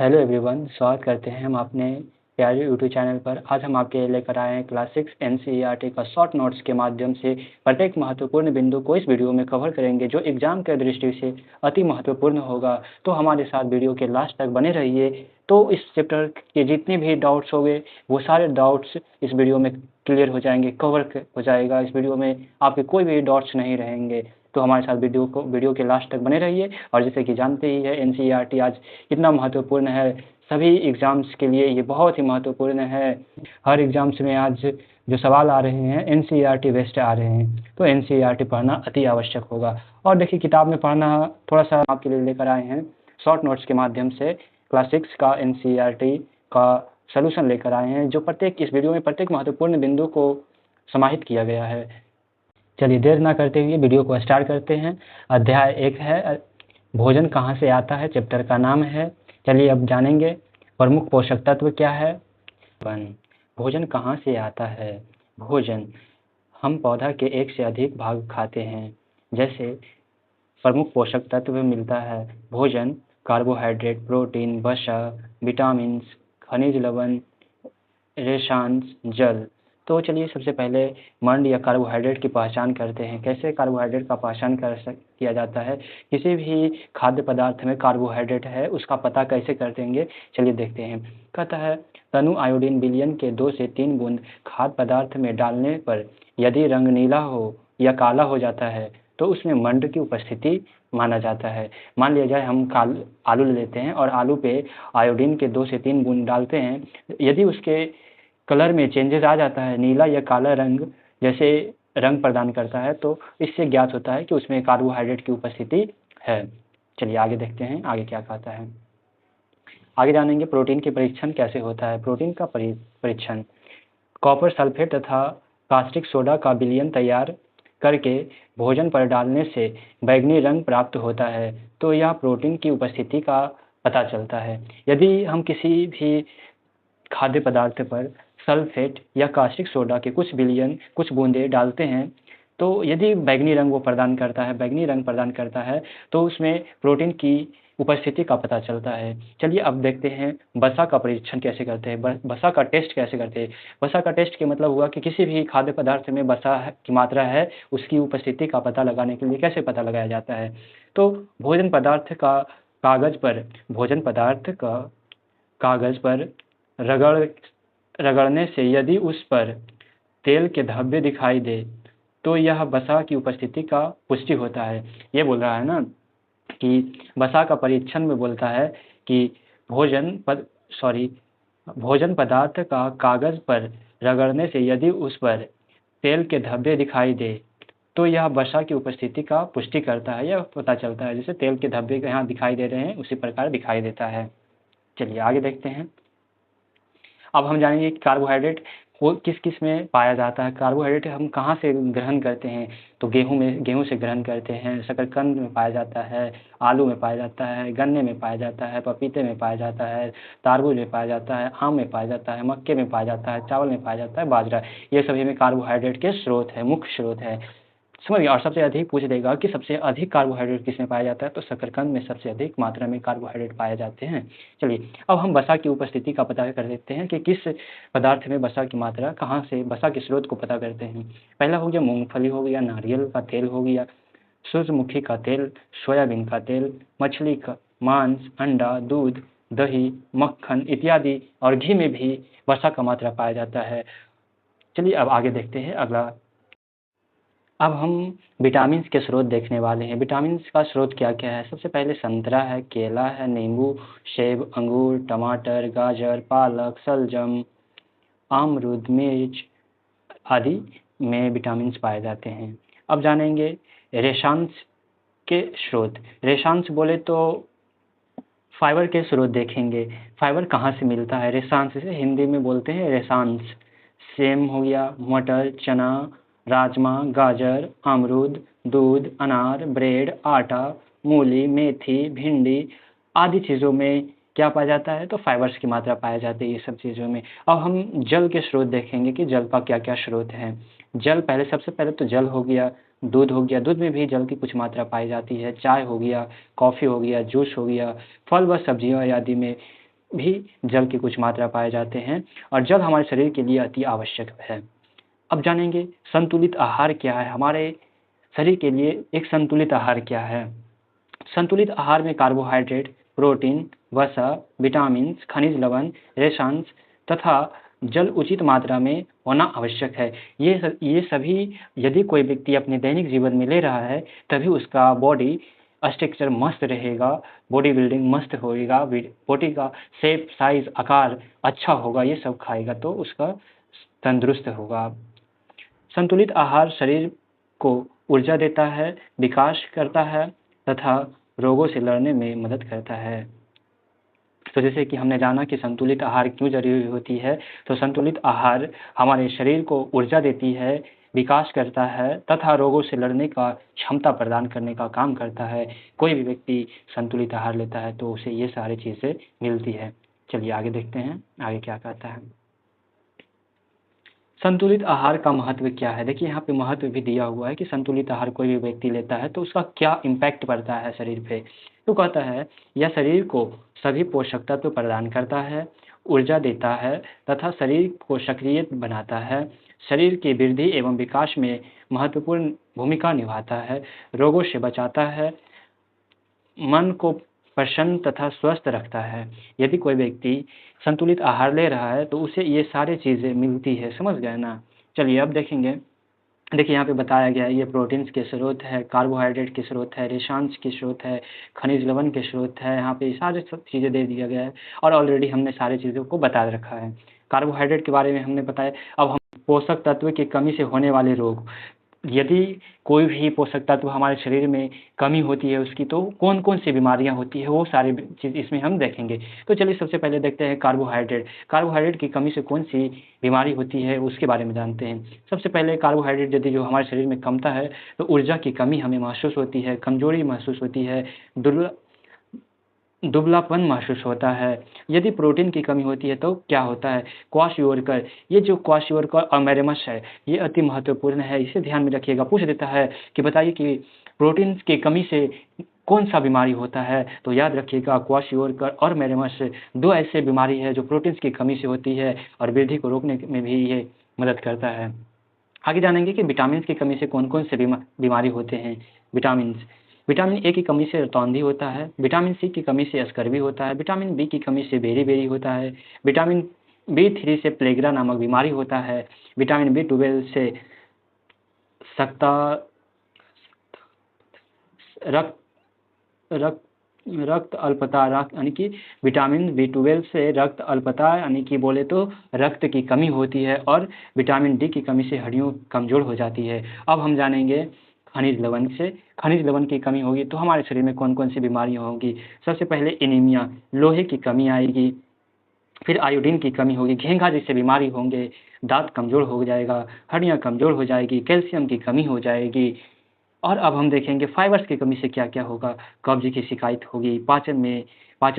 Hello everyone, स्वागत करते हैं हम अपने प्यारे यूट्यूब चैनल पर। आज हम आपके लिए लेकर आए हैं क्लास 6 एनसीईआरटी का शॉर्ट नोट्स के माध्यम से प्रत्येक महत्वपूर्ण बिंदु को इस वीडियो में कवर करेंगे जो एग्जाम के दृष्टि से अति महत्वपूर्ण होगा। तो हमारे साथ वीडियो के लास्ट तक बने रहिए। तो इस चैप्टर के जितने भी डाउट्स होंगे वो सारे डाउट्स इस वीडियो में क्लियर हो जाएंगे, कवर हो जाएगा। इस वीडियो में आपके कोई भी डाउट्स नहीं रहेंगे। तो हमारे साथ वीडियो के लास्ट तक बने रहिए। और जैसे कि जानते ही है एनसीईआरटी आज कितना महत्वपूर्ण है, सभी एग्ज़ाम्स के लिए ये बहुत ही महत्वपूर्ण है। हर एग्ज़ाम्स में आज जो सवाल आ रहे हैं एनसीईआरटी बेस्ड आ रहे हैं, तो एनसीईआरटी पढ़ना अति आवश्यक होगा। और देखिए, किताब में पढ़ना थोड़ा सा आपके लिए लेकर आए हैं शॉर्ट नोट्स के माध्यम से क्लास 6 का एनसीईआरटी का सलूशन लेकर आए हैं, जो इस वीडियो में प्रत्येक महत्वपूर्ण बिंदु को समाहित किया गया है। चलिए देर ना करते हुए वीडियो को स्टार्ट करते हैं। अध्याय 1 है भोजन कहाँ से आता है, चैप्टर का नाम है। चलिए अब जानेंगे प्रमुख पोषक तत्व क्या है। भोजन कहाँ से आता है। भोजन हम पौधा के एक से अधिक भाग खाते हैं, जैसे प्रमुख पोषक तत्व मिलता है। भोजन कार्बोहाइड्रेट, प्रोटीन, वसा, विटामिन, खनिज लवण, रेशांश, जल। तो चलिए सबसे पहले मंड या कार्बोहाइड्रेट की पहचान करते हैं। कैसे कार्बोहाइड्रेट का पहचान किया जाता है, किसी भी खाद्य पदार्थ में कार्बोहाइड्रेट है उसका पता कैसे कर देंगे, चलिए देखते हैं। कहता है तनु आयोडीन विलयन के 2 से 3 बूंद खाद्य पदार्थ में डालने पर यदि रंग नीला हो या काला हो जाता है तो उसमें मंड की उपस्थिति माना जाता है। मान लिया जाए हम आलू लेते हैं और आलू पे आयोडीन के 2 से 3 बूंद डालते हैं। यदि उसके कलर में चेंजेस आ जाता है, नीला या काला रंग जैसे रंग प्रदान करता है, तो इससे ज्ञात होता है कि उसमें कार्बोहाइड्रेट की उपस्थिति है। चलिए आगे देखते हैं आगे क्या कहता है। आगे जानेंगे प्रोटीन के परीक्षण कैसे होता है। प्रोटीन का परीक्षण कॉपर सल्फेट तथा कास्टिक सोडा का विलयन तैयार करके भोजन पर डालने से बैंगनी रंग प्राप्त होता है, तो यह प्रोटीन की उपस्थिति का पता चलता है। यदि हम किसी भी खाद्य पदार्थ पर सल्फेट या कास्टिक सोडा के कुछ बूंदे डालते हैं, तो यदि बैंगनी रंग बैंगनी रंग प्रदान करता है तो उसमें प्रोटीन की उपस्थिति का पता चलता है। चलिए अब देखते हैं वसा का परीक्षण कैसे करते हैं, वसा का टेस्ट कैसे करते हैं। वसा का टेस्ट के मतलब हुआ कि किसी भी खाद्य पदार्थ में वसा की मात्रा है, उसकी उपस्थिति का पता लगाने के लिए कैसे पता लगाया जाता है। तो भोजन पदार्थ का कागज पर रगड़ने से यदि उस पर तेल के धब्बे दिखाई दे तो यह वसा की उपस्थिति का पुष्टि होता है। ये बोल रहा है ना कि वसा का परीक्षण में बोलता है कि भोजन पदार्थ का कागज पर रगड़ने से यदि उस पर तेल के धब्बे दिखाई दे तो यह वसा की उपस्थिति का पुष्टि करता है, यह पता चलता है। जैसे तेल के धब्बे यहाँ दिखाई दे रहे हैं उसी प्रकार दिखाई देता है। चलिए आगे देखते हैं। अब हम जानेंगे कि कार्बोहाइड्रेट को किस किस में पाया जाता है। कार्बोहाइड्रेट हम कहाँ से ग्रहण करते हैं, तो गेहूं से ग्रहण करते हैं, शकरकंद में पाया जाता है, आलू में पाया जाता है, गन्ने में पाया जाता है, पपीते में पाया जाता है, तारबूज में पाया जाता है, आम में पाया जाता है, मक्के में पाया जाता है, चावल में पाया जाता है, बाजरा। ये सभी में कार्बोहाइड्रेट के स्रोत है, मुख्य स्रोत है, समझ गए। और सबसे अधिक पूछ देगा कि सबसे अधिक कार्बोहाइड्रेट किसमें पाया जाता है, तो शकरकंद में सबसे अधिक मात्रा में कार्बोहाइड्रेट पाए जाते हैं। चलिए अब हम वसा की उपस्थिति का पता कर देते हैं कि किस पदार्थ में वसा की मात्रा, कहाँ से वसा के स्रोत को पता करते हैं। पहला हो गया मूंगफली हो गया, नारियल का तेल हो गया, सूरजमुखी का तेल, सोयाबीन का तेल, मछली का मांस, अंडा, दूध, दही, मक्खन इत्यादि, और घी में भी वसा का मात्रा पाया जाता है। चलिए अब आगे देखते हैं अगला। अब हम विटामिन के स्रोत देखने वाले हैं। विटामिन का स्रोत क्या क्या है। सबसे पहले संतरा है, केला है, नींबू, सेब, अंगूर, टमाटर, गाजर, पालक, शलजम, अमरूद, मिर्च आदि में विटामिन पाए जाते हैं। अब जानेंगे रेशांश के स्रोत। रेशांश बोले तो फाइबर के स्रोत देखेंगे। फाइबर कहाँ से मिलता है, रेशांश से हिंदी में बोलते हैं रेशांश। सेम हो गया, मटर, चना, राजमा, गाजर, अमरूद, दूध, अनार, ब्रेड, आटा, मूली, मेथी, भिंडी आदि चीज़ों में क्या पाया जाता है, तो फाइबर्स की मात्रा पाई जाती है ये सब चीज़ों में। अब हम जल के स्रोत देखेंगे कि जल का क्या क्या स्रोत है। सबसे पहले तो जल हो गया, दूध हो गया, दूध में भी जल की कुछ मात्रा पाई जाती है, चाय हो गया, कॉफ़ी हो गया, जूस हो गया, फल व सब्जियों आदि में भी जल की कुछ मात्रा पाए जाते हैं और जल हमारे शरीर के लिए अति आवश्यक है। अब जानेंगे संतुलित आहार क्या है। हमारे शरीर के लिए एक संतुलित आहार क्या है। संतुलित आहार में कार्बोहाइड्रेट, प्रोटीन, वसा, विटामिन, खनिज लवण, रेशांश तथा जल उचित मात्रा में होना आवश्यक है। ये सभी यदि कोई व्यक्ति अपने दैनिक जीवन में ले रहा है तभी उसका बॉडी स्ट्रक्चर मस्त रहेगा, बॉडी बिल्डिंग मस्त होएगा, बॉडी का शेप, साइज, आकार अच्छा होगा। ये सब खाएगा तो उसका तंदुरुस्त होगा। संतुलित आहार शरीर को ऊर्जा देता है, विकास करता है तथा रोगों से लड़ने में मदद करता है। तो जैसे कि हमने जाना कि संतुलित आहार क्यों ज़रूरी होती है, तो संतुलित आहार हमारे शरीर को ऊर्जा देती है, विकास करता है तथा रोगों से लड़ने का क्षमता प्रदान करने का काम करता है। कोई भी व्यक्ति संतुलित आहार लेता है तो उसे ये सारी चीज़ें मिलती है। चलिए आगे देखते हैं, आगे क्या कहता है। संतुलित आहार का महत्व क्या है। देखिए यहाँ पे महत्व भी दिया हुआ है कि संतुलित आहार कोई भी व्यक्ति लेता है तो उसका क्या इम्पैक्ट पड़ता है शरीर पे। तो कहता है यह शरीर को सभी पोषक तत्व प्रदान करता है, ऊर्जा देता है तथा शरीर को सक्रिय बनाता है, शरीर की वृद्धि एवं विकास में महत्वपूर्ण भूमिका निभाता है, रोगों से बचाता है, मन को प्रसन्न तथा स्वस्थ रखता है। यदि कोई व्यक्ति संतुलित आहार ले रहा है तो उसे ये सारी चीज़ें मिलती है, समझ गए ना। चलिए अब देखेंगे। देखिए यहाँ पे बताया गया है ये प्रोटीन्स के स्रोत है, कार्बोहाइड्रेट के स्रोत है, रेशांश के स्रोत है, खनिज लवण के स्रोत है। यहाँ पे सारे सब चीज़ें दे दिया गया है और ऑलरेडी हमने सारी चीज़ों को बता रखा है। कार्बोहाइड्रेट के बारे में हमने बताया। अब हम पोषक तत्व की कमी से होने वाले रोग। यदि कोई भी पोषक तत्व हमारे शरीर में कमी होती है उसकी, तो कौन-कौन सी बीमारियाँ होती है वो सारी चीज़ इसमें हम देखेंगे। तो चलिए सबसे पहले देखते हैं कार्बोहाइड्रेट। कार्बोहाइड्रेट की कमी से कौन-सी बीमारी होती है उसके बारे में जानते हैं। सबसे पहले कार्बोहाइड्रेट यदि जो हमारे शरीर में कमता है तो ऊर्जा की कमी हमें महसूस होती है, कमज़ोरी महसूस होती है, दुबलापन महसूस होता है। यदि प्रोटीन की कमी होती है तो क्या होता है, क्वाशियोरकर। ये जो क्वाशियोरकर और मैरेमस है ये अति महत्वपूर्ण है, इसे ध्यान में रखिएगा। पूछ देता है कि बताइए कि प्रोटीन की कमी से कौन सा बीमारी होता है, तो याद रखिएगा क्वाशियोरकर और मैरेमस दो ऐसे बीमारी है जो प्रोटीन की कमी से होती है और वृद्धि को रोकने में भी ये मदद करता है। आगे जानेंगे कि विटामिन की कमी से कौन-कौन से बीमारी होते हैं। विटामिन ए की कमी से रतौंधी होता है, विटामिन सी की कमी से स्कर्वी होता है, विटामिन बी की कमी से बेरी-बेरी होता है, विटामिन बी3 से प्लेग्रा नामक बीमारी होता है, विटामिन बी12 से सकता रक्त रक्त रक्त अल्पता यानी कि विटामिन बी12 से रक्त अल्पता यानी कि बोले तो रक्त की कमी होती है और विटामिन डी की कमी से हड्डियाँ कमज़ोर हो जाती है। अब हम जानेंगे खनिज लवण से। खनिज लवण की कमी होगी तो हमारे शरीर में कौन-कौन सी बीमारियाँ होंगी। सबसे पहले एनीमिया, लोहे की कमी आएगी, फिर आयोडीन की कमी होगी, घेंघा जैसे बीमारी होंगे, दाँत कमज़ोर हो जाएगा, हड्डियाँ कमज़ोर हो जाएगी, कैल्शियम की कमी हो जाएगी। और अब हम देखेंगे फाइबर्स की कमी से क्या-क्या होगा। कब्ज़ की शिकायत होगी, पाचन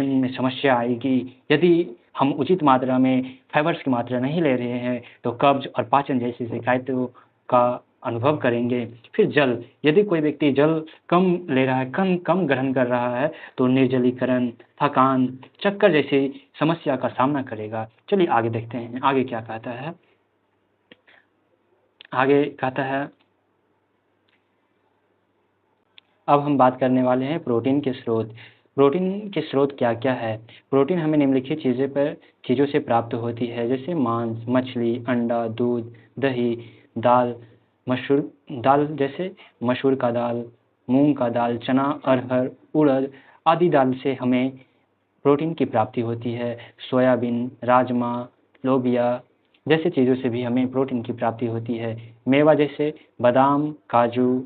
में समस्या आएगी। यदि हम उचित मात्रा में फाइबर्स की मात्रा नहीं ले रहे हैं तो कब्ज़ और पाचन जैसी शिकायतों का अनुभव करेंगे। फिर जल, यदि कोई व्यक्ति जल कम ले रहा है, कम ग्रहण कर रहा है तो निर्जलीकरण, थकान, चक्कर जैसी समस्या का सामना करेगा। चलिए आगे देखते हैं, आगे क्या कहता है। आगे कहता है अब हम बात करने वाले हैं प्रोटीन के स्रोत। प्रोटीन के स्रोत क्या-क्या है? प्रोटीन हमें निम्नलिखित चीज़ों से प्राप्त होती है, जैसे मांस, मछली, अंडा, दूध, दही, दाल, दाल जैसे मसूर का दाल, मूंग का दाल, चना, अरहर, उड़द आदि दाल से हमें प्रोटीन की प्राप्ति होती है। सोयाबीन, राजमा, लोबिया जैसे चीज़ों से भी हमें प्रोटीन की प्राप्ति होती है। मेवा जैसे बादाम, काजू,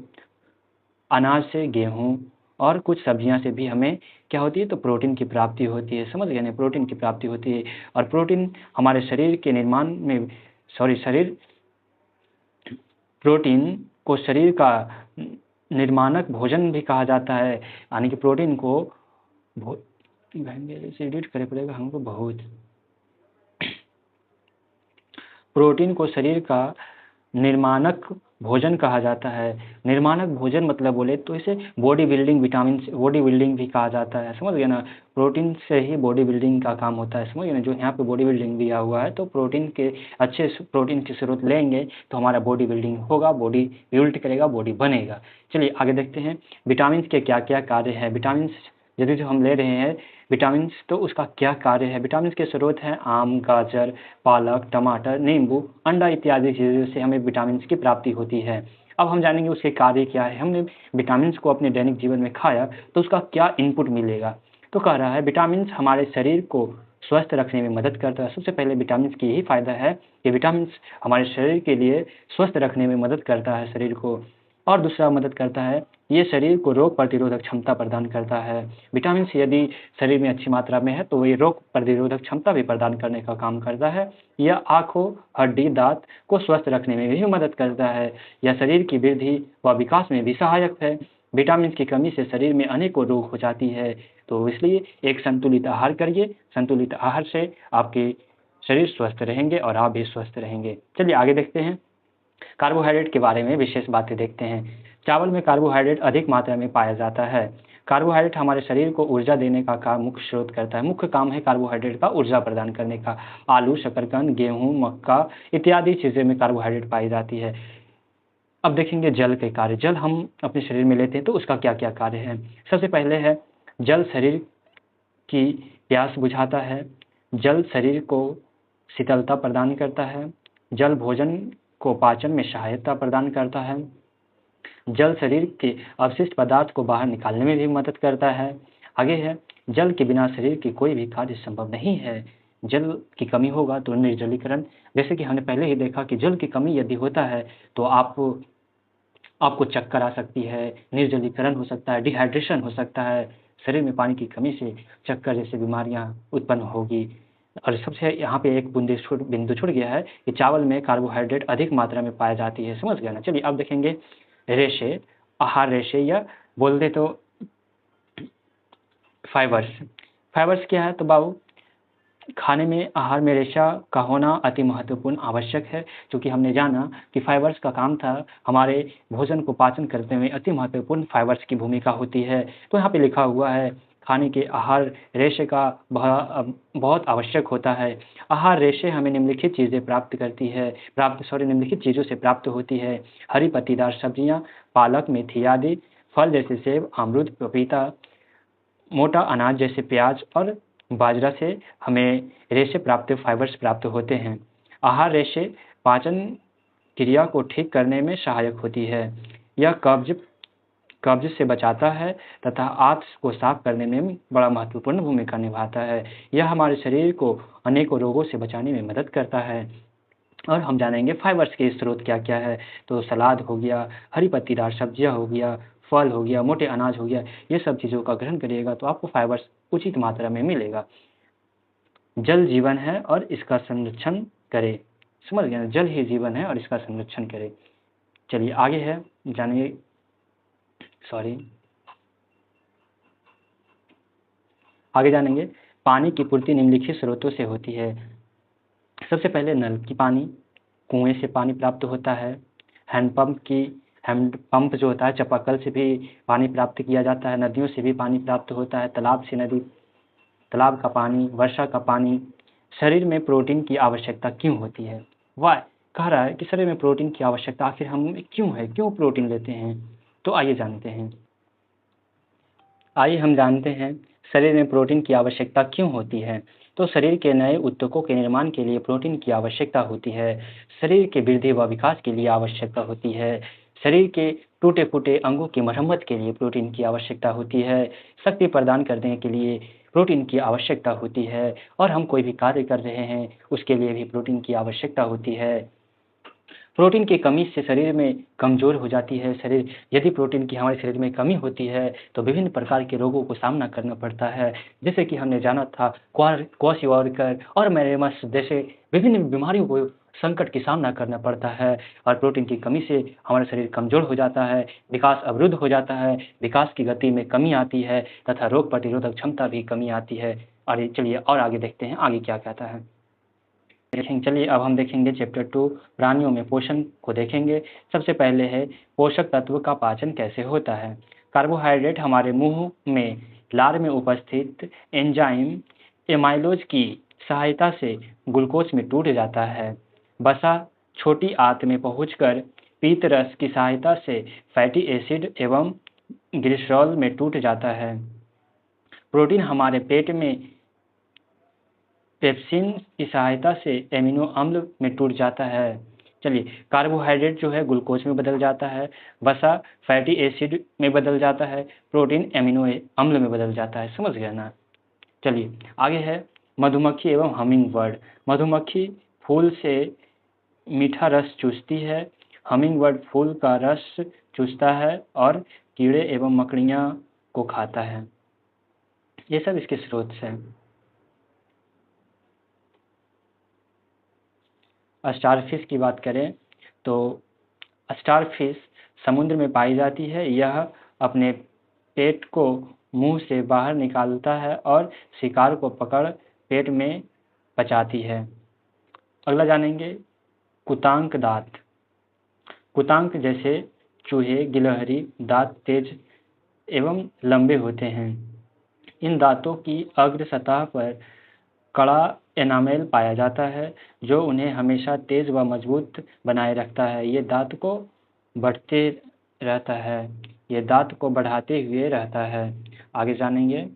अनाज से गेहूँ और कुछ सब्जियाँ से भी हमें क्या होती है तो प्रोटीन की प्राप्ति होती है। समझ गए ना, प्रोटीन की प्राप्ति होती है और प्रोटीन हमारे शरीर के निर्माण में प्रोटीन को शरीर का निर्माणक भोजन भी कहा जाता है। यानी कि प्रोटीन को एडिट करे पड़ेगा हमको बहुत। प्रोटीन को शरीर का निर्माणक भोजन कहा जाता है। निर्माणक भोजन मतलब बोले तो इसे body building vitamin body building भी कहा जाता है, समझ गए ना। प्रोटीन से ही बॉडी बिल्डिंग का काम होता है, समझ गए ना। जो यहाँ पे बॉडी बिल्डिंग दिया हुआ है, तो प्रोटीन के प्रोटीन की स्रोत लेंगे तो हमारा बॉडी बिल्डिंग होगा, बॉडी बिल्ड करेगा, बॉडी बनेगा। चलिए आगे देखते हैं विटामिन के क्या क्या कार्य है। विटामिन यदि जो हम ले रहे हैं विटामिन तो उसका क्या कार्य है। विटामिन के स्रोत हैं आम, गाजर, पालक, टमाटर, नींबू, अंडा इत्यादि चीज़ों से हमें विटामिन की प्राप्ति होती है। अब हम जानेंगे उसके कार्य क्या है। हमने विटामिन को अपने दैनिक जीवन में खाया तो उसका क्या इनपुट मिलेगा। तो कह रहा है विटामिन हमारे शरीर को स्वस्थ रखने में मदद करता है। सबसे पहले विटामिन की यही फायदा है कि विटामिन हमारे शरीर के लिए स्वस्थ रखने में मदद करता है शरीर को। और दूसरा मदद करता है, ये शरीर को रोग प्रतिरोधक क्षमता प्रदान करता है। विटामिन सी यदि शरीर में अच्छी मात्रा में है तो ये रोग प्रतिरोधक क्षमता भी प्रदान करने का काम करता है। यह आँखों, हड्डी, दांत को स्वस्थ रखने में भी मदद करता है। यह शरीर की वृद्धि व विकास में भी सहायक है। विटामिन की कमी से शरीर में अनेकों रोग हो जाती है, तो इसलिए एक संतुलित आहार करिए। संतुलित आहार से आपके शरीर स्वस्थ रहेंगे और आप भी स्वस्थ रहेंगे। चलिए आगे देखते हैं कार्बोहाइड्रेट के बारे में विशेष बातें देखते हैं। चावल में कार्बोहाइड्रेट अधिक मात्रा में पाया जाता है। कार्बोहाइड्रेट हमारे शरीर को ऊर्जा देने का काम मुख्य स्रोत करता है। मुख्य काम है कार्बोहाइड्रेट का ऊर्जा प्रदान करने का। आलू, शकरकंद, गेहूं, मक्का इत्यादि चीज़ें में कार्बोहाइड्रेट पाई जाती है। अब देखेंगे जल के कार्य। जल हम अपने शरीर में लेते हैं तो उसका क्या क्या कार्य है। सबसे पहले है जल शरीर की प्यास बुझाता है। जल शरीर को शीतलता प्रदान करता है। जल भोजन को पाचन में सहायता प्रदान करता है। जल शरीर के अवशिष्ट पदार्थ को बाहर निकालने में भी मदद करता है। आगे है जल के बिना शरीर की कोई भी कार्य संभव नहीं है। जल की कमी होगा तो निर्जलीकरण, जैसे कि हमने पहले ही देखा कि जल की कमी यदि होता है तो आपको चक्कर आ सकती है, निर्जलीकरण हो सकता है, डिहाइड्रेशन हो सकता है। शरीर में पानी की कमी से चक्कर जैसी बीमारियां उत्पन्न होगी। और सबसे यहाँ पे एक बिंदु छूट गया है कि चावल में कार्बोहाइड्रेट अधिक मात्रा में पाई जाती है, समझ गया ना। चलिए अब देखेंगे रेशे, आहार रेशे या बोल दे तो फाइबर्स। फाइबर्स क्या है तो बाबू, खाने में आहार में रेशा का होना अति महत्वपूर्ण आवश्यक है, क्योंकि हमने जाना कि फाइबर्स का काम था हमारे भोजन को पाचन करने में अति महत्वपूर्ण फाइबर्स की भूमिका होती है। तो यहाँ पे लिखा हुआ है खाने के आहार रेशे का बहुत आवश्यक होता है। आहार रेशे हमें निम्नलिखित चीज़ें निम्नलिखित चीज़ों से प्राप्त होती है। हरी पत्तीदार सब्जियाँ, पालक, मेथी आदि, फल जैसे सेब, अमरूद, पपीता, मोटा अनाज जैसे प्याज और बाजरा से हमें फाइबर्स प्राप्त होते हैं। आहार रेशे पाचन क्रिया को ठीक करने में सहायक होती है। यह कब्ज से बचाता है तथा आंत को साफ करने में बड़ा महत्वपूर्ण भूमिका निभाता है। यह हमारे शरीर को अनेकों रोगों से बचाने में मदद करता है। और हम जानेंगे फाइबर्स के स्रोत क्या क्या है। तो सलाद हो गया, हरी पत्तीदार सब्जियां हो गया, फल हो गया, मोटे अनाज हो गया, ये सब चीज़ों का ग्रहण करिएगा तो आपको फाइबर्स उचित मात्रा में मिलेगा। जल जीवन है और इसका संरक्षण करें, समझ गए ना। जल ही जीवन है और इसका संरक्षण करें। चलिए आगे है जानिए, आगे जानेंगे पानी की पूर्ति निम्नलिखित स्रोतों से होती है। सबसे पहले नल की पानी, कुएं से पानी प्राप्त होता है। हैंडपंप जो होता है चापाकल से भी पानी प्राप्त किया जाता है। नदियों से भी पानी प्राप्त होता है। तालाब का पानी, वर्षा का पानी। शरीर में प्रोटीन की आवश्यकता क्यों होती है? वाई कह रहा है कि शरीर में प्रोटीन की आवश्यकता आखिर हम क्यों है, क्यों प्रोटीन लेते हैं। तो आइए हम जानते हैं शरीर में प्रोटीन की आवश्यकता क्यों होती है। तो शरीर के नए ऊतकों के निर्माण के लिए प्रोटीन की आवश्यकता होती है। शरीर के वृद्धि व विकास के लिए आवश्यकता होती है। शरीर के टूटे फूटे अंगों की मरम्मत के लिए प्रोटीन की आवश्यकता होती है। शक्ति प्रदान करने के लिए प्रोटीन की आवश्यकता होती है। और हम कोई भी कार्य कर रहे हैं उसके लिए भी प्रोटीन की आवश्यकता होती है। प्रोटीन की कमी से शरीर में कमज़ोर हो जाती है शरीर। यदि प्रोटीन की हमारे शरीर में कमी होती है तो विभिन्न प्रकार के रोगों को सामना करना पड़ता है। जैसे कि हमने जाना था क्वाशियोरकर और मैलेमस जैसे विभिन्न बीमारियों को संकट की सामना करना पड़ता है। और प्रोटीन की कमी से हमारा शरीर कमज़ोर हो जाता है, विकास अवरुद्ध हो जाता है, विकास की गति में कमी आती है तथा रोग प्रतिरोधक क्षमता भी कमी आती है। और चलिए और आगे देखते हैं आगे क्या कहता है। देखेंगे। चलिए अब हम देखेंगे चैप्टर 2 प्राणियों में पोषण को देखेंगे। सबसे पहले है पोषक तत्व का पाचन कैसे होता है। कार्बोहाइड्रेट हमारे मुंह में लार में उपस्थित एंजाइम एमाइलोज की सहायता से ग्लूकोज में टूट जाता है। वसा छोटी आंत में पहुंचकर पीत रस की सहायता से फैटी एसिड एवं ग्लिसरॉल में टूट जाता है। प्रोटीन हमारे पेट में पेप्सिन की सहायता से एमिनो अम्ल में टूट जाता है। चलिए, कार्बोहाइड्रेट जो है ग्लूकोज में बदल जाता है, वसा फैटी एसिड में बदल जाता है, प्रोटीन एमिनो अम्ल में बदल जाता है। समझ गए ना। चलिए आगे है मधुमक्खी एवं हमिंग बर्ड। मधुमक्खी फूल से मीठा रस चूसती है, हमिंग बर्ड फूल का रस चूसता है और कीड़े एवं मकड़ियाँ को खाता है। ये सब इसके स्रोत हैं। स्टारफिश की बात करें तो स्टारफिश समुद्र में पाई जाती है। यह अपने पेट को मुंह से बाहर निकालता है और शिकार को पकड़ पेट में पचाती है। अगला जानेंगे कुतांक दांत। कुतांक जैसे चूहे गिलहरी दांत तेज एवं लंबे होते हैं। इन दांतों की अग्र सतह पर कड़ा एनामेल पाया जाता है जो उन्हें हमेशा तेज व मजबूत बनाए रखता है। ये दांत को बढ़ते रहता है, ये दांत को बढ़ाते हुए रहता है। आगे जानेंगे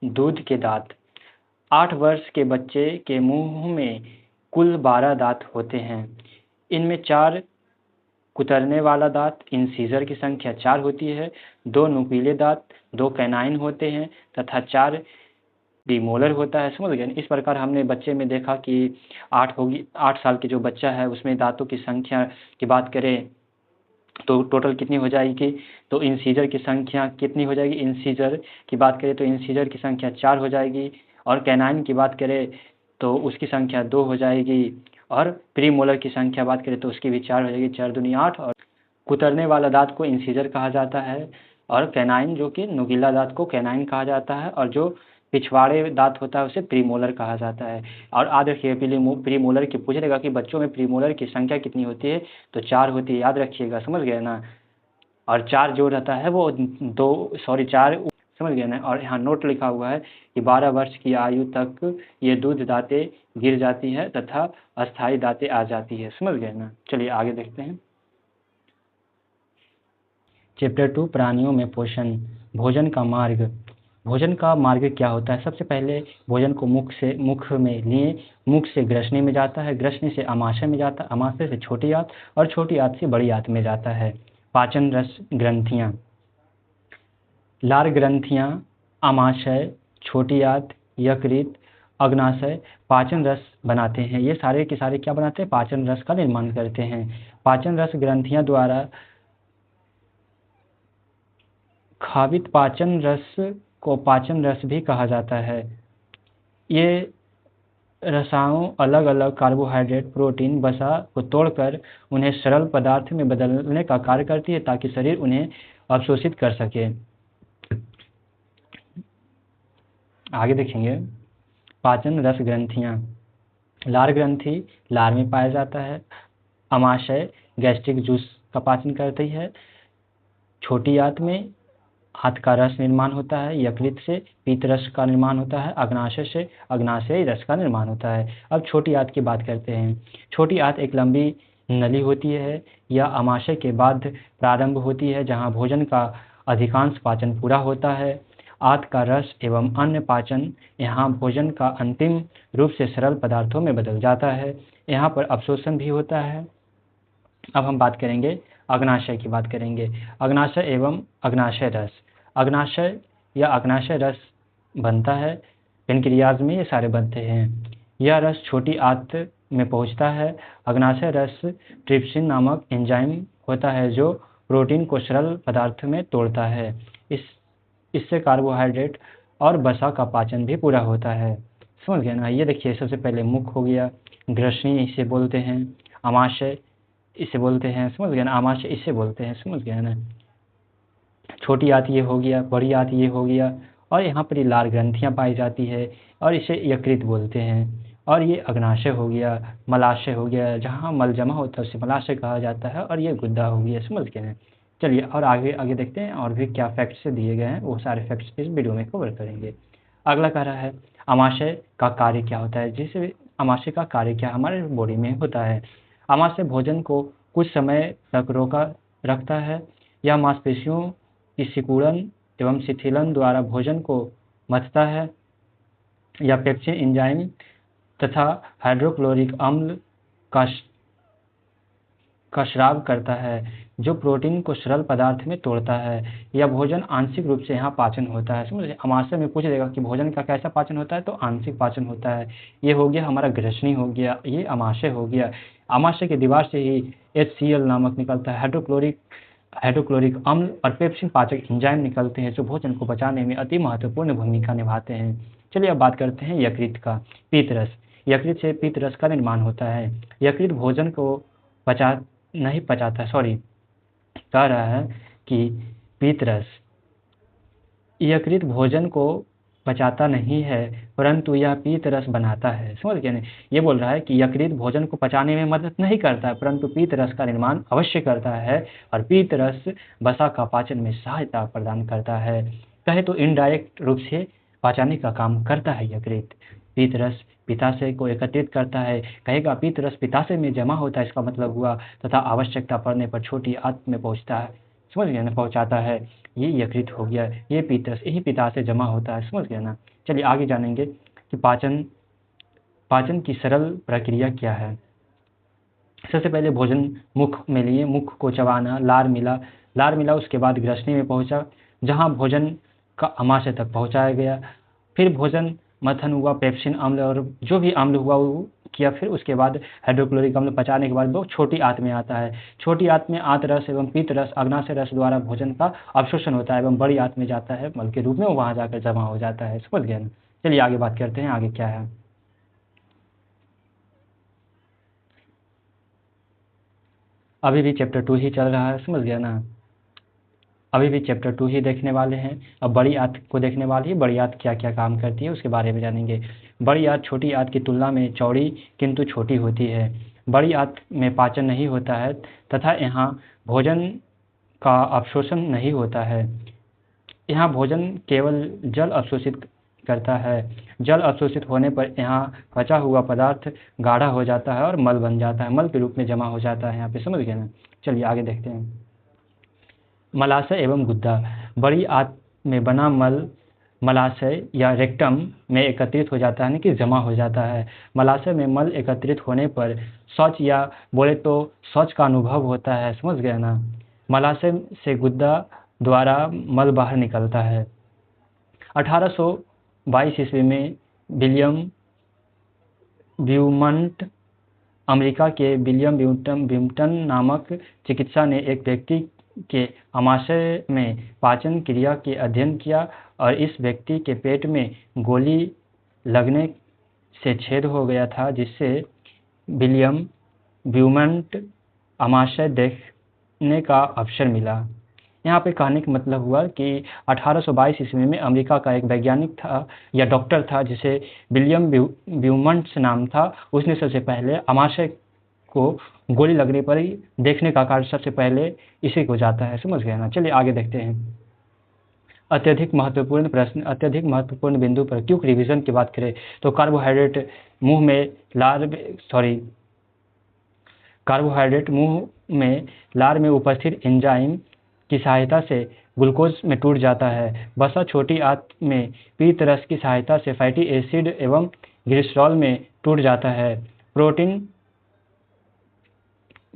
दूध के दांत। 8 वर्ष के बच्चे के मुंह में कुल 12 दांत होते हैं। इनमें 4 कुतरने वाला दांत इंसीजर की संख्या 4 होती है, 2 नुकीले दांत, 2 कैनाइन होते हैं तथा 4 प्रीमोलर होता है। समझ गए। इस प्रकार हमने बच्चे में देखा कि 8 साल के जो बच्चा है उसमें दांतों की संख्या की बात करें तो टोटल कितनी हो जाएगी, तो इंसीजर की संख्या कितनी हो जाएगी। इंसीजर की बात करें तो इंसीजर की संख्या 4 हो जाएगी और कैनाइन की बात करें तो उसकी संख्या 2 हो जाएगी और प्रीमोलर की संख्या बात करें तो उसकी भी 4 हो जाएगी। 4 दूनी 8। और कुतरने वाला दांत को इंसीजर कहा जाता है और कैनाइन जो कि नुकीला दांत को कैनाइन कहा जाता है और जो पिछवाड़े दांत होता है उसे प्रीमोलर कहा जाता है। और याद रखिए प्रीमोलर की पूछेगा कि बच्चों में प्रीमोलर की संख्या कितनी होती है, तो 4 होती है। याद रखिएगा, समझ गए ना। और 4 जो रहता है वो 4 समझ गए ना। और यहाँ नोट लिखा हुआ है कि 12 वर्ष की आयु तक ये दूध दांतें गिर जाती है तथा अस्थायी दांतें आ जाती है। समझ गए ना। चलिए आगे देखते हैं। चैप्टर 2 प्राणियों में पोषण। भोजन का मार्ग। भोजन का मार्ग क्या होता है। सबसे पहले भोजन को मुख में लिए मुख से ग्रसनी में जाता है, ग्रसनी से आमाशय में जाता है, आमाशय से छोटी आंत और छोटी आंत से बड़ी आंत में जाता है। पाचन रस ग्रंथियाँ। लार ग्रंथियाँ आमाशय, छोटी आंत, यकृत, अग्नाशय पाचन रस बनाते हैं। ये सारे के सारे क्या बनाते हैं, पाचन रस का निर्माण करते हैं। पाचन रस ग्रंथियाँ द्वारा खावित पाचन रस को पाचन रस भी कहा जाता है। ये रसायनों अलग अलग कार्बोहाइड्रेट, प्रोटीन, वसा को तोड़कर उन्हें सरल पदार्थ में बदलने का कार्य करती है ताकि शरीर उन्हें अवशोषित कर सके। आगे देखेंगे पाचन रस ग्रंथियाँ। लार ग्रंथि लार में पाया जाता है। आमाशय गैस्ट्रिक जूस का पाचन करती है। छोटी आंत में आंत का रस निर्माण होता है। यकृत से पीत रस का निर्माण होता है। अग्नाशय से अग्नाशयी रस का निर्माण होता है। अब छोटी आंत की बात करते हैं। छोटी आंत एक लंबी नली होती है। यह आमाशय के बाद प्रारंभ होती है जहाँ भोजन का अधिकांश पाचन पूरा होता है। आंत का रस एवं अन्य पाचन यहाँ भोजन का अंतिम रूप से सरल पदार्थों में बदल जाता है। यहाँ पर अवशोषण भी होता है। अब हम बात करेंगे अग्नाशय की बात करेंगे। अग्नाशय एवं अग्नाशय रस। अग्नाशय या अग्नाशय रस बनता है पेनक्रियाज में, ये सारे बनते हैं। यह रस छोटी आंत में पहुंचता है। अग्नाशय रस ट्रिप्सिन नामक एंजाइम होता है जो प्रोटीन को सरल पदार्थ में तोड़ता है। इससे कार्बोहाइड्रेट और वसा का पाचन भी पूरा होता है। समझ गए ना। ये देखिए सबसे पहले मुख हो गया, ग्रसनी इसे बोलते हैं, आमाशय इसे बोलते हैं। समझ गए ना। आमाशय इसे बोलते हैं। समझ गए ना। छोटी आंत ये हो गया, बड़ी आंत ये हो गया और यहाँ पर ये लार ग्रंथियाँ पाई जाती है और इसे यकृत बोलते हैं। और ये अग्नाशय हो गया, मलाशय हो गया, जहाँ मल जमा होता है उसे मलाशय कहा जाता है, और ये गुद्दा हो गया। समझ गए हैं। चलिए और आगे आगे देखते हैं और भी क्या फैक्ट्स दिए गए हैं, वो सारे फैक्ट्स इस वीडियो में कवर करेंगे। अगला कह रहा है आमाशय का कार्य क्या होता है। जिसे आमाशय का कार्य क्या हमारे बॉडी में होता है। आमाशय भोजन को कुछ समय तक रोका रखता है। यह मांसपेशियों की सिकुड़न एवं शिथिलन द्वारा भोजन को मथता है। या पेप्सिन एंजाइम तथा हाइड्रोक्लोरिक अम्ल का स्राव करता है, जो प्रोटीन को सरल पदार्थ में तोड़ता है। यह भोजन आंशिक रूप से यहाँ पाचन होता है। समझे, आमाशय में पूछ देगा कि भोजन का कैसा पाचन होता है, तो आंशिक पाचन होता है। ये हो गया हमारा ग्रसनी हो गया, ये आमाशय हो गया। आमाशय की दीवार से ही HCl नामक निकलता है, हाइड्रोक्लोरिक अम्ल और पेप्सिन पाचक एंजाइम निकलते हैं, जो भोजन को पचाने में अति महत्वपूर्ण भूमिका निभाते हैं। चलिए अब बात करते हैं यकृत का। पीतरस, यकृत से पीतरस का निर्माण होता है। यकृत भोजन को कह रहा है कि पीतरस यकृत भोजन को पचाता नहीं है, परंतु यह पीतरस बनाता है। समझ गए? ये बोल रहा है कि यकृत भोजन को पचाने में मदद नहीं करता है, परंतु पीतरस का निर्माण अवश्य करता है, और पीतरस वसा का पाचन में सहायता प्रदान करता है। कहे तो इनडायरेक्ट रूप से पचाने का काम करता है यकृत। पीतरस पित्ताशय को एकत्रित करता है। कहेगा पीतरस पित्ताशय में जमा होता है, इसका मतलब हुआ, तथा आवश्यकता पड़ने पर छोटी आंत में पहुंचता है। समझ गया ना, पहुंचाता है। ये यकृत हो गया, ये पीतरस यही पित्ताशय जमा होता है। समझ गया ना। चलिए आगे जानेंगे कि पाचन की सरल प्रक्रिया क्या है। सबसे पहले भोजन मुख में लिए, मुख को चबाना, लार मिला, उसके बाद ग्रसनी में पहुंचा, जहां भोजन का आमाशय तक पहुंचाया गया। फिर भोजन मथन हुआ, पेप्सिन अम्ल और जो भी अम्ल हुआ वो किया। फिर उसके बाद हाइड्रोक्लोरिक अम्ल पचाने के बाद वो छोटी आंत में आता है। छोटी आंत में आंत रस एवं पीत रस, अग्नाशय रस द्वारा भोजन का अवशोषण होता है एवं बड़ी आंत में जाता है, मल के रूप में वहां जाकर जमा हो जाता है। समझ गए ना। चलिए आगे बात करते हैं, आगे क्या है। अभी भी चैप्टर 2 ही चल रहा है। समझ गया ना। अभी भी चैप्टर 2 ही देखने वाले हैं। अब बड़ी आंत को देखने वाले हैं। बड़ी आंत क्या क्या काम करती है उसके बारे में जानेंगे। बड़ी आंत छोटी आंत की तुलना में चौड़ी किंतु छोटी होती है। बड़ी आंत में पाचन नहीं होता है तथा यहाँ भोजन का अवशोषण नहीं होता है। यहाँ भोजन केवल जल अवशोषित करता है। जल अवशोषित होने पर यहाँ बचा हुआ पदार्थ गाढ़ा हो जाता है और मल बन जाता है, मल के रूप में जमा हो जाता है यहाँ पे। समझ गए ना। चलिए आगे देखते हैं। मलाशय एवं गुद्दा। बड़ी आंत में बना मल मलाशय या रेक्टम में एकत्रित हो जाता है, यानी कि जमा हो जाता है। मलाशय में मल एकत्रित होने पर शौच या बोले तो शौच का अनुभव होता है। समझ गए ना। मलाशय से गुद्दा द्वारा मल बाहर निकलता है। 1822 ईस्वी में विलियम ब्यूमंट, अमेरिका के विलियम ब्यूमटन नामक चिकित्सा ने एक व्यक्ति के आमाशय में पाचन क्रिया के अध्ययन किया, और इस व्यक्ति के पेट में गोली लगने से छेद हो गया था, जिससे विलियम ब्यूमंट आमाशय देखने का अवसर मिला। यहाँ पे कहने का मतलब हुआ कि 1822 ईस्वी में अमेरिका का एक वैज्ञानिक था या डॉक्टर था, जिसे विलियम ब्यूमंट नाम था। उसने सबसे पहले आमाशय को गोली लगने पर ही देखने का कार्य सबसे पहले इसी को जाता है। समझ गए ना। चलिए आगे देखते हैं। अत्यधिक महत्वपूर्ण प्रश्न। अत्यधिक महत्वपूर्ण बिंदु पर क्विक रिवीजन की बात करें तो कार्बोहाइड्रेट मुंह में लार में उपस्थित एंजाइम की सहायता से ग्लूकोज में टूट जाता है। वसा छोटी आंत में पीत रस की सहायता से फैटी एसिड एवं ग्लिसरॉल में टूट जाता है।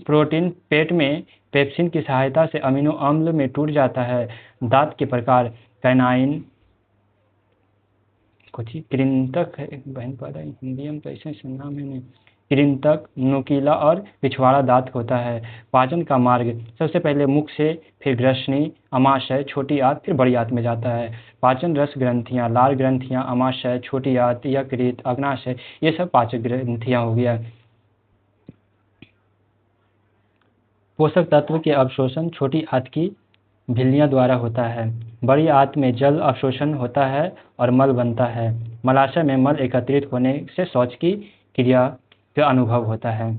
प्रोटीन पेट में पेप्सिन की सहायता से अमीनो अम्ल में टूट जाता है। दांत के प्रकार कैनाइन, कृंतक है, बहन पादा हिंदी में तो ऐसे नाम है नहीं, कृंतक, नुकीला और पिछवाड़ा दांत होता है। पाचन का मार्ग सबसे पहले मुख से, फिर ग्रसनी, आमाशय, छोटी आंत, फिर बड़ी आंत में जाता है। पाचन रस ग्रंथियां, लार ग्रंथियां, आमाशय, छोटी आंत, यकृत, अग्नाशय, ये सब पाचक ग्रंथियां हो गया। पोषक तत्व के अवशोषण छोटी आंत की झिल्लियों द्वारा होता है। बड़ी आंत में जल अवशोषण होता है और मल बनता है। मलाशय में मल एकत्रित होने से शौच की क्रिया का अनुभव होता है।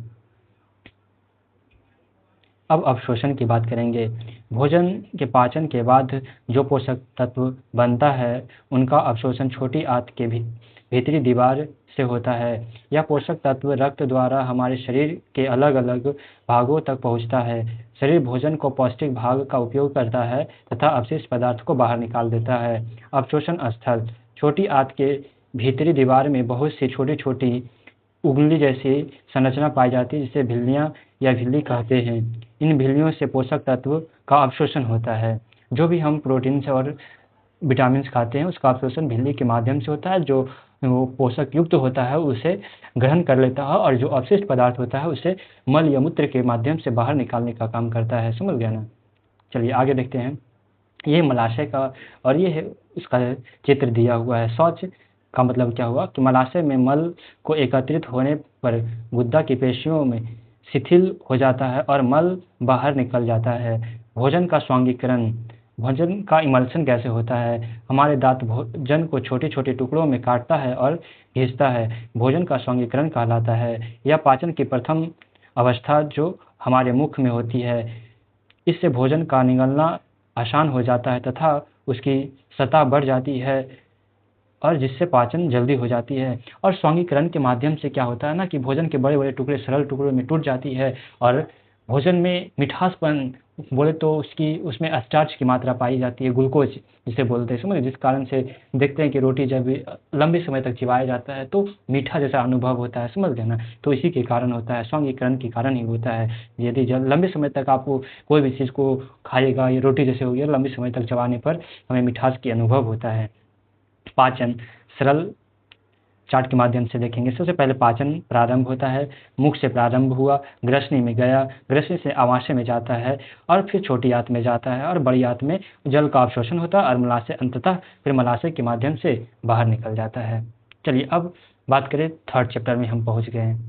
अब अवशोषण की बात करेंगे। भोजन के पाचन के बाद जो पोषक तत्व बनता है उनका अवशोषण छोटी आंत के भीतरी दीवार से होता है। यह पोषक तत्व रक्त द्वारा हमारे शरीर के अलग अलग भागों तक पहुंचता है। शरीर भोजन को पौष्टिक भाग का उपयोग करता है तथा अवशिष्ट पदार्थ को बाहर निकाल देता है। अवशोषण स्थल छोटी आंत के भीतरी दीवार में बहुत सी छोटी छोटी उंगली जैसी संरचना पाई जाती है जिसे भिल्लियां या झिल्ली कहते हैं। इन झिल्लियों से पोषक तत्व का अवशोषण होता है। जो भी हम प्रोटीन और विटामिन खाते हैं उसका अवशोषण झिल्ली के माध्यम से होता है। जो वो पोषक युक्त होता है उसे ग्रहण कर लेता है और जो अवशिष्ट पदार्थ होता है उसे मल या मूत्र के माध्यम से बाहर निकालने का काम करता है। समझ गया ना। चलिए आगे देखते हैं। ये मलाशय का और ये है उसका चित्र दिया हुआ है। शौच का मतलब क्या हुआ कि मलाशय में मल को एकत्रित होने पर गुदा की पेशियों में शिथिल हो जाता है और मल बाहर निकल जाता है। भोजन का स्वांगीकरण भोजन का इमल्शन कैसे होता है। हमारे दांत भोजन को छोटे छोटे टुकड़ों में काटता है और घिसता है। भोजन का स्वांगीकरण कहलाता है। यह पाचन की प्रथम अवस्था जो हमारे मुख में होती है। इससे भोजन का निगलना आसान हो जाता है तथा उसकी सतह बढ़ जाती है और जिससे पाचन जल्दी हो जाती है। और स्वांगीकरण के माध्यम से क्या होता है ना कि भोजन के बड़े बड़े टुकड़े सरल टुकड़ों में टूट जाती है और भोजन में मिठासपन बोले तो उसमें स्टार्च की मात्रा पाई जाती है, ग्लूकोज जिसे बोलते हैं। समझ जिस कारण से देखते हैं कि रोटी जब लंबे समय तक चिबाया जाता है तो मीठा जैसा अनुभव होता है। समझ गए ना। तो इसी के कारण होता है, स्वांगीकरण के कारण ही होता है। यदि जब लंबे समय तक आप कोई भी चीज़ को खाएगा, ये रोटी जैसे हो गया, लंबे समय तक चबाने पर हमें मिठास की अनुभव होता है। पाचन सरल चार्ट के माध्यम से देखेंगे। सबसे पहले पाचन प्रारंभ होता है, मुख से प्रारंभ हुआ, ग्रसनी में गया, ग्रसनी से आमाशय में जाता है और फिर छोटी आंत में जाता है और बड़ी आंत में जल का अवशोषण होता है और मलाशय अंततः फिर मलाशय के माध्यम से बाहर निकल जाता है। चलिए अब बात करें, थर्ड चैप्टर में हम पहुँच गए हैं।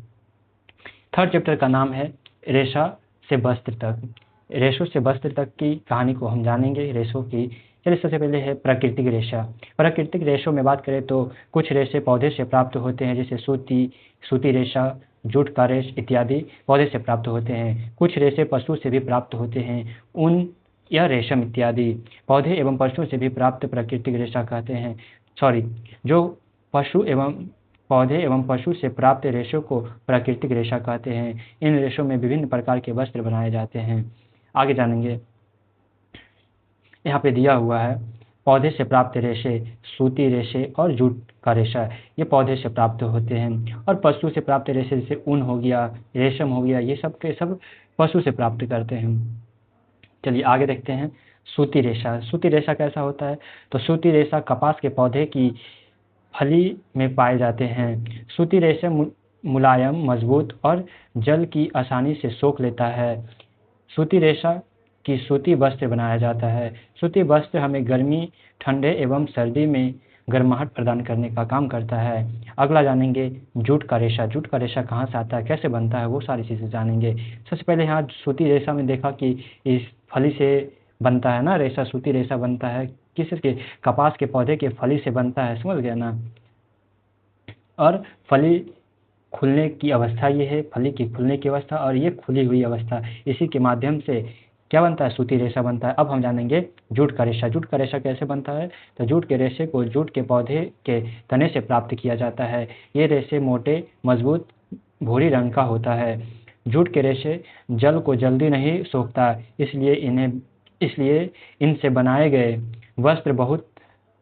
थर्ड चैप्टर का नाम है रेशा से वस्त्र तक। रेशों से वस्त्र तक की कहानी को हम जानेंगे। रेशों की चलिए सबसे पहले है प्राकृतिक रेशा। प्राकृतिक रेशों में बात करें तो कुछ रेशे पौधे से प्राप्त होते हैं जैसे सूती रेशा, जूट का रेश इत्यादि पौधे से प्राप्त होते हैं। कुछ रेशे पशु से भी प्राप्त होते हैं, ऊन या रेशम इत्यादि। पौधे एवं पशुओं से भी प्राप्त प्राकृतिक रेशा कहते हैं। जो पौधे एवं पशु से प्राप्त रेशों को प्राकृतिक रेशा कहते हैं। इन रेशों में विभिन्न प्रकार के वस्त्र बनाए जाते हैं। आगे जानेंगे। यहाँ पे दिया हुआ है पौधे से प्राप्त रेशे, सूती रेशे और जूट का रेशा, ये पौधे से प्राप्त होते हैं। और पशु से प्राप्त रेशे जैसे ऊन हो गया, रेशम हो गया, ये सब के सब पशु से प्राप्त करते हैं। चलिए आगे देखते हैं। सूती रेशा। सूती रेशा कैसा होता है तो सूती रेशा कपास के पौधे की फली में पाए जाते हैं। सूती रेशा मुलायम, मजबूत और जल की आसानी से सोख लेता है। सूती रेशा की सूती वस्त्र बनाया जाता है। सूती वस्त्र हमें गर्मी, ठंडे एवं सर्दी में गर्माहट प्रदान करने का काम करता है। अगला जानेंगे जूट का रेशा। जूट का रेशा कहाँ से आता है, कैसे बनता है, वो सारी चीज़ें जानेंगे। सबसे पहले यहाँ सूती रेशा में देखा कि इस फली से बनता है ना रेशा, सूती रेशा बनता है किसके, कपास के पौधे के फली से बनता है। समझ गया ना। और फली खुलने की अवस्था ये है, फली की खुलने की अवस्था और ये खुली हुई अवस्था, इसी के माध्यम से क्या बनता है, सूती रेशा बनता है। अब हम जानेंगे जूट का रेशा। जूट का रेशा कैसे बनता है तो जूट के रेशे को जूट के पौधे के तने से प्राप्त किया जाता है। ये रेशे मोटे, मजबूत, भूरी रंग का होता है। जूट के रेशे जल को जल्दी नहीं सोखता, इसलिए इनसे बनाए गए वस्त्र बहुत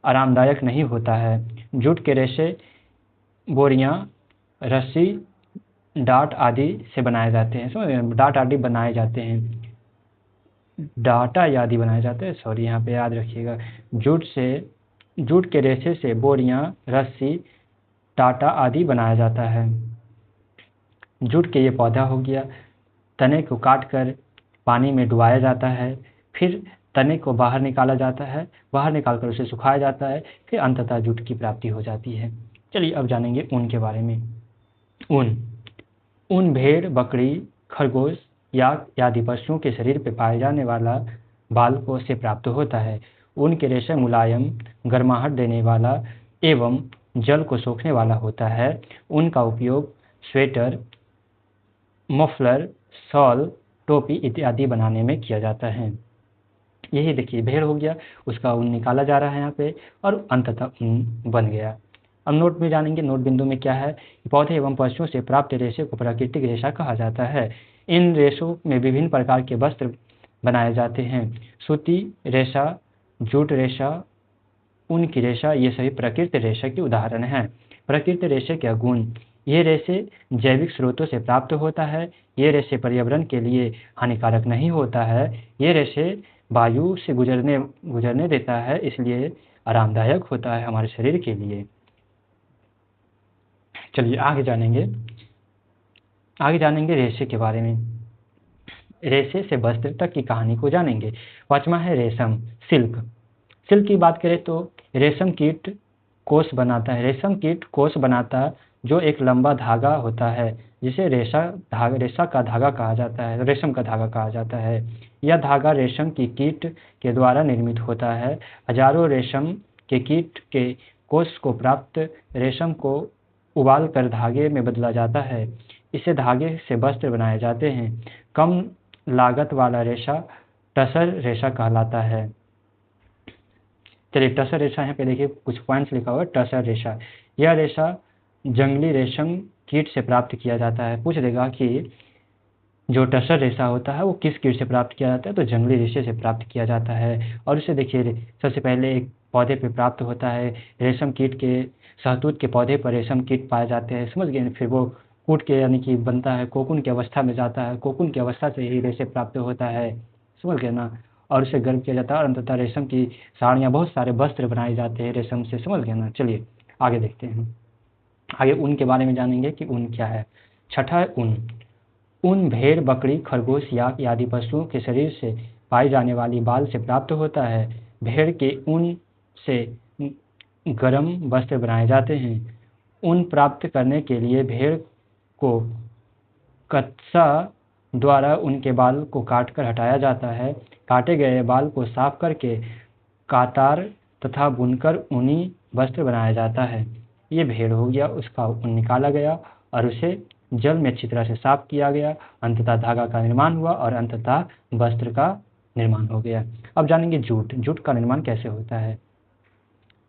आरामदायक नहीं होता है। जूट के रेशे बोरियां, रस्सी, डाट आदि से बनाए जाते हैं। समझ, डाट आदि बनाए जाते हैं, डाटा आदि बनाए जाते हैं, सॉरी यहाँ पे याद रखिएगा। जूट के रेशे से बोरियां, रस्सी, टाटा आदि बनाया जाता है। जूट के ये पौधा हो गया। तने को काट कर पानी में डुबाया जाता है, फिर तने को बाहर निकाला जाता है, बाहर निकालकर उसे सुखाया जाता है, फिर अंततः जूट की प्राप्ति हो जाती है। चलिए अब जानेंगे ऊन के बारे में। ऊन भेड़, बकरी, खरगोश या आदि पशुओं के शरीर पर पाए जाने वाला बाल को से प्राप्त होता है। ऊन के रेशे मुलायम, गर्माहट देने वाला एवं जल को सोखने वाला होता है। ऊन का उपयोग स्वेटर, मफलर, शॉल, टोपी इत्यादि बनाने में किया जाता है। यही देखिए भेड़ हो गया, उसका ऊन निकाला जा रहा है यहाँ पे और अंततः ऊन बन गया। अब नोट में जानेंगे, नोट बिंदु में क्या है, पौधे एवं पशुओं से प्राप्त रेशे को प्राकृतिक रेशा कहा जाता है। इन रेशों में विभिन्न प्रकार के वस्त्र बनाए जाते हैं। सूती रेशा, जूट रेशा, ऊन की रेशा, ये सभी प्राकृतिक रेशा के उदाहरण हैं। प्राकृतिक रेशे के गुण, ये रेशे जैविक स्रोतों से प्राप्त होता है। ये रेशे पर्यावरण के लिए हानिकारक नहीं होता है। ये रेशे वायु से गुजरने देता है, इसलिए आरामदायक होता है हमारे शरीर के लिए। चलिए आगे जानेंगे रेशे के बारे में। रेशे से वस्त्र तक की कहानी को जानेंगे। पांचवा है रेशम, सिल्क। सिल्क की बात करें तो रेशम कीट कोश बनाता है। रेशम कीट कोश बनाता जो एक लंबा धागा होता है, जिसे रेशा का धागा कहा जाता है, रेशम का धागा कहा जाता है। यह धागा रेशम की कीट के द्वारा निर्मित होता है। हजारों रेशम के कीट के कोश को प्राप्त रेशम को उबाल कर धागे में बदला जाता है। इसे धागे से वस्त्र बनाए जाते हैं। कम लागत वाला रेशा टसर रेशा कहलाता है। चलिए टसर रेशा यहाँ पे देखिए कुछ पॉइंट्स लिखा हुआ है। टसर रेशा, यह रेशा जंगली रेशम कीट से प्राप्त किया जाता है। पूछ देगा कि जो टसर रेशा होता है वो किस कीट से प्राप्त किया जाता है, तो जंगली रेशे से प्राप्त किया जाता है। और इसे देखिए सबसे पहले एक पौधे पे प्राप्त होता है। रेशम कीट के शहतूत के पौधे पर रेशम कीट पाए जाते हैं, समझ गए। फिर वो कूट के यानी कि बनता है, कोकून की अवस्था में जाता है। कोकून की अवस्था से ही रेशे प्राप्त होता है, समझ गए ना। और उसे गर्म किया जाता है और अंततः रेशम की साड़ियाँ, बहुत सारे वस्त्र बनाए जाते हैं रेशम से, समझ गए ना। चलिए आगे देखते हैं। आगे ऊन के बारे में जानेंगे कि ऊन क्या है। छठा है ऊन। ऊन भेड़, बकरी, खरगोश, याक आदि पशुओं के शरीर से पाई जाने वाली बाल से प्राप्त होता है। भेड़ के ऊन से गर्म वस्त्र बनाए जाते हैं। ऊन प्राप्त करने के लिए भेड़ को कत्सा द्वारा उनके बाल को काटकर हटाया जाता है। काटे गए बाल को साफ करके कातार तथा बुनकर ऊनी वस्त्र बनाया जाता है। ये भेड़ हो गया, उसका ऊन निकाला गया और उसे जल में अच्छी तरह से साफ किया गया, अंततः धागा का निर्माण हुआ और अंततः वस्त्र का निर्माण हो गया। अब जानेंगे जूट। जूट का निर्माण कैसे होता है।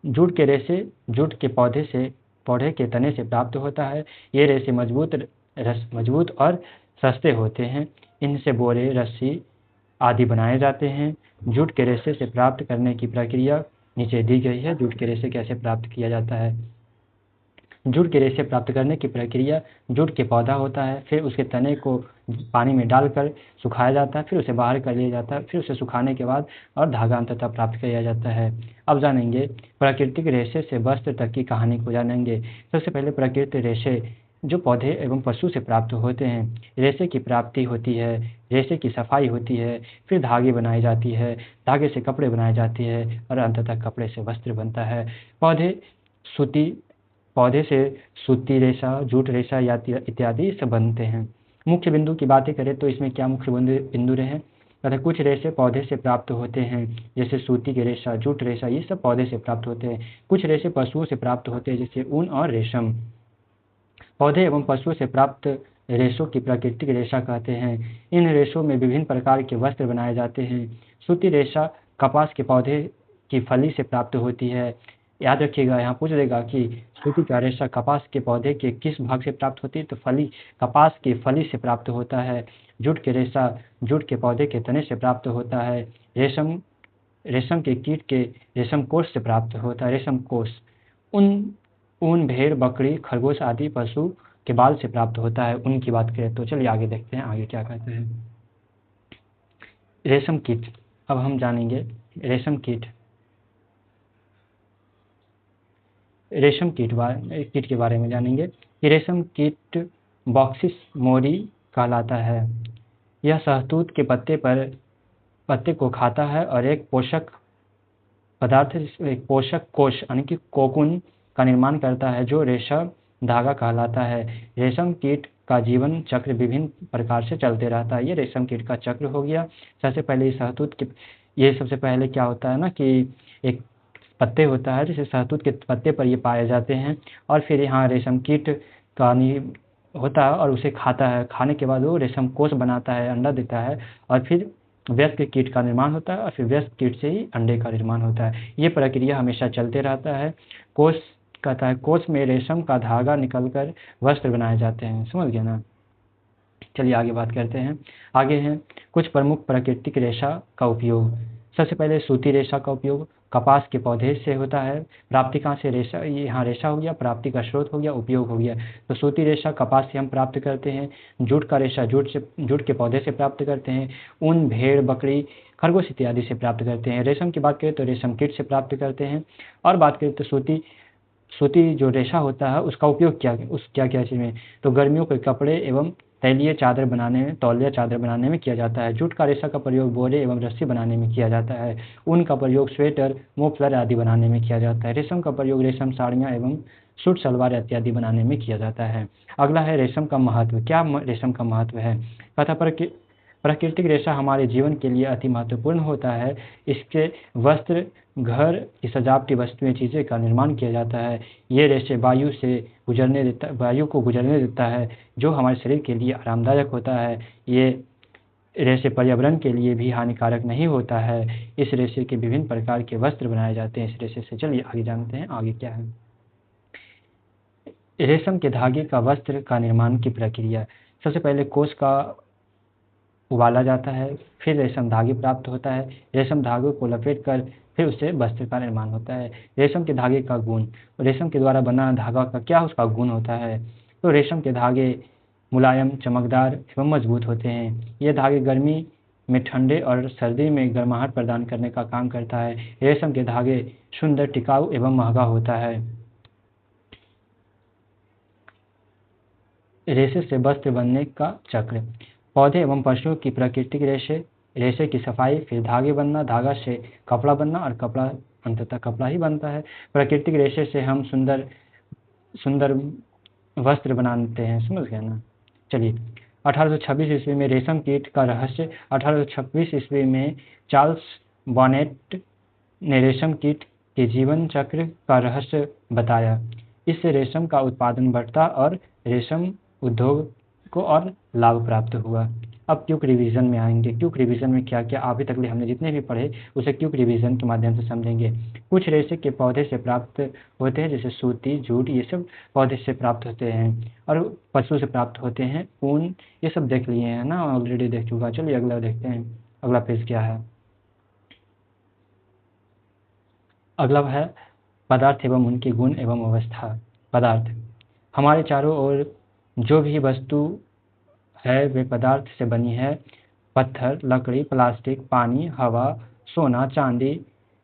जूट के रेशे जूट के पौधे के तने से प्राप्त होता है। ये रेशे मजबूत और सस्ते होते हैं। इनसे बोरे, रस्सी आदि बनाए जाते हैं। जूट के रेशे से प्राप्त करने की प्रक्रिया नीचे दी गई है। जूट के रेशे कैसे प्राप्त किया जाता है। जूट के रेशे प्राप्त करने की प्रक्रिया, जूट के पौधा होता है, फिर उसके तने को पानी में डालकर सुखाया जाता है, फिर उसे बाहर कर लिया जाता है, फिर उसे सुखाने के बाद और धागा अंततः प्राप्त किया जाता है। अब जानेंगे प्राकृतिक रेशे से वस्त्र तक की कहानी को जानेंगे। सबसे पहले प्राकृतिक रेशे जो पौधे एवं पशु से प्राप्त होते हैं। रेशे की प्राप्ति होती है, रेशे की सफाई होती है, फिर धागे बनाई जाती है, धागे से कपड़े बनाए जाते हैं और अंततः कपड़े से वस्त्र बनता है। पौधे से सूती रेशा, जूट रेशा इत्यादि सब बनते हैं। मुख्य बिंदु की बातें करें तो इसमें क्या मुख्य बिंदु रहे, तथा कुछ रेशे पौधे से प्राप्त होते हैं, जैसे सूती के रेशा, जूट रेशा, ये सब पौधे से प्राप्त होते हैं। कुछ रेशे पशुओं से प्राप्त होते हैं, जैसे ऊन और रेशम। पौधे एवं पशुओं से प्राप्त रेशों की प्राकृतिक रेशा कहते हैं। इन रेशों में विभिन्न प्रकार के वस्त्र बनाए जाते हैं। सूती रेशा कपास के पौधे की फली से प्राप्त होती है। याद रखिएगा, यहाँ पूछ देगा कि सूती का रेशा कपास के पौधे के किस भाग से प्राप्त होती है, तो कपास की फली से प्राप्त होता है। जूट के रेशा जूट के पौधे के तने से प्राप्त होता है। रेशम के कीट के रेशम कोश से प्राप्त होता है, रेशम कोश। ऊन भेड़, बकरी, खरगोश आदि पशु के बाल से प्राप्त होता है। उनकी बात करें तो चलिए आगे देखते हैं आगे क्या कहते हैं। रेशम कीट। अब हम जानेंगे रेशम कीट के बारे में जानेंगे कि रेशम कीट बॉक्सिस मोरी कहलाता है। यह शहतूत के पत्ते को खाता है और एक पोषक कोश यानी कि कोकून का निर्माण करता है, जो रेशम धागा कहलाता है। रेशम कीट का जीवन चक्र विभिन्न प्रकार से चलते रहता है। ये रेशम कीट का चक्र हो गया। सबसे पहले शहतूत ये सबसे पहले क्या होता है ना कि एक पत्ते होता है, जैसे शहतूत के पत्ते पर ये पाए जाते हैं, और फिर यहाँ रेशम कीट का होता है और उसे खाता है। खाने के बाद वो रेशम कोष बनाता है, अंडा देता है, और फिर वयस्क कीट का निर्माण होता है, और फिर वयस्क कीट से ही अंडे का निर्माण होता है। ये प्रक्रिया हमेशा चलते रहता है। कोष कहता है, कोष में रेशम का धागा निकलकर वस्त्र बनाए जाते हैं। समझ गए ना? चलिए आगे बात करते हैं। आगे हैं कुछ प्रमुख प्राकृतिक रेशा का उपयोग। सबसे पहले सूती रेशा का उपयोग कपास के पौधे से होता है। प्राप्ति कहाँ से? रेशा, यहाँ रेशा हो गया, प्राप्ति का स्रोत हो गया, उपयोग हो गया। तो सूती रेशा कपास से हम प्राप्त करते हैं। जूट का रेशा जूट के पौधे से प्राप्त करते हैं। ऊन भेड़, बकरी, खरगोश इत्यादि से प्राप्त करते हैं। रेशम की बात करें तो रेशम कीट से प्राप्त करते हैं। और बात करें तो सूती जो रेशा होता है उसका उपयोग क्या क्या चीज़ में? तो गर्मियों के कपड़े एवं तौलिया चादर बनाने में किया जाता है। जूट का रेशा का प्रयोग बोरे एवं रस्सी बनाने में किया जाता है। ऊन का प्रयोग स्वेटर, मफलर आदि बनाने में किया जाता है। रेशम का प्रयोग रेशम साड़ियाँ एवं सूट सलवार इत्यादि बनाने में किया जाता है। अगला है रेशम का महत्व। क्या रेशम का महत्व है? कथा पर प्राकृतिक रेशा हमारे जीवन के लिए अति महत्वपूर्ण होता है। इसके वस्त्र, घर की सजावटी वस्तुएं, चीज़ें का निर्माण किया जाता है। ये रेशे वायु को गुजरने देता है, जो हमारे शरीर के लिए आरामदायक होता है। ये रेशे पर्यावरण के लिए भी हानिकारक नहीं होता है। इस रेशे के विभिन्न प्रकार के वस्त्र बनाए जाते हैं इस रेशे से। चलिए आगे जानते हैं आगे क्या है। रेशम के धागे का वस्त्र का निर्माण की प्रक्रिया। सबसे पहले कोष का उबाला जाता है, फिर रेशम धागे प्राप्त होता है। रेशम धागों को लपेट कर फिर उससे वस्त्र का निर्माण होता है। रेशम के धागे का गुण। रेशम के द्वारा बना धागा का क्या उसका गुण होता है? तो रेशम के धागे मुलायम, चमकदार एवं मजबूत होते हैं। ये धागे गर्मी में ठंडे और सर्दी में गर्माहट प्रदान करने का काम करता है। रेशम के धागे सुंदर, टिकाऊ एवं महंगा होता है। रेशे से वस्त्र बनने का चक्र। पौधे एवं पशुओं की प्राकृतिक रेशे की सफाई, फिर धागे बनना, धागा से कपड़ा बनना, और कपड़ा अंततः कपड़ा ही बनता है। प्राकृतिक रेशे से हम सुंदर सुंदर वस्त्र बनाते हैं। समझ गए ना? चलिए 1826 ईस्वी में रेशम कीट का रहस्य। 1826 ईस्वी में चार्ल्स बॉनेट ने रेशम कीट के जीवन चक्र का रहस्य बताया। इससे रेशम का उत्पादन बढ़ता और रेशम उद्योग को और लाभ प्राप्त हुआ। अब क्यूक रिवीजन में आएंगे। क्यूक रिवीजन में क्या क्या अभी तक हमने जितने भी पढ़े उसे क्यूक रिवीजन के माध्यम से समझेंगे। कुछ रेशे के पौधे से प्राप्त होते हैं, जैसे सूती, जूट, ये सब पौधे से प्राप्त होते हैं, और पशु से प्राप्त होते हैं। ऊन, ये सब देख लिए हैं ना, ऑलरेडी देख चुका। चलिए अगला देखते हैं। अगला पेज क्या है? अगला है पदार्थ एवं उनके गुण एवं अवस्था। पदार्थ। हमारे चारों ओर जो भी वस्तु है वे पदार्थ से बनी है। पत्थर, लकड़ी, प्लास्टिक, पानी, हवा, सोना, चांदी,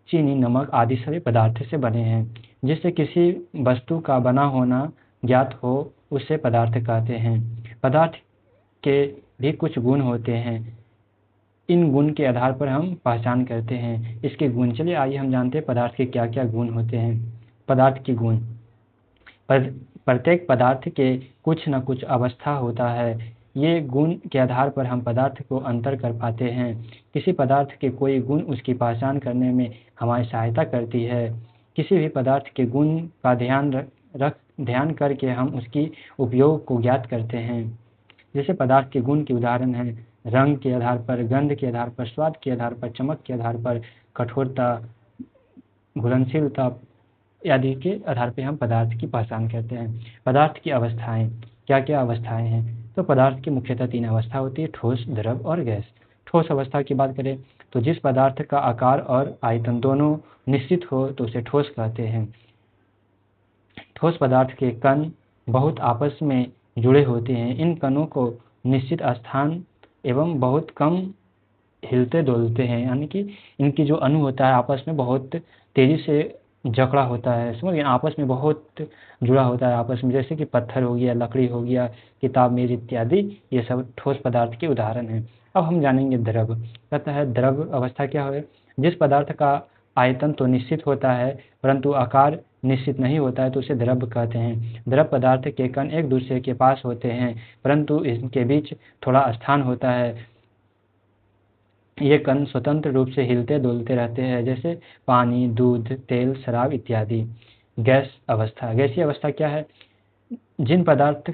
चीनी, नमक आदि सभी पदार्थ से बने हैं। जिससे किसी वस्तु का बना होना ज्ञात हो उसे पदार्थ कहते हैं। पदार्थ के भी कुछ गुण होते हैं। इन गुण के आधार पर हम पहचान करते हैं इसके गुण। चलिए आइए हम जानते हैं पदार्थ के क्या क्या गुण होते हैं। पदार्थ के गुण। प्रत्येक पदार्थ के कुछ न कुछ अवस्था होता है। ये गुण के आधार पर हम पदार्थ को अंतर कर पाते हैं। किसी पदार्थ के कोई गुण उसकी पहचान करने में हमारी सहायता करती है। किसी भी पदार्थ के गुण का ध्यान करके हम उसकी उपयोग को ज्ञात करते हैं। जैसे पदार्थ के गुण के उदाहरण हैं रंग के आधार पर, गंध के आधार पर, स्वाद के आधार पर, चमक के आधार पर, कठोरता, घुलनशीलता आदि के आधार पर हम पदार्थ की पहचान करते हैं। पदार्थ की अवस्थाएं। क्या क्या अवस्थाएं हैं? तो पदार्थ की मुख्यतः 3 अवस्था होती है, ठोस, द्रव और गैस। ठोस अवस्था की बात करें तो जिस पदार्थ का आकार और आयतन दोनों निश्चित हो तो उसे ठोस कहते हैं। ठोस पदार्थ के कण बहुत आपस में जुड़े होते हैं। इन कणों को निश्चित स्थान एवं बहुत कम हिलते डोलते हैं, यानी कि इनकी जो अणु होता है आपस में बहुत तेजी से जकड़ा होता है। समझ गए? आपस में बहुत जुड़ा होता है आपस में, जैसे कि पत्थर हो गया, लकड़ी हो गया, किताब, मेज इत्यादि, ये सब ठोस पदार्थ के उदाहरण हैं। अब हम जानेंगे द्रव। कहता है द्रव अवस्था क्या है? जिस पदार्थ का आयतन तो निश्चित होता है परंतु आकार निश्चित नहीं होता है तो उसे द्रव कहते हैं। द्रव पदार्थ के कण एक दूसरे के पास होते हैं परंतु इनके बीच थोड़ा स्थान होता है। ये कण स्वतंत्र रूप से हिलते डुलते रहते हैं, जैसे पानी, दूध, तेल, शराब इत्यादि। गैस अवस्था, गैसीय अवस्था क्या है? जिन पदार्थ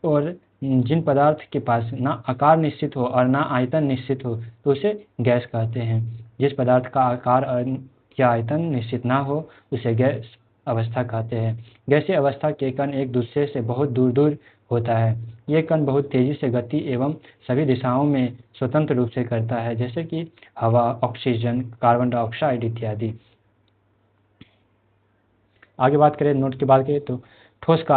और जिन पदार्थ के पास ना आकार निश्चित हो और ना आयतन निश्चित हो तो उसे गैस कहते हैं। जिस पदार्थ का आकार या आयतन निश्चित ना हो उसे गैस अवस्था कहते हैं। गैसीय अवस्था के कण एक दूसरे से बहुत दूर दूर होता है। ये कण बहुत तेजी से गति एवं सभी दिशाओं में स्वतंत्र रूप से करता है, जैसे कि हवा, ऑक्सीजन, कार्बन डाइऑक्साइड इत्यादि। आगे बात करें, नोट की बात करें तो ठोस का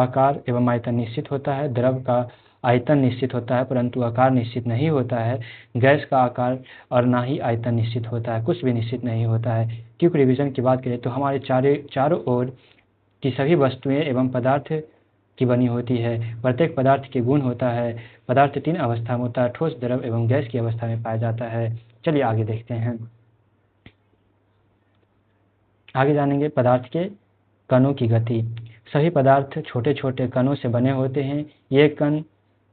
आकार एवं आयतन निश्चित होता है। द्रव का आयतन निश्चित होता है परंतु आकार निश्चित नहीं होता है। गैस का आकार और ना ही आयतन निश्चित होता है, कुछ भी निश्चित नहीं होता है। क्विक रिवीजन की बात करें तो हमारे चारों ओर की सभी वस्तुएं एवं पदार्थ की बनी होती है। प्रत्येक पदार्थ के गुण होता है। पदार्थ 3 अवस्था में होता है, ठोस, द्रव एवं गैस की अवस्था में पाया जाता है। चलिए आगे देखते हैं। आगे जानेंगे पदार्थ के कणों की गति। सभी पदार्थ छोटे छोटे कणों से बने होते हैं। ये कण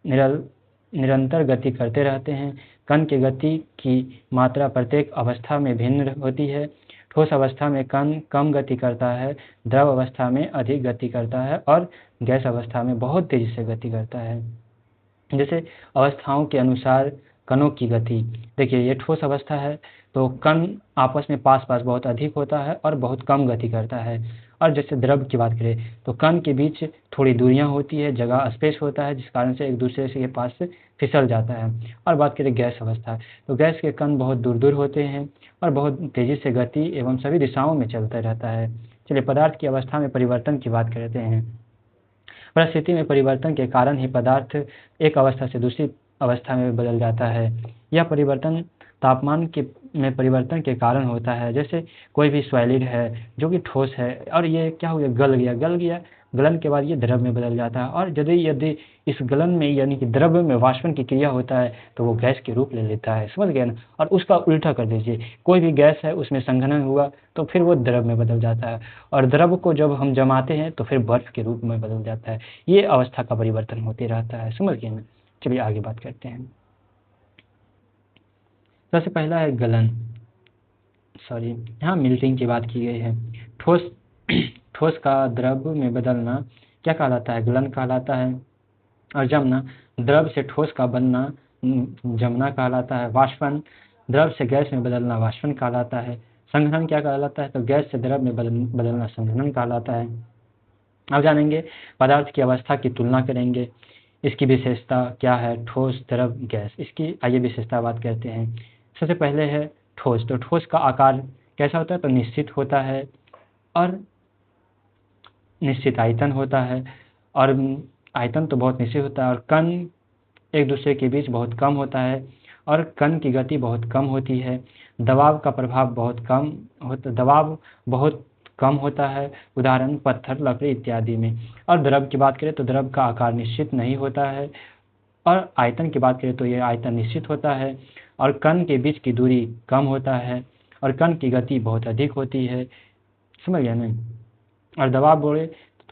निरंतर गति करते रहते हैं। कण की गति की मात्रा प्रत्येक अवस्था में भिन्न होती है। ठोस अवस्था में कण कम गति करता है, द्रव अवस्था में अधिक गति करता है और गैस अवस्था में बहुत तेजी से गति करता है। जैसे अवस्थाओं के अनुसार कणों की गति, देखिए ये ठोस अवस्था है तो कण आपस में पास पास बहुत अधिक होता है और बहुत कम गति करता है। और जैसे द्रव की बात करें तो कण के बीच थोड़ी दूरियां होती है, जगह स्पेस होता है, जिस कारण से एक दूसरे के पास से फिसल जाता है। और बात करें गैस अवस्था, तो गैस के कण बहुत दूर दूर होते हैं और बहुत तेजी से गति एवं सभी दिशाओं में चलता रहता है। चलिए पदार्थ की अवस्था में परिवर्तन की बात करते हैं। परिस्थिति में परिवर्तन के कारण ही पदार्थ एक अवस्था से दूसरी अवस्था में बदल जाता है। यह परिवर्तन तापमान में परिवर्तन के कारण होता है। जैसे कोई भी सॉलिड है जो कि ठोस है और ये क्या हो गया, गल गया, गलन के बाद ये द्रव में बदल जाता है। और यदि इस गलन में यानी कि द्रव में वाष्पन की क्रिया होता है तो वो गैस के रूप ले लेता है, समझ गए ना। और उसका उल्टा कर दीजिए, कोई भी गैस है उसमें संघनन हुआ तो फिर वो द्रव में बदल जाता है और द्रव को जब हम जमाते हैं तो फिर बर्फ के रूप में बदल जाता है। ये अवस्था का परिवर्तन होते रहता है, समझ गए ना। चलिए आगे बात करते हैं। सबसे पहला है गलन, यहाँ मिल्टिंग की बात की गई है। ठोस का द्रव में बदलना क्या कहलाता है? गलन कहलाता है। और जमना, द्रव से ठोस का बनना जमना कहलाता है। वाष्पन, द्रव से गैस में बदलना वाष्पन कहलाता है। संघनन क्या कहलाता है? तो गैस से द्रव में बदलना संघनन कहलाता है। अब जानेंगे पदार्थ की अवस्था की तुलना करेंगे, इसकी विशेषता क्या है, ठोस, द्रव, गैस। इसकी आइए विशेषता बात करते हैं। सबसे पहले है ठोस, तो ठोस का आकार कैसा होता है? तो निश्चित होता है और निश्चित आयतन होता है। और आयतन तो बहुत निश्चित होता है और कण एक दूसरे के बीच बहुत कम होता है और कण की गति बहुत कम होती है। दबाव का प्रभाव दबाव बहुत कम होता है, उदाहरण पत्थर, लकड़ी इत्यादि में। और द्रव की बात करें तो द्रव का आकार निश्चित नहीं होता है। और आयतन की बात करें तो ये आयतन निश्चित होता है और कण के बीच की दूरी कम होता है और कण की गति बहुत अधिक होती है, समझ गया ना। और दबाव बोले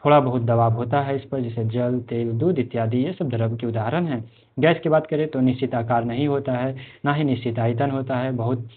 थोड़ा बहुत दबाव होता है इस पर, जैसे जल, तेल, दूध इत्यादि, ये सब द्रव के उदाहरण हैं। गैस की बात करें तो निश्चित आकार नहीं होता है, ना ही निश्चित आयतन होता है, बहुत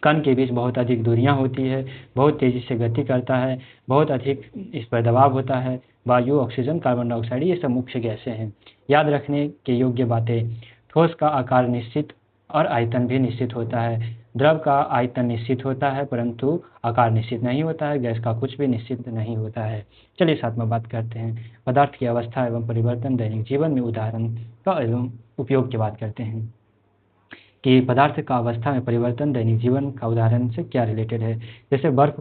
कण के बीच बहुत अधिक दूरियां होती है, बहुत तेजी से गति करता है, बहुत अधिक इस पर दबाव होता है। वायु, ऑक्सीजन, कार्बन डाइऑक्साइड, ये सब मुख्य गैसें हैं। याद रखने के योग्य बातें, ठोस का आकार निश्चित और आयतन भी निश्चित होता है। द्रव का आयतन निश्चित होता है परंतु आकार निश्चित नहीं होता है। गैस का कुछ भी निश्चित नहीं होता है। चलिए साथ में बात करते हैं पदार्थ की अवस्था एवं परिवर्तन दैनिक जीवन में उदाहरण का एवं उपयोग की बात करते हैं कि पदार्थ का अवस्था में परिवर्तन दैनिक जीवन का उदाहरण से क्या रिलेटेड है। जैसे बर्फ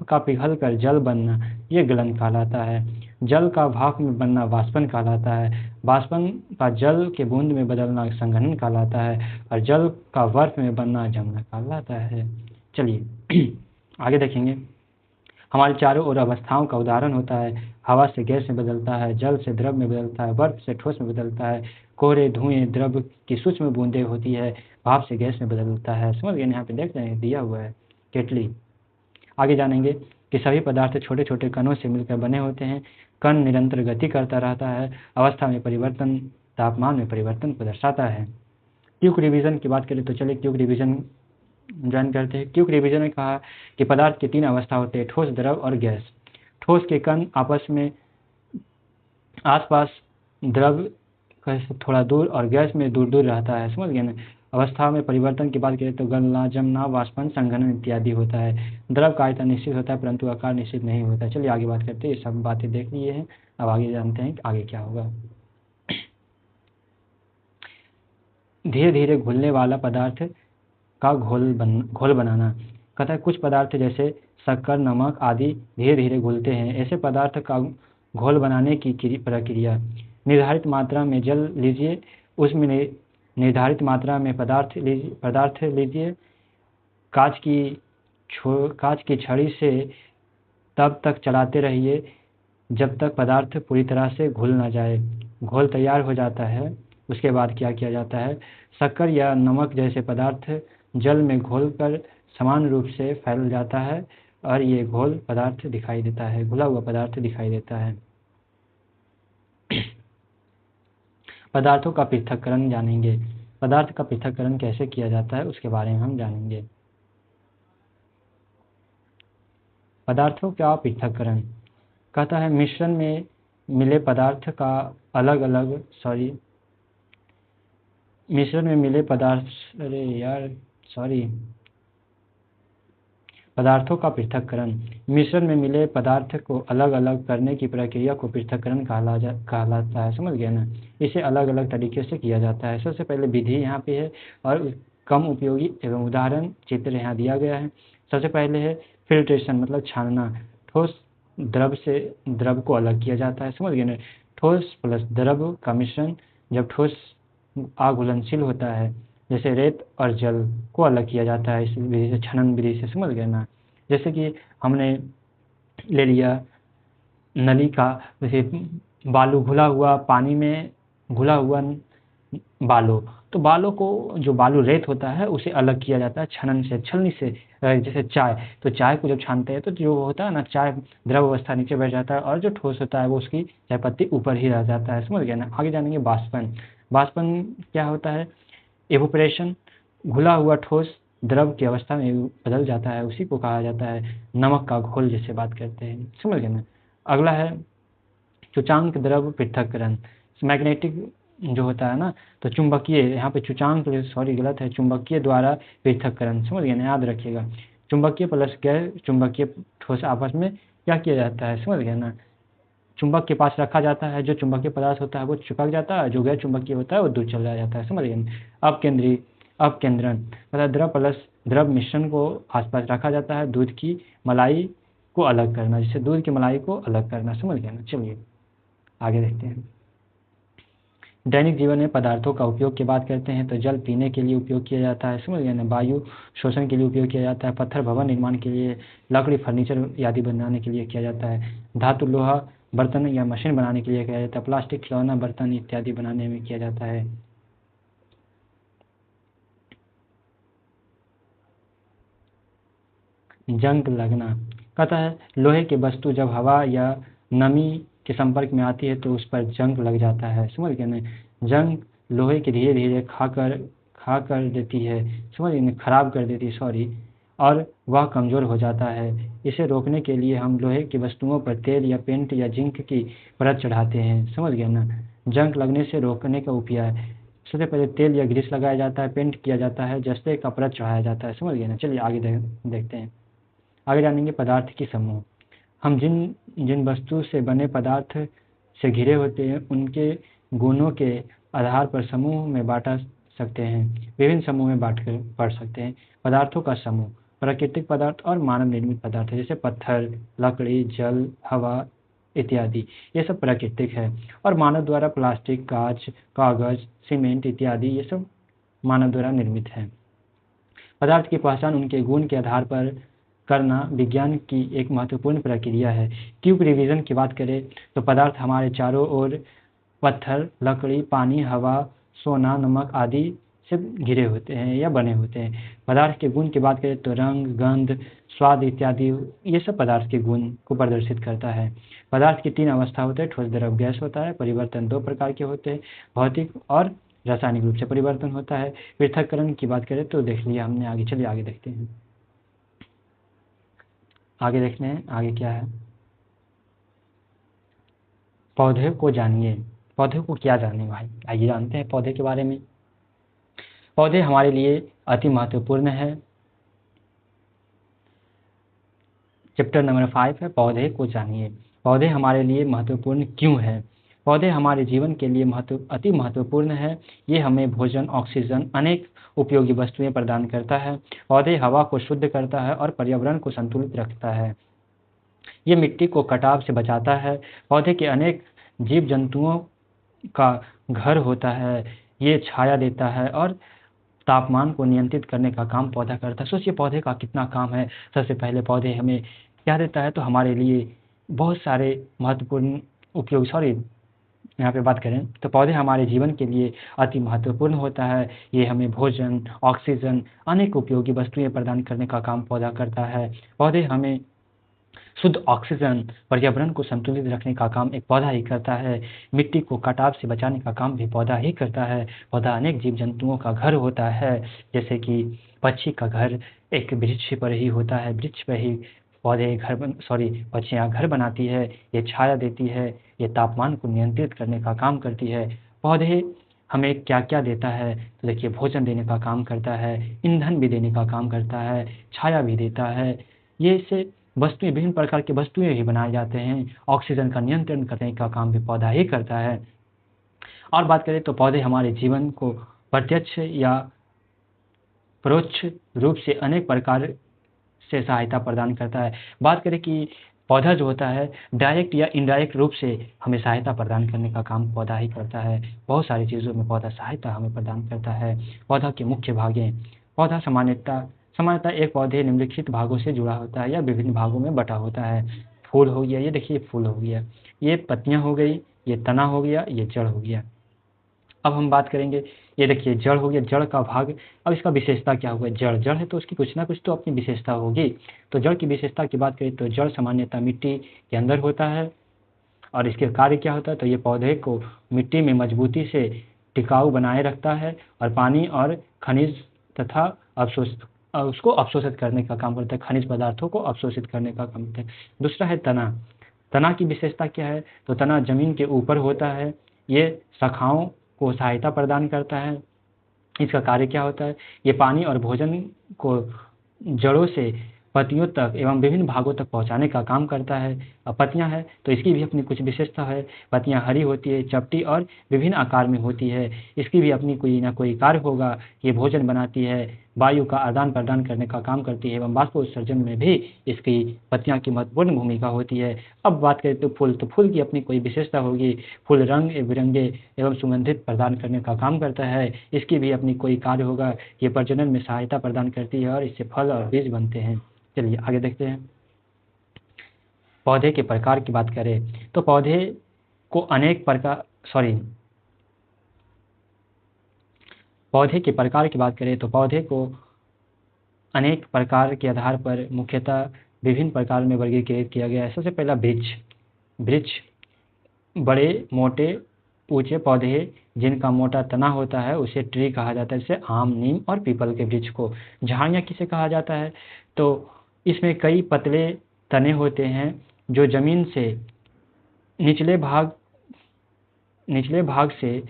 का पिघलकर जल बनना, ये गलन कहलाता है। जल का भाप में बनना वाष्पन कहलाता है। वाष्पन का जल के बूंद में बदलना संघनन कहलाता है और जल का बर्फ में बनना जमना कहलाता है। चलिए आगे देखेंगे। हमारे चारों ओर अवस्थाओं का उदाहरण होता है। हवा से गैस में बदलता है, जल से द्रव में बदलता है, बर्फ से ठोस में बदलता है, कोहरे, धुएं, द्रव की सूक्ष्म बूंदें होती है, भाप से गैस में बदलता है। समझ गए? यहाँ पे देख रहे हैं दिया हुआ है केटली। आगे जानेंगे कि सभी पदार्थ छोटे छोटे कणों से मिलकर बने होते हैं। कण निरंतर गति करता रहता है, अवस्था में परिवर्तन तापमान में परिवर्तन को दर्शाता है। क्यूक रिवीजन की बात करें तो चलिए क्यूक रिवीजन ज्वाइन करते हैं। क्यूक रिवीजन ने कहा कि पदार्थ की 3 अवस्था होते हैं, ठोस, द्रव और गैस। ठोस के कण आपस में आसपास, द्रव थोड़ा दूर और गैस में दूर दूर रहता है, समझ गए ना। अवस्था में परिवर्तन की बात करें तो गलना, जमना, वाष्पन, संघनन इत्यादि होता है। द्रव का आयतन निश्चित होता है परंतु आकार निश्चित नहीं होता। चलिए आगे बात करते हैं, ये सब बातें देख लिए हैं, अब आगे जानते हैं कि आगे क्या होगा। धीरे धीरे घुलने वाला पदार्थ का घोल बनाना। कहता है कुछ पदार्थ जैसे शक्कर, नमक आदि धीरे धीरे घुलते हैं। ऐसे पदार्थ का घोल बनाने की प्रक्रिया। निर्धारित मात्रा में जल लीजिए, उसमें निर्धारित मात्रा में पदार्थ लीजिए। कांच की छड़ी से तब तक चलाते रहिए जब तक पदार्थ पूरी तरह से घुल न जाए। घोल तैयार हो जाता है, उसके बाद क्या किया जाता है, शक्कर या नमक जैसे पदार्थ जल में घोलकर समान रूप से फैल जाता है और ये घोल पदार्थ दिखाई देता है, घुला हुआ पदार्थ दिखाई देता है। पदार्थों का पृथक्करण जानेंगे। पदार्थ का पृथक्करण कैसे किया जाता है उसके बारे में हम जानेंगे। पदार्थों का पृथक्करण कहता है मिश्रण में मिले पदार्थ का पदार्थों का पृथक्करण। मिश्रण में मिले पदार्थ को अलग अलग करने की प्रक्रिया को पृथक्करण कहलाता है, समझ गए ना। इसे अलग अलग तरीके से किया जाता है। सबसे पहले विधि यहाँ पे है और कम उपयोगी एवं उदाहरण चित्र यहाँ दिया गया है। सबसे पहले है फिल्ट्रेशन, मतलब छानना। ठोस द्रव से द्रव को अलग किया जाता है, समझ गए ना। ठोस प्लस द्रव का मिश्रण जब ठोस अघुलनशील होता है, जैसे रेत और जल को अलग किया जाता है इस विधि से, छनन विधि से, समझ गए ना। जैसे कि हमने ले लिया नली का, जैसे बालू घुला हुआ, पानी में घुला हुआ बालू, तो बालू को, जो बालू रेत होता है उसे अलग किया जाता है छनन से, छलनी से। जैसे चाय, तो चाय को जब छानते हैं तो जो होता है ना, चाय द्रव अवस्था नीचे बैठ जाता है और जो ठोस होता है वो उसकी चाय पत्ती ऊपर ही रह जाता है, समझ गए ना। आगे जानेंगे बाष्पन। बाष्पन क्या होता है, एवोपरेशन, घुला हुआ ठोस द्रव की अवस्था में बदल जाता है, उसी को कहा जाता है नमक का घोल जिसे बात करते हैं, समझ गए ना। अगला है सूचांक द्रव पृथक्करण। मैग्नेटिक जो होता है ना, तो चुंबकीय, यहाँ पे सूचांक गलत है, चुंबकीय द्वारा पृथक्करण, समझ गए ना, याद रखिएगा। चुंबकीय प्लस गैर चुंबकीय ठोस आपस में क्या किया जाता है, समझ गए ना। चुंबक के पास रखा जाता है, जो चुंबकीय पदार्थ होता है वो चिपक जाता है, जो गैर चुंबकीय होता है वो दूर चला जाता है, समझ गए। अपकेंद्रण मतलब द्रव प्लस द्रव मिश्रण को आसपास रखा जाता है, दूध की मलाई को अलग करना, जिससे दूध की मलाई को अलग करना, समझ गए ना। चलिए आगे देखते हैं। दैनिक जीवन में पदार्थों का उपयोग की बात करते हैं तो जल पीने के लिए उपयोग किया जाता है, समझ गए ना। वायु शोषण के लिए उपयोग किया जाता है। पत्थर भवन निर्माण के लिए, लकड़ी फर्नीचर आदि बनाने के लिए किया जाता है। धातु लोहा बर्तन या मशीन बनाने के लिए किया जाता है। प्लास्टिक खिलौना बर्तन इत्यादि बनाने में किया जाता है। जंग लगना कहता है लोहे की वस्तु जब हवा या नमी के संपर्क में आती है तो उस पर जंग लग जाता है, समझ गए ना। जंग लोहे के धीरे धीरे खा कर देती है, समझ गए, खराब कर देती है, सॉरी, और वह कमज़ोर हो जाता है। इसे रोकने के लिए हम लोहे की वस्तुओं पर तेल या पेंट या जिंक की परत चढ़ाते हैं, समझ गए ना। जंग लगने से रोकने का उपाय, सबसे पहले तेल या ग्रीस लगाया जाता है, पेंट किया जाता है, जस्ते का परत चढ़ाया जाता है, समझ गए ना। चलिए आगे देखते हैं। आगे जानेंगे पदार्थ की समूह। हम जिन जिन वस्तु से बने पदार्थ से घिरे होते हैं उनके गुणों के आधार पर समूह में बांटा सकते हैं, विभिन्न समूह में बांट कर पढ़ सकते हैं। पदार्थों का समूह, प्राकृतिक पदार्थ और मानव निर्मित पदार्थ, जैसे पत्थर, लकड़ी, जल, हवा इत्यादि, ये सब प्राकृतिक है। और मानव द्वारा प्लास्टिक, कांच, कागज, सीमेंट इत्यादि, ये सब मानव द्वारा निर्मित है। पदार्थ की पहचान उनके गुण के आधार पर करना विज्ञान की एक महत्वपूर्ण प्रक्रिया है। क्यूब रिवीजन की बात करें तो पदार्थ हमारे चारों ओर पत्थर, लकड़ी, पानी, हवा, सोना, नमक आदि से घिरे होते हैं या बने होते हैं। पदार्थ के गुण की बात करें तो रंग, गंध, स्वाद इत्यादि ये सब पदार्थ के गुण को प्रदर्शित करता है। पदार्थ की 3 अवस्था होते हैं, ठोस, द्रव, गैस होता है। परिवर्तन 2 प्रकार के होते हैं, भौतिक और रासायनिक रूप से परिवर्तन होता है। पृथक्करण की बात करें तो देख लिया हमने, आगे चलिए आगे देखते हैं। आगे देखते हैं आगे क्या है। पौधे को जानिए। पौधे को क्या जाने भाई, आइए जानते हैं पौधे के बारे में। पौधे हमारे लिए अति महत्वपूर्ण है। चैप्टर नंबर 5 है पौधे को जानिए। पौधे हमारे लिए महत्वपूर्ण क्यों है? पौधे हमारे जीवन के लिए अति महत्वपूर्ण है। ये हमें भोजन, ऑक्सीजन, अनेक उपयोगी वस्तुएं प्रदान करता है। पौधे हवा को शुद्ध करता है और पर्यावरण को संतुलित रखता है। ये मिट्टी को कटाव से बचाता है। पौधे के अनेक जीव जंतुओं का घर होता है। ये छाया देता है और तापमान को नियंत्रित करने का काम पौधा करता है। सोचिए पौधे का कितना काम है। सबसे पहले पौधे हमें क्या देता है, तो हमारे लिए बहुत सारे महत्वपूर्ण उपयोग, यहाँ पे बात करें तो पौधे हमारे जीवन के लिए अति महत्वपूर्ण होता है। ये हमें भोजन, ऑक्सीजन, अनेक उपयोगी वस्तुएं प्रदान करने का काम पौधा करता है। पौधे हमें शुद्ध ऑक्सीजन, पर्यावरण को संतुलित रखने का काम एक पौधा ही करता है। मिट्टी को कटाव से बचाने का काम भी पौधा ही करता है। पौधा अनेक जीव जंतुओं का घर होता है, जैसे कि पक्षी का घर एक वृक्ष पर ही होता है। वृक्ष पर ही पक्षियाँ घर बनाती है। ये छाया देती है, ये तापमान को नियंत्रित करने का काम करती है। पौधे हमें क्या क्या देता है, तो देखिए भोजन देने का काम करता है, ईंधन भी देने का काम करता है, छाया भी देता है। ये इससे वस्तुएं, विभिन्न प्रकार की वस्तुएं ही बनाए जाते हैं। ऑक्सीजन का नियंत्रण करने का काम भी पौधा ही करता है। और बात करें तो पौधे हमारे जीवन को प्रत्यक्ष या परोक्ष रूप से अनेक प्रकार से सहायता प्रदान करता है। बात करें कि पौधा जो होता है डायरेक्ट या इनडायरेक्ट रूप से हमें सहायता प्रदान करने का काम पौधा ही करता है। बहुत सारी चीज़ों में पौधा सहायता हमें प्रदान करता है। पौधा के मुख्य भागें। पौधा सामान्यतः एक पौधे निम्नलिखित भागों से जुड़ा होता है या विभिन्न भागों में बटा होता है। फूल हो गया, ये देखिए फूल हो गया, ये पत्तियां हो गई, ये तना हो गया, ये जड़ हो गया। अब हम बात करेंगे, ये देखिए जड़ हो गया, जड़ का भाग। अब इसका विशेषता क्या होगा? जड़ है तो उसकी कुछ ना कुछ तो अपनी विशेषता होगी। तो जड़ की विशेषता की बात करें तो जड़ सामान्यतः मिट्टी के अंदर होता है और इसके कार्य क्या होता है, तो ये पौधे को मिट्टी में मजबूती से टिकाऊ बनाए रखता है और पानी और खनिज तथा उसको अवशोषित करने का काम करता है। खनिज पदार्थों को अवशोषित करने का काम करता है। दूसरा है तना। तना की विशेषता क्या है, तो तना जमीन के ऊपर होता है। ये शाखाओं को सहायता प्रदान करता है। इसका कार्य क्या होता है, ये पानी और भोजन को जड़ों से पत्तियों तक एवं विभिन्न भागों तक पहुंचाने का काम करता है। अब पत्तियां हैं तो इसकी भी अपनी कुछ विशेषता है। पत्तियां हरी होती है, चपटी और विभिन्न आकार में होती है। इसकी भी अपनी कोई ना कोई कार्य होगा। ये भोजन बनाती है, वायु का आदान प्रदान करने का काम करती है एवं बाष्पोत्सर्जन में भी इसकी पत्तियां की महत्वपूर्ण भूमिका होती है। अब बात करें तो फूल की अपनी कोई विशेषता होगी। फूल रंग बिरंगे एवं सुगंधित प्रदान करने का काम करता है। इसकी भी अपनी कोई कार्य होगा। ये प्रजनन में सहायता प्रदान करती है और इससे फल और बीज बनते हैं। चलिए आगे देखते हैं। पौधे के प्रकार की बात करें तो पौधे को पौधे के प्रकार की बात करें तो पौधे को अनेक प्रकार के आधार पर मुख्यतः विभिन्न प्रकार में वर्गीकृत किया गया है। सबसे पहला वृक्ष बड़े मोटे ऊंचे पौधे जिनका मोटा तना होता है उसे ट्री कहा जाता है, जैसे आम, नीम और पीपल के वृक्ष को। झाड़ियाँ किसे कहा जाता है, तो इसमें कई पतले तने होते हैं जो जमीन से निचले भाग से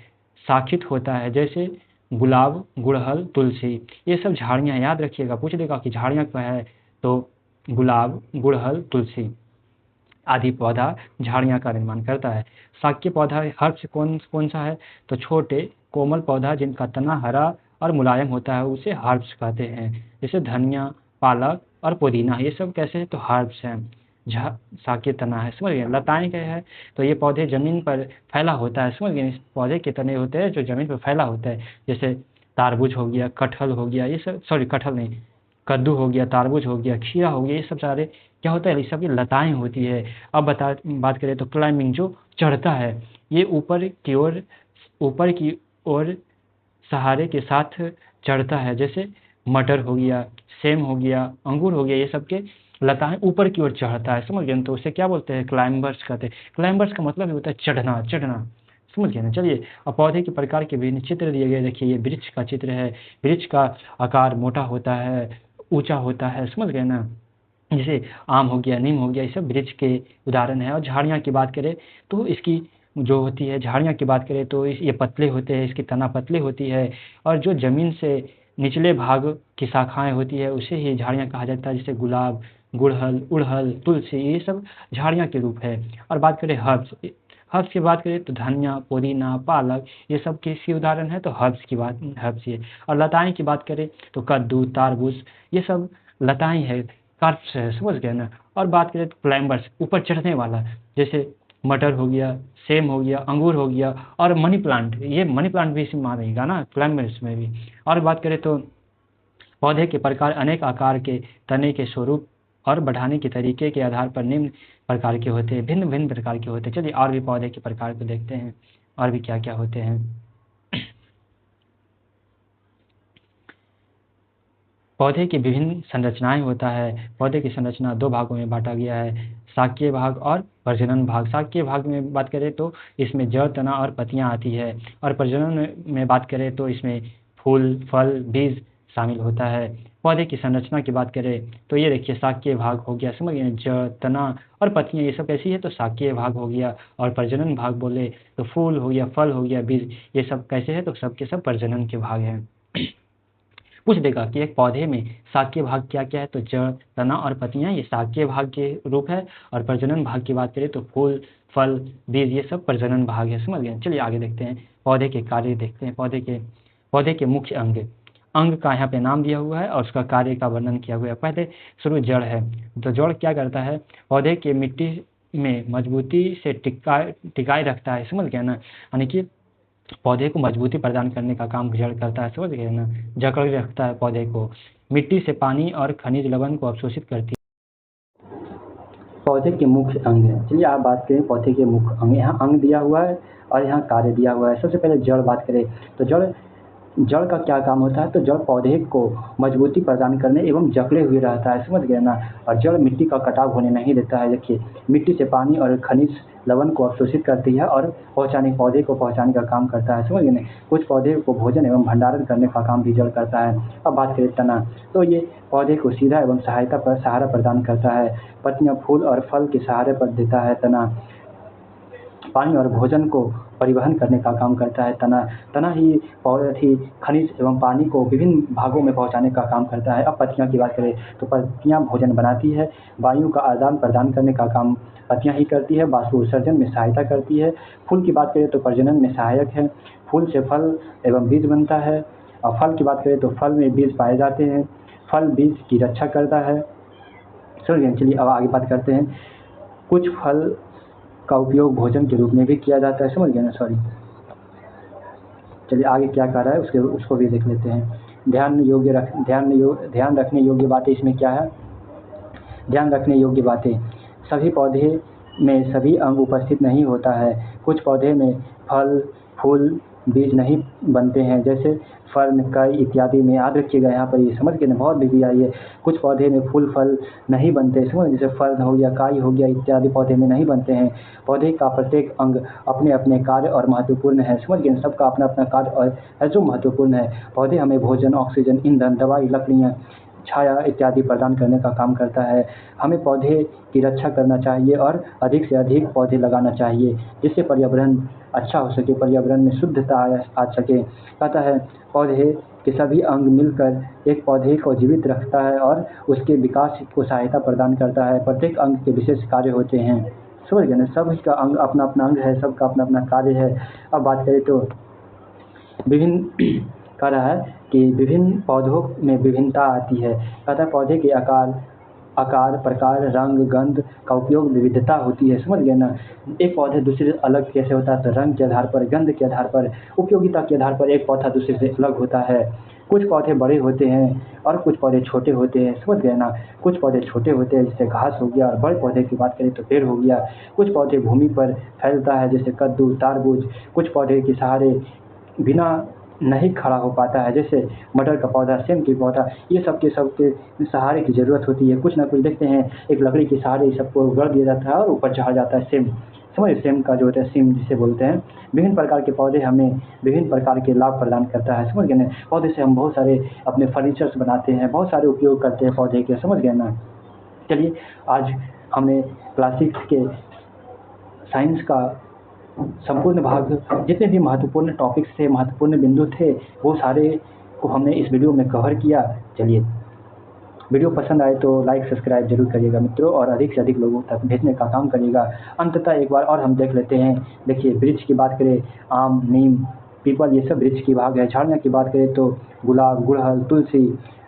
शाखित होता है, जैसे गुलाब, गुड़हल, तुलसी। ये सब झाड़ियाँ, याद रखिएगा, पूछ देगा कि झाड़ियाँ क्या है, तो गुलाब, गुड़हल, तुलसी आदि पौधा झाड़ियाँ का निर्माण करता है। शाक्य पौधा हर्ब्स कौन सा है, तो छोटे कोमल पौधा जिनका तना हरा और मुलायम होता है उसे हर्ब्स कहते हैं, जैसे धनिया, पालक और पुदीना। ये सब कैसे हैं, तो हर्ब्स हैं। शाक्य तना है, समझ गए। लताएं क्या है, तो ये पौधे जमीन पर फैला होता है, समझ गए। पौधे के तने होते हैं जो जमीन पर फैला होता है, जैसे तारबूज हो गया, कटहल हो गया, ये सब, कटहल नहीं, कद्दू हो गया, तारबूज हो गया, खीरा हो गया, ये सब सारे क्या होता है, ये सब की लताएं होती है। अब बात करें तो क्लाइंबिंग जो चढ़ता है, ये ऊपर की ओर सहारे के साथ चढ़ता है, जैसे मटर हो गया, सेम हो गया, अंगूर हो गया, ये सब के लताएं ऊपर की ओर चढ़ता है, समझ गए ना। तो उसे क्या बोलते हैं? क्लाइंबर्स कहते हैं। क्लाइंबर्स का मतलब ये होता है चढ़ना, चढ़ना, समझ गए ना। चलिए, अब पौधे के प्रकार के विभिन्न चित्र दिए गए। देखिए, ये वृक्ष का चित्र है। वृक्ष का आकार मोटा होता है, ऊंचा होता है, समझ गए ना। जैसे आम हो गया, नीम हो गया, ये सब वृक्ष के उदाहरण है। और झाड़ियाँ की बात करें तो इसकी जो होती है, झाड़ियाँ की बात करें तो ये पतले होते हैं, इसकी तना पतली होती है। और जो जमीन से निचले भाग की शाखाएं होती है उसे ही झाड़ियाँ कहा जाता है, जैसे गुलाब, गुड़हल, उड़हल, तुलसी, ये सब झाड़ियाँ के रूप है। और बात करें हर्ब्स, हर्ब्स की बात करें तो धनिया, पुदीना, पालक, ये सब किसकी उदाहरण है? तो हर्ब्स की बात, हर्ब्स ये। और लताएं की बात करें तो कद्दू, तारबूज, ये सब लताएं है, कार्ब्स है, समझ गए ना। और बात करें तो क्लाइंबर्स, ऊपर चढ़ने वाला, जैसे मटर हो गया, सेम हो गया, अंगूर हो गया, और मनी प्लांट, ये मनी प्लांट भी इसमें आएगा ना, क्लाइंबर्स में भी। और बात करें तो पौधे के प्रकार अनेक आकार के, तने के स्वरूप और बढ़ाने के तरीके के आधार पर निम्न प्रकार के होते हैं, भिन्न भिन्न प्रकार के होते हैं। चलिए और भी पौधे के प्रकार को देखते हैं, और भी क्या क्या होते हैं। पौधे की विभिन्न संरचनाएं होता है। पौधे की संरचना दो भागों में बांटा गया है, शाकीय भाग और प्रजनन भाग। शाकीय भाग में बात करें तो इसमें जड़, तना और पत्तियां आती है। और प्रजनन में बात करें तो इसमें फूल, फल, बीज शामिल होता है। पौधे की संरचना की बात करें तो ये देखिए, शाकीय भाग हो गया, समझ गए, जड़, तना और पत्तियां, ये सब कैसी है? तो शाकीय भाग हो गया। और प्रजनन भाग बोले तो फूल हो गया, फल हो गया, बीज, ये सब कैसे है? तो सब के सब प्रजनन के भाग हैं। पूछ देगा कि एक पौधे में शाकीय भाग क्या क्या है? तो जड़, तना और पत्तियां, ये शाकीय भाग के रूप है। और प्रजनन भाग की बात करें तो फूल, फल, बीज, ये सब प्रजनन भाग है, समझ गए। चलिए आगे देखते हैं, पौधे के कार्य देखते हैं। पौधे के मुख्य अंग का यहाँ पे नाम दिया हुआ है और उसका कार्य का वर्णन किया हुआ है। पहले शुरू जड़ है, तो जड़ क्या करता है? पौधे के मिट्टी में मजबूती से टिकाए रखता है, समझ गया ना। यानी कि पौधे को मजबूती प्रदान करने का काम जड़ करता है, समझ गए ना। जकड़ के रखता है पौधे को। मिट्टी से पानी और खनिज लवण को अवशोषित करती है। पौधे के मुख्य अंग है। चलिए आप बात करें पौधे के मुख्य अंग। यहाँ अंग दिया हुआ है और यहाँ कार्य दिया हुआ है। सबसे पहले जड़ बात करें तो जड़ का क्या काम होता है? तो जड़ पौधे को मजबूती प्रदान करने एवं जकड़े हुए रहता है, समझ गए ना। और जड़ मिट्टी का कटाव होने नहीं देता है। देखिए, मिट्टी से पानी और खनिज लवण को अवशोषित करती है और पौधे को पहुंचाने का काम करता है, समझ गए ना। कुछ पौधे को भोजन एवं भंडारण करने का काम भी जड़ करता है। अब बात करें तना, तो ये पौधे को सीधा एवं सहारा प्रदान करता है। पत्तियां फूल और फल के सहारे पर देता है तना। पानी और भोजन को परिवहन करने का काम करता है तना ही खनिज एवं पानी को विभिन्न भागों में पहुंचाने का काम करता है। अब पत्तियां की बात करें तो पत्तियां भोजन बनाती है, वायु का आदान प्रदान करने का काम पत्तियां ही करती है, वाष्पोत्सर्जन में सहायता करती है। फूल की बात करें तो प्रजनन में सहायक है। फूल से फल एवं बीज बनता है। और फल की बात करें तो फल में बीज पाए जाते हैं। फल बीज की रक्षा करता है। चलिए अब आगे बात करते हैं। कुछ फल का उपयोग भोजन के रूप में भी किया जाता है, समझ गए ना। चलिए आगे क्या कर रहा है उसको भी देख लेते हैं। ध्यान रखने योग्य बातें इसमें क्या है? ध्यान रखने योग्य बातें, सभी पौधे में सभी अंग उपस्थित नहीं होता है। कुछ पौधे में फल, फूल, बीज नहीं बनते हैं, जैसे फर्न, कई इत्यादि में। याद रखिएगा यहाँ पर, ये समझ के ना, बहुत विधि आई है। कुछ पौधे में फूल, फल नहीं बनते, समझ, जैसे फर्न हो गया, काई हो गया, इत्यादि पौधे में नहीं बनते हैं। पौधे का प्रत्येक अंग अपने अपने कार्य और महत्वपूर्ण है, समझ गए। सबका अपना अपना कार्य और जो महत्वपूर्ण है। पौधे हमें भोजन, ऑक्सीजन, ईंधन, दवाई, लकड़ियाँ, छाया इत्यादि प्रदान करने का काम करता है। हमें पौधे की रक्षा करना चाहिए और अधिक से अधिक पौधे लगाना चाहिए, जिससे पर्यावरण अच्छा हो सके, पर्यावरण में शुद्धता आ सके। कहता है पौधे के सभी अंग मिलकर एक पौधे को जीवित रखता है और उसके विकास को सहायता प्रदान करता है। प्रत्येक अंग के विशेष कार्य होते हैं, समझ गए ना। सभी का अंग अपना अपना अंग है, सबका अपना अपना कार्य है। अब बात करें तो विभिन्न कह रहा है कि विभिन्न पौधों में विभिन्नता आती है। कहता है पौधे के आकार, प्रकार, रंग, गंध का उपयोग विविधता होती है, समझ गए ना। एक पौधे दूसरे से अलग कैसे होता है? तो रंग के आधार पर, गंध के आधार पर, उपयोगिता के आधार पर एक पौधा दूसरे से अलग होता है। कुछ पौधे बड़े होते हैं और कुछ पौधे छोटे होते हैं, समझ गए ना। कुछ पौधे छोटे होते हैं जैसे घास हो गया, और बड़े पौधे की बात करें तो पेड़ हो गया। कुछ पौधे भूमि पर फैलता है जैसे कद्दू, तारबूज। कुछ पौधे के सहारे बिना नहीं खड़ा हो पाता है। जैसे मटर का पौधा, सेम की पौधा, ये सब के सहारे की ज़रूरत होती है। कुछ ना कुछ देखते हैं, एक लकड़ी के सहारे इस सबको गढ़ दिया जाता है और ऊपर चढ़ा जाता है। सेम समझ, सेम का जो होता है, सिम जिसे बोलते हैं। विभिन्न प्रकार के पौधे हमें विभिन्न प्रकार के लाभ प्रदान करता है, समझ गए ना। पौधे से हम बहुत सारे अपने फर्नीचर्स बनाते हैं, बहुत सारे उपयोग करते हैं पौधे के, समझ गए ना। चलिए, आज हमने क्लास 6 के साइंस का संपूर्ण भाग, जितने भी महत्वपूर्ण टॉपिक्स थे, महत्वपूर्ण बिंदु थे, वो सारे को हमने इस वीडियो में कवर किया। चलिए, वीडियो पसंद आए तो लाइक सब्सक्राइब जरूर करिएगा मित्रों, और अधिक से अधिक लोगों तक भेजने का काम करिएगा। अंततः एक बार और हम देख लेते हैं। देखिए, वृक्ष की बात करें, आम, नीम, पीपल, ये सब वृक्ष की भाग है। झाड़ियाँ की बात करें तो गुलाब, गुड़हल, तुलसी,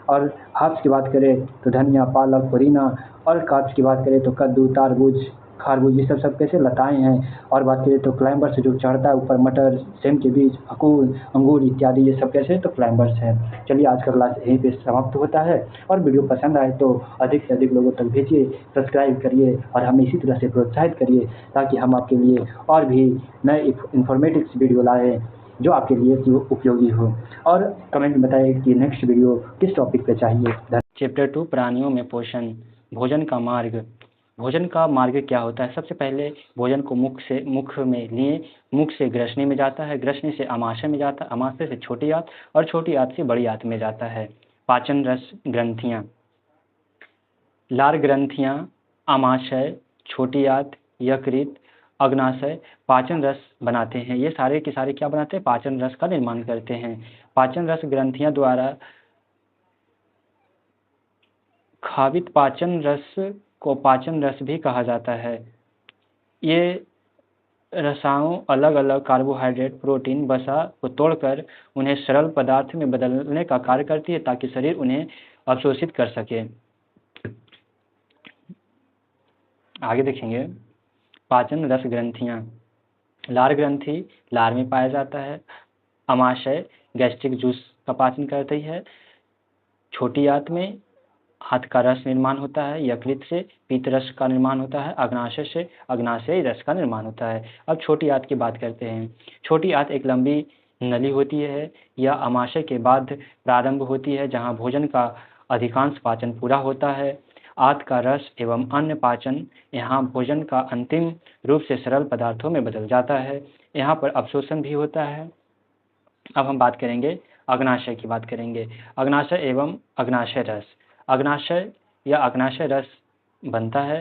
और हर्ब्स की बात करें तो धनिया, पालक, पुदीना, और कार्ब्स की बात करें तो कद्दू, तारबूज, खरबूज, ये सब कैसे लताएं हैं। और बात करें तो क्लाइंबर्स जो चढ़ता है ऊपर, मटर, सेम के बीज, अंगूर इत्यादि, ये सब कैसे तो क्लाइंबर्स हैं। चलिए, आज का क्लास यहीं पे समाप्त होता है, और वीडियो पसंद आए तो अधिक से अधिक लोगों तक भेजिए, सब्सक्राइब करिए, और हमें इसी तरह से प्रोत्साहित करिए, ताकि हम आपके लिए और भी नए इन्फॉर्मेटिव वीडियो लाएँ जो आपके लिए उपयोगी हो। और कमेंट में बताइए कि नेक्स्ट वीडियो किस टॉपिक पे चाहिए। चैप्टर 2, प्राणियों में पोषण, भोजन का मार्ग। भोजन का मार्ग क्या होता है? सबसे पहले भोजन को मुख में लिए, मुख से ग्रसनी में जाता है, ग्रसनी से आमाशय में जाता है, आमाशय से छोटी आंत, और छोटी आंत से बड़ी आंत में जाता है। पाचन रस ग्रंथियां, लार ग्रंथियां, आमाशय, छोटी आंत, यकृत, अग्नाशय पाचन रस बनाते हैं। ये सारे के सारे क्या बनाते हैं? पाचन रस का निर्माण करते हैं। पाचन रस ग्रंथियां द्वारा खावित पाचन रस को पाचन रस भी कहा जाता है। ये रसायनों अलग अलग कार्बोहाइड्रेट, प्रोटीन, वसा को तोड़कर उन्हें सरल पदार्थ में बदलने का कार्य करती है, ताकि शरीर उन्हें अवशोषित कर सके। आगे देखेंगे, पाचन रस ग्रंथियां। लार ग्रंथि लार में पाया जाता है। आमाशय गैस्ट्रिक जूस का पाचन करती है। छोटी आंत में आंत का रस निर्माण होता है। यकृत से पीत रस का निर्माण होता है। अग्नाशय से अग्नाशयी रस का निर्माण होता है। अब छोटी आंत की बात करते हैं। छोटी आंत एक लंबी नली होती है। यह आमाशय के बाद प्रारंभ होती है, जहां भोजन का अधिकांश पाचन पूरा होता है। आंत का रस एवं अन्य पाचन यहाँ भोजन का अंतिम रूप से सरल पदार्थों में बदल जाता है। यहाँ पर अवशोषण भी होता है। अब हम बात करेंगे, अग्नाशय की बात करेंगे। अग्नाशय एवं अग्नाशय रस। अग्नाशय या अग्नाशय रस बनता है,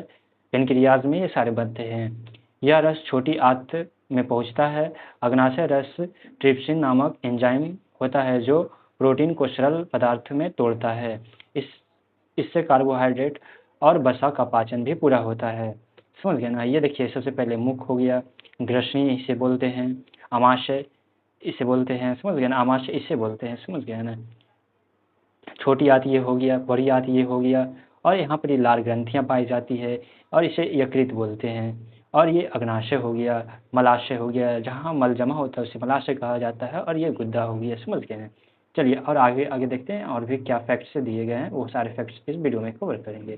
पेनक्रियाज में ये सारे बनते हैं। यह रस छोटी आंत में पहुंचता है। अग्नाशय रस ट्रिप्सिन नामक एंजाइम होता है, जो प्रोटीन को सरल पदार्थ में तोड़ता है। इससे कार्बोहाइड्रेट और वसा का पाचन भी पूरा होता है। समझ गए ना। ये देखिए, सबसे पहले मुख हो गया, ग्रसनी इसे बोलते हैं, आमाशय इसे बोलते हैं, समझ गए ना, आमाशय इसे बोलते हैं, समझ गए ना। छोटी आंत ये हो गया, बड़ी आंत ये हो गया, और यहाँ पर ये लार ग्रंथियाँ पाई जाती है, और इसे यकृत बोलते हैं। और ये अग्नाशय हो गया, मलाशय हो गया, जहाँ मल जमा होता है उसे मलाशय कहा जाता है, और ये गुद्दा हो गया, समझ गए ना। चलिए, और आगे आगे देखते हैं और भी क्या फैक्ट्स दिए गए हैं, वो सारे फैक्ट्स इस वीडियो में कवर करेंगे।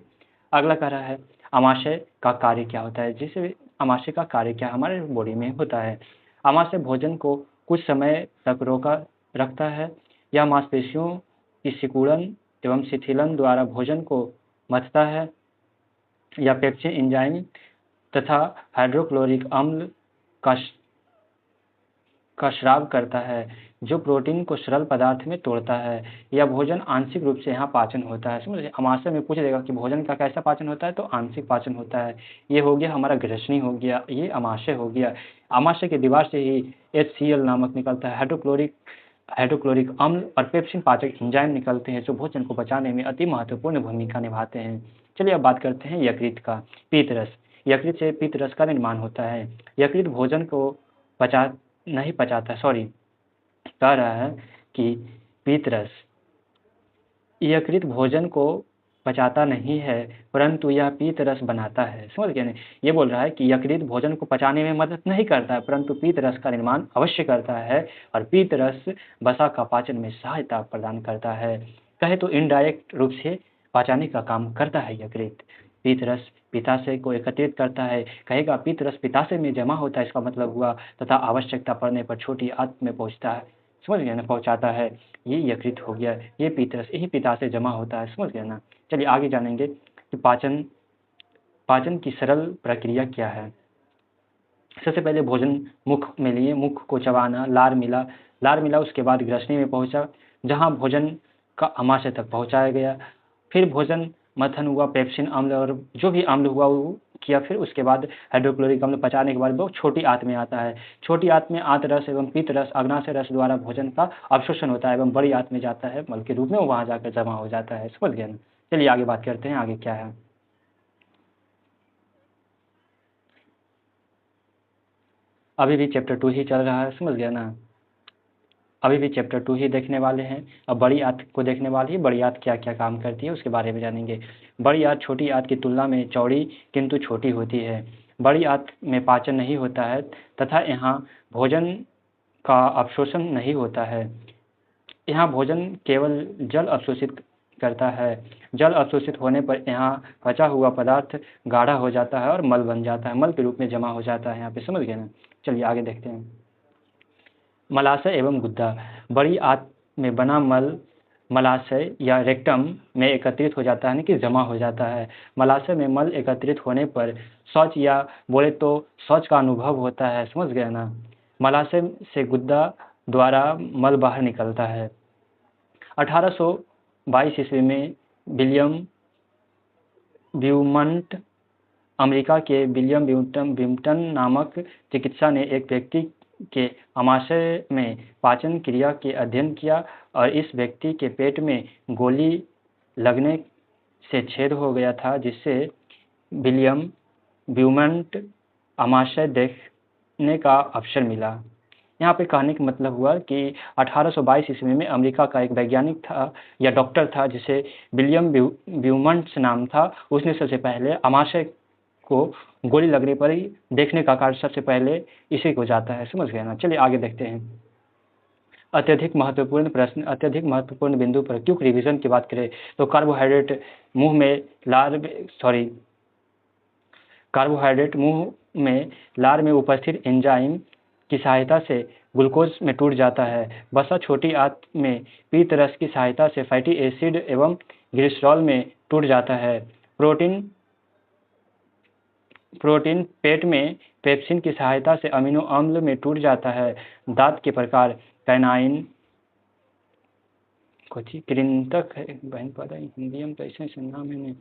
अगला कह रहा है, आमाशय का कार्य क्या होता है। जैसे आमाशय का कार्य क्या हमारे बॉडी में होता है। आमाशय भोजन को कुछ समय तक रोका रखता है। यह मांसपेशियों की सिकुड़न एवं शिथिलन द्वारा भोजन को मथता है। या पेप्सिन एंजाइम तथा हाइड्रोक्लोरिक अम्ल का स्राव करता है, जो प्रोटीन को सरल पदार्थ में तोड़ता है। यह भोजन आंशिक रूप से यहाँ पाचन होता है। समझिए, आमाशय में पूछ देगा कि भोजन का कैसा पाचन होता है, तो आंशिक पाचन होता है। ये हो गया हमारा ग्रसनी हो गया, ये आमाशय हो गया। आमाशय की दीवार से ही HCl नामक निकलता है, हाइड्रोक्लोरिक अम्ल और पेप्सिन पाचक एंजाइम निकलते हैं, जो भोजन को पचाने में अति महत्वपूर्ण भूमिका निभाते हैं। चलिए, अब बात करते हैं यकृत का। पीत रस। यकृत से पीत रस का निर्माण होता है। यकृत भोजन को कह रहा है कि पीत रस यकृत भोजन को पचाता नहीं है, परंतु यह पीत रस बनाता है। समझ गए? ये बोल रहा है कि यकृत भोजन को पचाने में मदद नहीं करता है, परंतु पीत रस का निर्माण अवश्य करता है, और पीत रस वसा का पाचन में सहायता प्रदान करता है। कहे तो इनडायरेक्ट रूप से पचाने का काम करता है यकृत। पीत रस पित्ताशय को एकत्रित करता है। कहेगा पित्त रस पित्ताशय में जमा होता है, इसका मतलब हुआ, तथा आवश्यकता पड़ने पर छोटी आंत में पहुंचता है। समझ गए ना, पहुँचाता है। ये यकृत हो गया, ये पित्तरस, यही पित्त से जमा होता है, समझ गए ना। चलिए आगे जानेंगे कि पाचन की सरल प्रक्रिया क्या है। सबसे पहले भोजन मुख में लिए, मुख को चबाना, लार मिला, उसके बाद ग्रसनी में पहुंचा, जहां भोजन का आमाशय तक पहुंचाया गया। फिर भोजन मथन हुआ, पेप्सिन अम्ल और जो भी अम्ल हुआ वो किया। फिर उसके बाद हाइड्रोक्लोरिक अम्ल पचाने के बाद वो छोटी आंत में आता है। छोटी आंत में आंत रस एवं पित्त रस, अग्नाशय रस द्वारा भोजन का अवशोषण होता है एवं बड़ी आंत में जाता है, मल के रूप में वहां जाकर जमा हो जाता है, समझ गए ना। चलिए आगे बात करते हैं, आगे क्या है। अभी भी चैप्टर 2 ही चल रहा है, समझ गया ना। अभी भी चैप्टर 2 ही देखने वाले हैं। अब बड़ी आंत को देखने वाले हैं। बड़ी आंत क्या क्या काम करती है उसके बारे में जानेंगे। बड़ी आंत छोटी आंत की तुलना में चौड़ी किंतु छोटी होती है। बड़ी आंत में पाचन नहीं होता है तथा यहाँ भोजन का अवशोषण नहीं होता है। यहाँ भोजन केवल जल अवशोषित करता है। जल अवशोषित होने पर यहाँ बचा हुआ पदार्थ गाढ़ा हो जाता है और मल बन जाता है, मल के रूप में जमा हो जाता है यहाँ पे, समझ गए ना। चलिए आगे देखते हैं। मलाशय एवं गुद्दा। बड़ी आंत में बना मल मलाशय या रेक्टम में एकत्रित हो जाता है, यानी कि जमा हो जाता है। मलाशय में मल एकत्रित होने पर शौच या बोले तो शौच का अनुभव होता है, समझ गए ना। मलाशय से गुद्दा द्वारा मल बाहर निकलता है। 1822 ईस्वी में विलियम ब्यूमंट, अमेरिका के विलियम ब्यूमटन नामक चिकित्सा ने एक व्यक्ति के आमाशय में पाचन क्रिया के अध्ययन किया और इस व्यक्ति के पेट में गोली लगने से छेद हो गया था, जिससे विलियम ब्यूमंट आमाशय देखने का अवसर मिला। यहाँ पे कहने का मतलब हुआ कि 1822 ईस्वी में अमेरिका का एक वैज्ञानिक था या डॉक्टर था, जिसे विलियम ब्यूमंट नाम था। उसने सबसे पहले आमाशय को गोली लगने पर ही देखने का कार्य सबसे पहले इसी को जाता है, समझ गए ना। चलिए आगे देखते हैं। अत्यधिक महत्वपूर्ण प्रश्न, अत्यधिक महत्वपूर्ण बिंदु पर क्योंकि रिवीजन की बात करें तो कार्बोहाइड्रेट मुंह में लार में उपस्थित एंजाइम की सहायता से ग्लूकोज में टूट जाता है। वसा छोटी आंत में पीत रस की सहायता से फैटी एसिड एवं ग्लिसरॉल में टूट जाता है। प्रोटीन पेट में पेप्सिन की सहायता से अमीनो अम्ल में टूट जाता है। दांत के प्रकार कैनाइन, कृंतक है, बहन पता हिंदी में कैसे नाम है,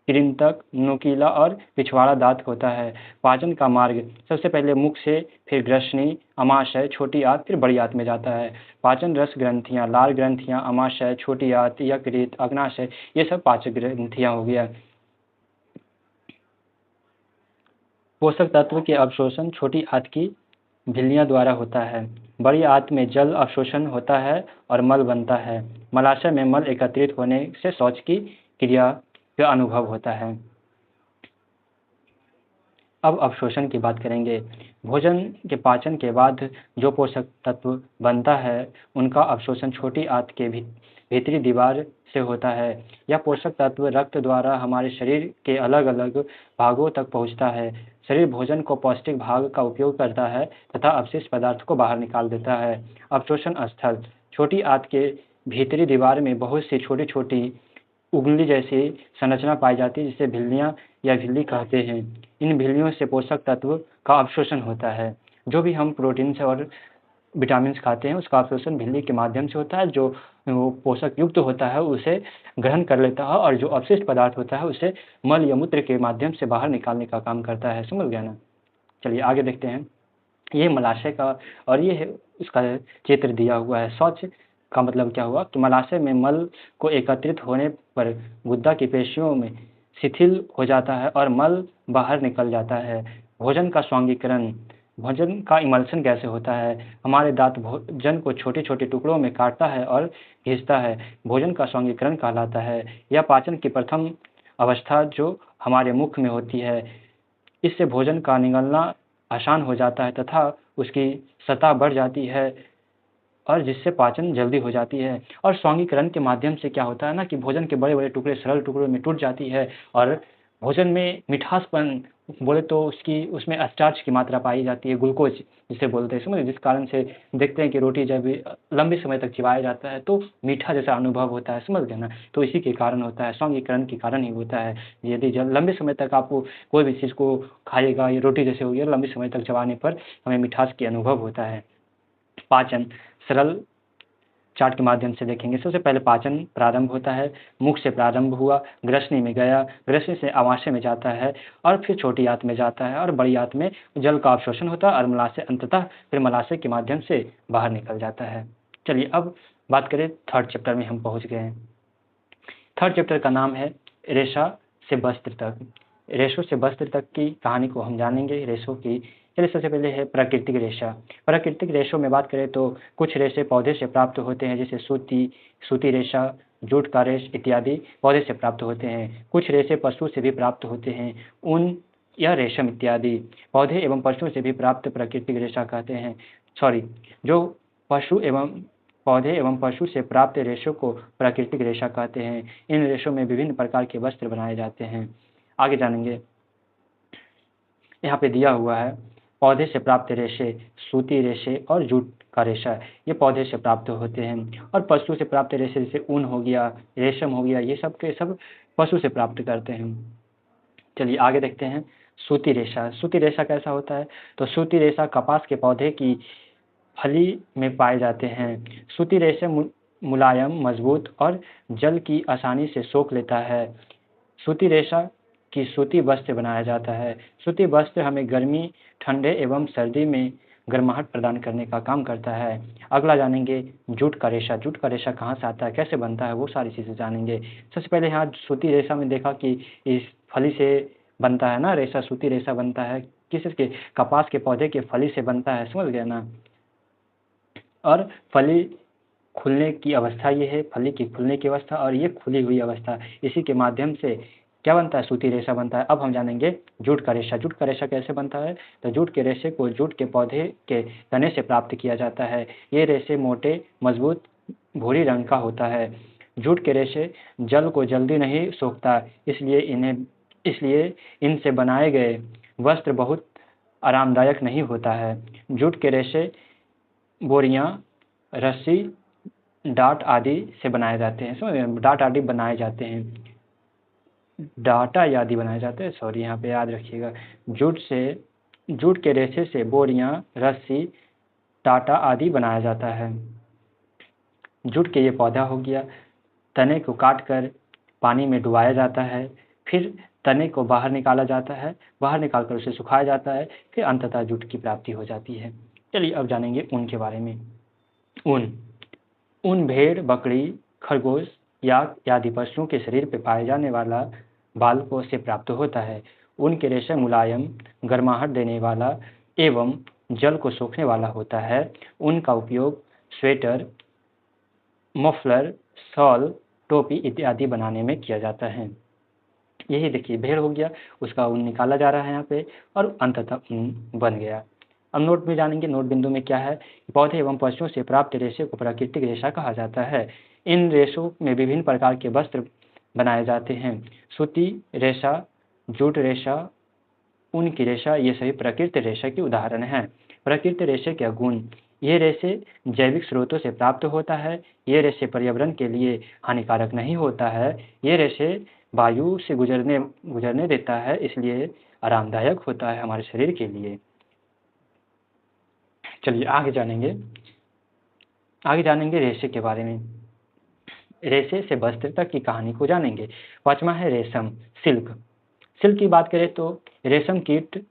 कृंतक, नुकीला और पिछवाड़ा दांत होता है। पाचन का मार्ग सबसे पहले मुख से, फिर ग्रसनी, आमाशय, छोटी आंत, फिर बड़ी आंत में जाता है। पाचन रस ग्रंथियां, लार ग्रंथियां, आमाशय, छोटी आंत, यकृत, अग्नाशय, ये सब पाचन ग्रंथियां हो गया। पोषक तत्व के अवशोषण छोटी आंत की झिल्लियों द्वारा होता है। बड़ी आंत में जल अवशोषण होता है और मल बनता है। मलाशय में मल एकत्रित होने से शौच की क्रिया का अनुभव होता है। अब अवशोषण की बात करेंगे। भोजन के पाचन के बाद जो पोषक तत्व बनता है उनका अवशोषण छोटी आंत के भीतरी दीवार से होता है। यह पोषक तत्व रक्त द्वारा हमारे शरीर के अलग अलग भागों तक पहुंचता है। शरीर भोजन को पौष्टिक भाग का उपयोग करता है तथा अवशिष्ट पदार्थ को बाहर निकाल देता है। अवशोषण स्थल छोटी आंत के भीतरी दीवार में बहुत सी छोटी छोटी उंगली जैसी संरचना पाई जाती है, जिसे भिल्लियाँ या झिल्ली कहते हैं। इन झिल्लियों से पोषक तत्व का अवशोषण होता है। जो भी हम प्रोटीन से और विटामिन खाते हैं उसका अवशोषण झिल्ली के माध्यम से होता है। जो पोषक युक्त होता है उसे ग्रहण कर लेता है और जो अवशिष्ट पदार्थ होता है उसे मल या मूत्र के माध्यम से बाहर निकालने का काम करता है, समझ गया ना। चलिए आगे देखते हैं। ये मलाशय का और ये है उसका चित्र दिया हुआ है। शौच का मतलब क्या हुआ कि मलाशय में मल को एकत्रित होने पर गुद्दा की पेशियों में शिथिल हो जाता है और मल बाहर निकल जाता है। भोजन का स्वांगीकरण, भोजन का इमल्शन कैसे होता है। हमारे दांत भोजन को छोटे छोटे टुकड़ों में काटता है और घिसता है, भोजन का स्वांगीकरण कहलाता है। यह पाचन की प्रथम अवस्था जो हमारे मुख में होती है। इससे भोजन का निगलना आसान हो जाता है तथा उसकी सतह बढ़ जाती है और जिससे पाचन जल्दी हो जाती है। और स्वांगीकरण के माध्यम से क्या होता है ना कि भोजन के बड़े बड़े टुकड़े सरल टुकड़ों में टूट जाती है और भोजन में मिठासपन बोले तो उसकी उसमें स्टार्च की मात्रा पाई जाती है, ग्लूकोज जिसे बोलते हैं, समझे? जिस कारण से देखते हैं कि रोटी जब लंबे समय तक चिबाया जाता है तो मीठा जैसा अनुभव होता है, समझ गए ना? तो इसी के कारण होता है, स्वांगीकरण के कारण ही होता है। यदि जब लंबे समय तक आप कोई भी चीज़ को खाइएगा, ये रोटी जैसे हो गया, लंबे समय तक चबाने पर हमें मिठास की अनुभव होता है। पाचन सरल चार्ट के माध्यम से देखेंगे। सबसे पहले पाचन प्रारंभ होता है, मुख से प्रारंभ हुआ, ग्रसनी में गया, ग्रसनी से अमाशय में जाता है और फिर छोटी आंत में जाता है और बड़ी आंत में जल का अवशोषण होता है और मलाशय अंततः फिर मलाशय के माध्यम से बाहर निकल जाता है। चलिए अब बात करें, थर्ड चैप्टर में हम पहुँच गए हैं। थर्ड चैप्टर का नाम है रेशा से वस्त्र तक। रेशों से वस्त्र तक की कहानी को हम जानेंगे, रेशों की। चलिए सबसे पहले है प्राकृतिक रेशा। प्राकृतिक रेशों में बात करें तो कुछ रेशे पौधे से प्राप्त होते हैं, जैसे सूती रेशा, जूट का रेश इत्यादि पौधे से प्राप्त होते हैं। कुछ रेशे पशु से भी प्राप्त होते हैं, ऊन या रेशम इत्यादि पौधे एवं पशुओं से भी प्राप्त प्राकृतिक रेशा कहते हैं। जो पौधे एवं पशु से प्राप्त रेशों को प्राकृतिक रेशा कहते हैं। इन रेशों में विभिन्न प्रकार के वस्त्र बनाए जाते हैं। आगे जानेंगे, यहाँ पे दिया हुआ है पौधे से प्राप्त रेशे, सूती रेशे और जूट का रेशा, ये पौधे से प्राप्त होते हैं। और पशु से प्राप्त रेशे जैसे ऊन हो गया, रेशम हो गया, ये सब के सब पशु से प्राप्त करते हैं। चलिए आगे देखते हैं सूती रेशा। सूती रेशा कैसा होता है? तो सूती रेशा कपास के पौधे की फली में पाए जाते हैं। सूती रेशे मुलायम, मजबूत और जल की आसानी से सोख लेता है। सूती रेशा की सूती वस्त्र बनाया जाता है। सूती वस्त्र हमें गर्मी, ठंडे एवं सर्दी में गर्माहट प्रदान करने का काम करता है। अगला जानेंगे जूट का रेशा। जूट का रेशा कहाँ से आता है, कैसे बनता है, वो सारी चीज़ें जानेंगे। सबसे पहले यहाँ सूती रेशा में देखा कि इस फली से बनता है ना रेशा, सूती रेशा बनता है किसके? कपास के पौधे के फली से बनता है, समझ गया ना? और फली खुलने की अवस्था ये है, फली की खुलने की अवस्था और ये खुली हुई अवस्था, इसी के माध्यम से क्या बनता है? सूती रेशा बनता है। अब हम जानेंगे जूट का रेशा। जूट का रेशा कैसे बनता है? तो जूट के रेशे को जूट के पौधे के तने से प्राप्त किया जाता है। ये रेशे मोटे, मजबूत, भूरी रंग का होता है। जूट के रेशे जल को जल्दी नहीं सोखता, इसलिए इनसे बनाए गए वस्त्र बहुत आरामदायक नहीं होता है। जूट के रेशे बोरियां, रस्सी, डाट आदि से बनाए जाते हैं। समझ गए? डाट आदि बनाए जाते हैं, डाटा आदि बनाए जाते हैं, सॉरी यहाँ पे याद रखिएगा। जूट के रेशे से बोरियां, रस्सी, टाटा आदि बनाया जाता है। जूट के ये पौधा हो गया, तने को काट कर पानी में डुबाया जाता है, फिर तने को बाहर निकाला जाता है, बाहर निकाल कर उसे सुखाया जाता है, फिर अंततः जूट की प्राप्ति हो जाती है। चलिए अब जानेंगे ऊन के बारे में। ऊन भेड़, बकरी, खरगोश या आदि पशुओं के शरीर पर पाए जाने वाला बालकों से प्राप्त होता है। ऊन के रेशे मुलायम, गर्माहट देने वाला एवं जल को सोखने वाला होता है। ऊन का उपयोग स्वेटर, मफलर, शॉल, टोपी इत्यादि बनाने में किया जाता है। यही देखिए भेड़ हो गया, उसका ऊन निकाला जा रहा है यहाँ पे और अंततः ऊन बन गया। अब नोट में जानेंगे, नोट बिंदु में क्या है? पौधे एवं पशुओं से प्राप्त रेशे को प्राकृतिक रेशा कहा जाता है। इन रेशों में विभिन्न प्रकार के वस्त्र बनाए जाते हैं। सूती रेशा, जूट रेशा, ऊन की रेशा, ये सभी प्राकृतिक रेशा के उदाहरण हैं। प्राकृतिक रेशे के गुण: ये रेशे जैविक स्रोतों से प्राप्त होता है। ये रेशे पर्यावरण के लिए हानिकारक नहीं होता है। ये रेशे वायु से गुजरने देता है, इसलिए आरामदायक होता है हमारे शरीर के लिए। चलिए आगे जानेंगे रेशे के बारे में। रेशे से वस्त्र तक की कहानी को जानेंगे। पांचवा है रेशम, सिल्क। सिल्क की बात करें तो रेशम कीट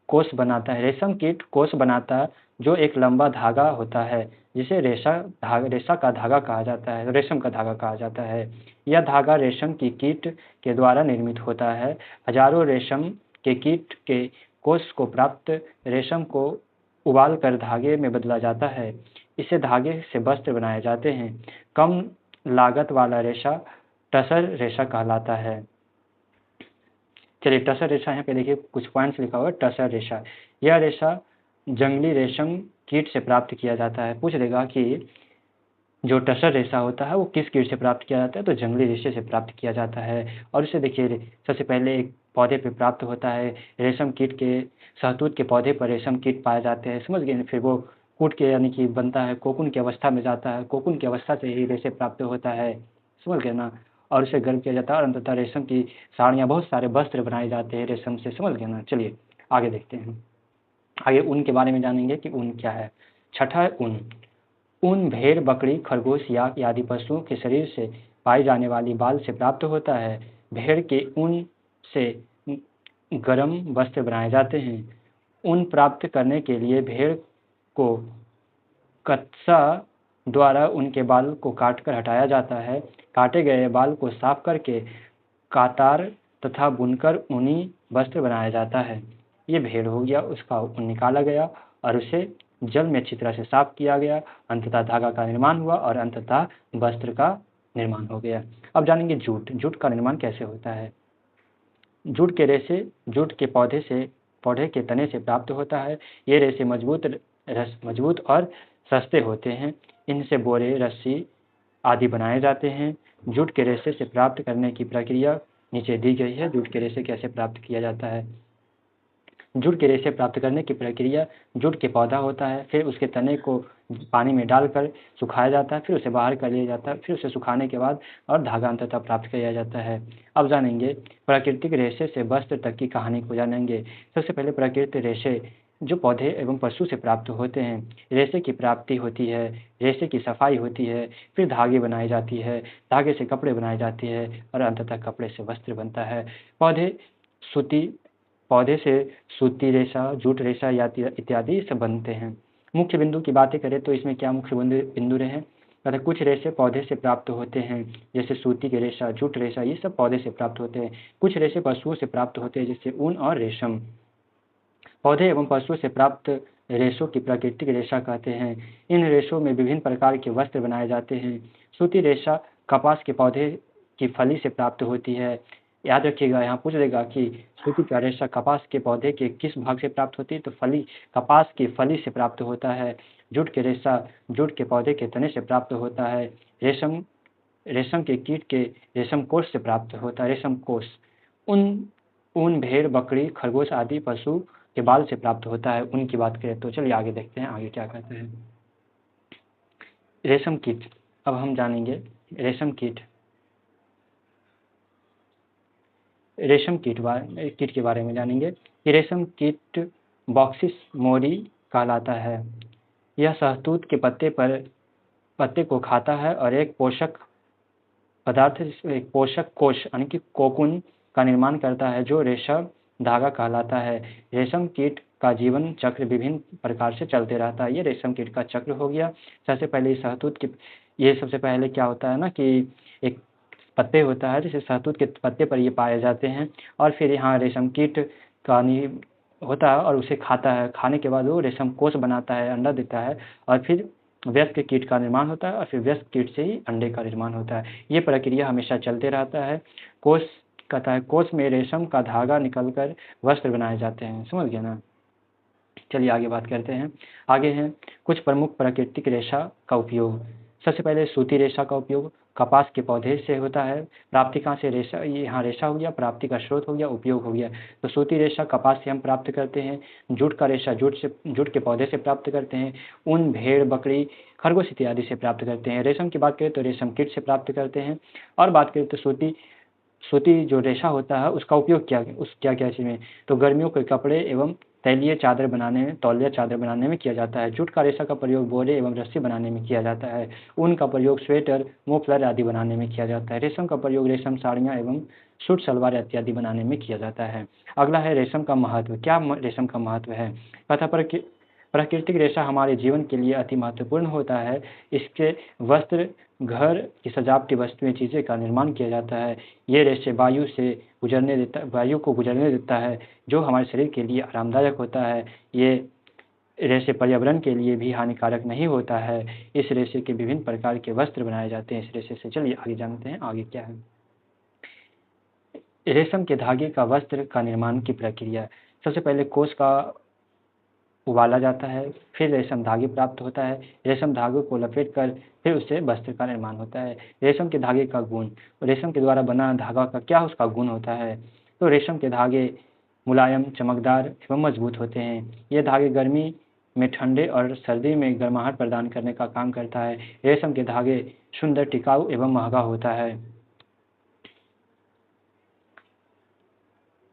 कोश बनाता है। रेशम कीट कोश बनाता जो एक लंबा धागा होता है, जिसे रेशा का धागा कहा जाता है, रेशम का धागा कहा जाता है। यह धागा रेशम की कीट के द्वारा निर्मित होता है। हजारों रेशम के कीट के कोश को प्राप्त रेशम को उबाल कर धागे में बदला जाता है। इससे धागे से वस्त्र बनाए जाते हैं। कम लागत वाला रेशा टसर रेशा कहलाता है। चलिए टसर रेशा, यहाँ पे देखिए कुछ पॉइंट्स लिखा हुआ है। टसर रेशा, यह रेशा जंगली रेशम कीट से प्राप्त किया जाता है। पूछ देगा कि जो टसर रेशा होता है वो किस कीट से प्राप्त किया जाता है, तो जंगली रेशे से प्राप्त किया जाता है। और इसे देखिए, सबसे पहले एक पौधे पे प्राप्त होता है, रेशम कीट के शहतूत के पौधे पर रेशम कीट पाए जाते हैं, समझ गए। फिर वो कूट के यानी कि बनता है, कोकून की अवस्था में जाता है, कोकून की अवस्था से ही रेशे प्राप्त होता है, समझ गए ना। और उसे गर्म किया जाता है और अंततः रेशम की साड़ियाँ, बहुत सारे वस्त्र बनाए जाते हैं रेशम से, समझ गए ना। चलिए आगे देखते हैं। आगे ऊन के बारे में जानेंगे कि ऊन क्या है। छठा है ऊन। ऊन भेड़, बकरी, खरगोश या आदि पशुओं के शरीर से पाई जाने वाली बाल से प्राप्त होता है। भेड़ के ऊन से गर्म वस्त्र बनाए जाते हैं। ऊन प्राप्त करने के लिए भेड़ को कत्सा द्वारा उनके बाल को काटकर हटाया जाता है। काटे गए बाल को साफ करके कातार तथा बुनकर ऊनी वस्त्र बनाया जाता है। ये भेड़ हो गया, उसका ऊन निकाला गया और उसे जल में अच्छी तरह से साफ किया गया, अंततः धागा का निर्माण हुआ और अंततः वस्त्र का निर्माण हो गया। अब जानेंगे जूट। जूट का निर्माण कैसे होता है। जूट के रेशे जूट के पौधे के तने से प्राप्त होता है। ये रेशे मजबूत और सस्ते होते हैं। इनसे बोरे, रस्सी आदि बनाए जाते हैं। जूट के रेशे से प्राप्त करने की प्रक्रिया नीचे दी गई है। जूट के रेशे कैसे प्राप्त किया जाता है। जूट के रेशे प्राप्त करने की प्रक्रिया, जूट के पौधा होता है, फिर उसके तने को पानी में डालकर सुखाया जाता है, फिर उसे बाहर कर लिया जाता है, फिर उसे सुखाने के बाद और धागा अंततः प्राप्त किया जाता है। अब जानेंगे प्राकृतिक रेशे से वस्त्र तक की कहानी को जानेंगे। सबसे पहले प्राकृतिक रेशे जो पौधे एवं पशु से प्राप्त होते हैं। रेशे की प्राप्ति होती है, रेशे की सफाई होती है, फिर धागे बनाई जाती है, धागे से कपड़े बनाए जाते हैं और अंततः कपड़े से वस्त्र बनता है। पौधे से सूती रेशा, जूट रेशा इत्यादि सब बनते हैं। मुख्य बिंदु की बातें करें तो इसमें क्या मुख्य बिंदु रहे, अतः कुछ रेशे पौधे से प्राप्त होते हैं, जैसे सूती के रेशा, जूट रेशा, ये सब पौधे से प्राप्त होते हैं। कुछ रेशे पशुओं से प्राप्त होते हैं, जैसे ऊन और रेशम। पौधे एवं पशुओं से प्राप्त रेशों की प्राकृतिक रेशा कहते हैं। इन रेशों में विभिन्न प्रकार के वस्त्र बनाए जाते हैं। सूती रेशा कपास के पौधे की फली से प्राप्त होती है। याद रखिएगा, यहाँ पूछ देगा कि सूती का रेशा कपास के पौधे के किस भाग से प्राप्त होती है, तो कपास की फली से प्राप्त होता है। जूट के रेशा जूट के पौधे के तने से प्राप्त होता है। रेशम के कीट के रेशम कोष से प्राप्त होता है। रेशम कोष ऊन भेड़, बकरी, खरगोश आदि पशु के बाल से प्राप्त होता है। उनकी बात करें तो चलिए आगे देखते हैं आगे क्या कहते हैं। रेशम कीट। अब हम जानेंगे रेशम कीट के बारे में जानेंगे कि रेशम कीट बॉक्सिस मोरी कहलाता है। यह शहतूत के पत्ते को खाता है और एक पोषक कोश यानी कि कोकून का निर्माण करता है, जो रेशम धागा कहलाता है। रेशम कीट का जीवन चक्र विभिन्न प्रकार से चलते रहता है। ये रेशम कीट का चक्र हो गया। सबसे पहले सबसे पहले क्या होता है ना कि एक पत्ते होता है, जैसे शहतूत के पत्ते पर ये पाए जाते हैं, और फिर यहाँ रेशम कीट का होता है और उसे खाता है। खाने के बाद वो रेशम कोश बनाता है, अंडा देता है, और फिर वयस्क कीट का निर्माण होता है और फिर वयस्क कीट से ही अंडे का निर्माण होता है। ये प्रक्रिया हमेशा चलते रहता है। कोश में रेशम का धागा निकलकर वस्त्र बनाए जाते हैं, समझ गए ना। चलिए आगे बात करते हैं। आगे हैं कुछ प्रमुख प्राकृतिक रेशा का उपयोग। सबसे पहले सूती रेशा का उपयोग कपास के पौधे से होता है। प्राप्ति कहाँ से, रेशा, यहाँ रेशा हो गया, प्राप्ति का स्रोत हो गया, उपयोग हो गया। तो सूती रेशा कपास से हम प्राप्त करते हैं। जूट का रेशा जूट के पौधे से प्राप्त करते हैं। ऊन भेड़, बकरी, खरगोश इत्यादि से प्राप्त करते हैं। रेशम की बात करें तो रेशम कीट से प्राप्त करते हैं। और बात करें तो सूती जो रेशा होता है उसका उपयोग क्या चीज़ में, तो गर्मियों के कपड़े एवं तौलिया चादर बनाने में किया जाता है। जूट का रेशा का प्रयोग बोरे एवं रस्सी बनाने में किया जाता है। ऊन का प्रयोग स्वेटर, मफलर आदि बनाने में किया जाता है। रेशम का प्रयोग रेशम साड़ियाँ एवं सूट सलवार इत्यादि बनाने में किया जाता है। अगला है रेशम का महत्व। क्या रेशम का महत्व है, तथा प्राकृतिक रेशा हमारे जीवन के लिए अति महत्वपूर्ण होता है। इसके वस्त्र, घर की सजावटी वस्तुएं, चीज़ें का निर्माण किया जाता है। ये रेशे वायु को गुजरने देता है, जो हमारे शरीर के लिए आरामदायक होता है। ये रेशे पर्यावरण के लिए भी हानिकारक नहीं होता है। इस रेशे के विभिन्न प्रकार के वस्त्र बनाए जाते हैं इस रेशे से। चलिए आगे जानते हैं आगे क्या है। रेशम के धागे का वस्त्र का निर्माण की प्रक्रिया। सबसे पहले उबाला जाता है, फिर रेशम धागे प्राप्त होता है। रेशम धागों को लपेटकर फिर उससे वस्त्र का निर्माण होता है। रेशम के धागे का गुण, रेशम के द्वारा बना धागा का क्या उसका गुण होता है? तो रेशम के धागे मुलायम, चमकदार एवं मजबूत होते हैं। ये धागे गर्मी में ठंडे और सर्दी में गर्माहट प्रदान करने का काम करता है। रेशम के धागे सुंदर, टिकाऊ एवं महंगा होता है।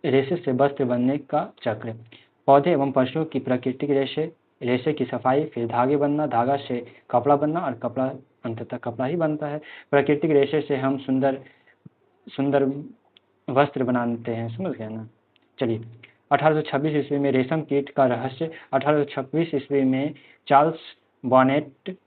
रेशे से वस्त्र बनने का चक्र। पौधे एवं पशुओं की प्राकृतिक रेशे, रेशे की सफाई, फिर धागे बनना, धागा से कपड़ा बनना और कपड़ा अंततः कपड़ा ही बनता है। प्राकृतिक रेशे से हम सुंदर सुंदर वस्त्र बनाते हैं, समझ गए ना। चलिए, 1826 ईस्वी में रेशम कीट का रहस्य। 1826 ईस्वी में चार्ल्स बॉनेट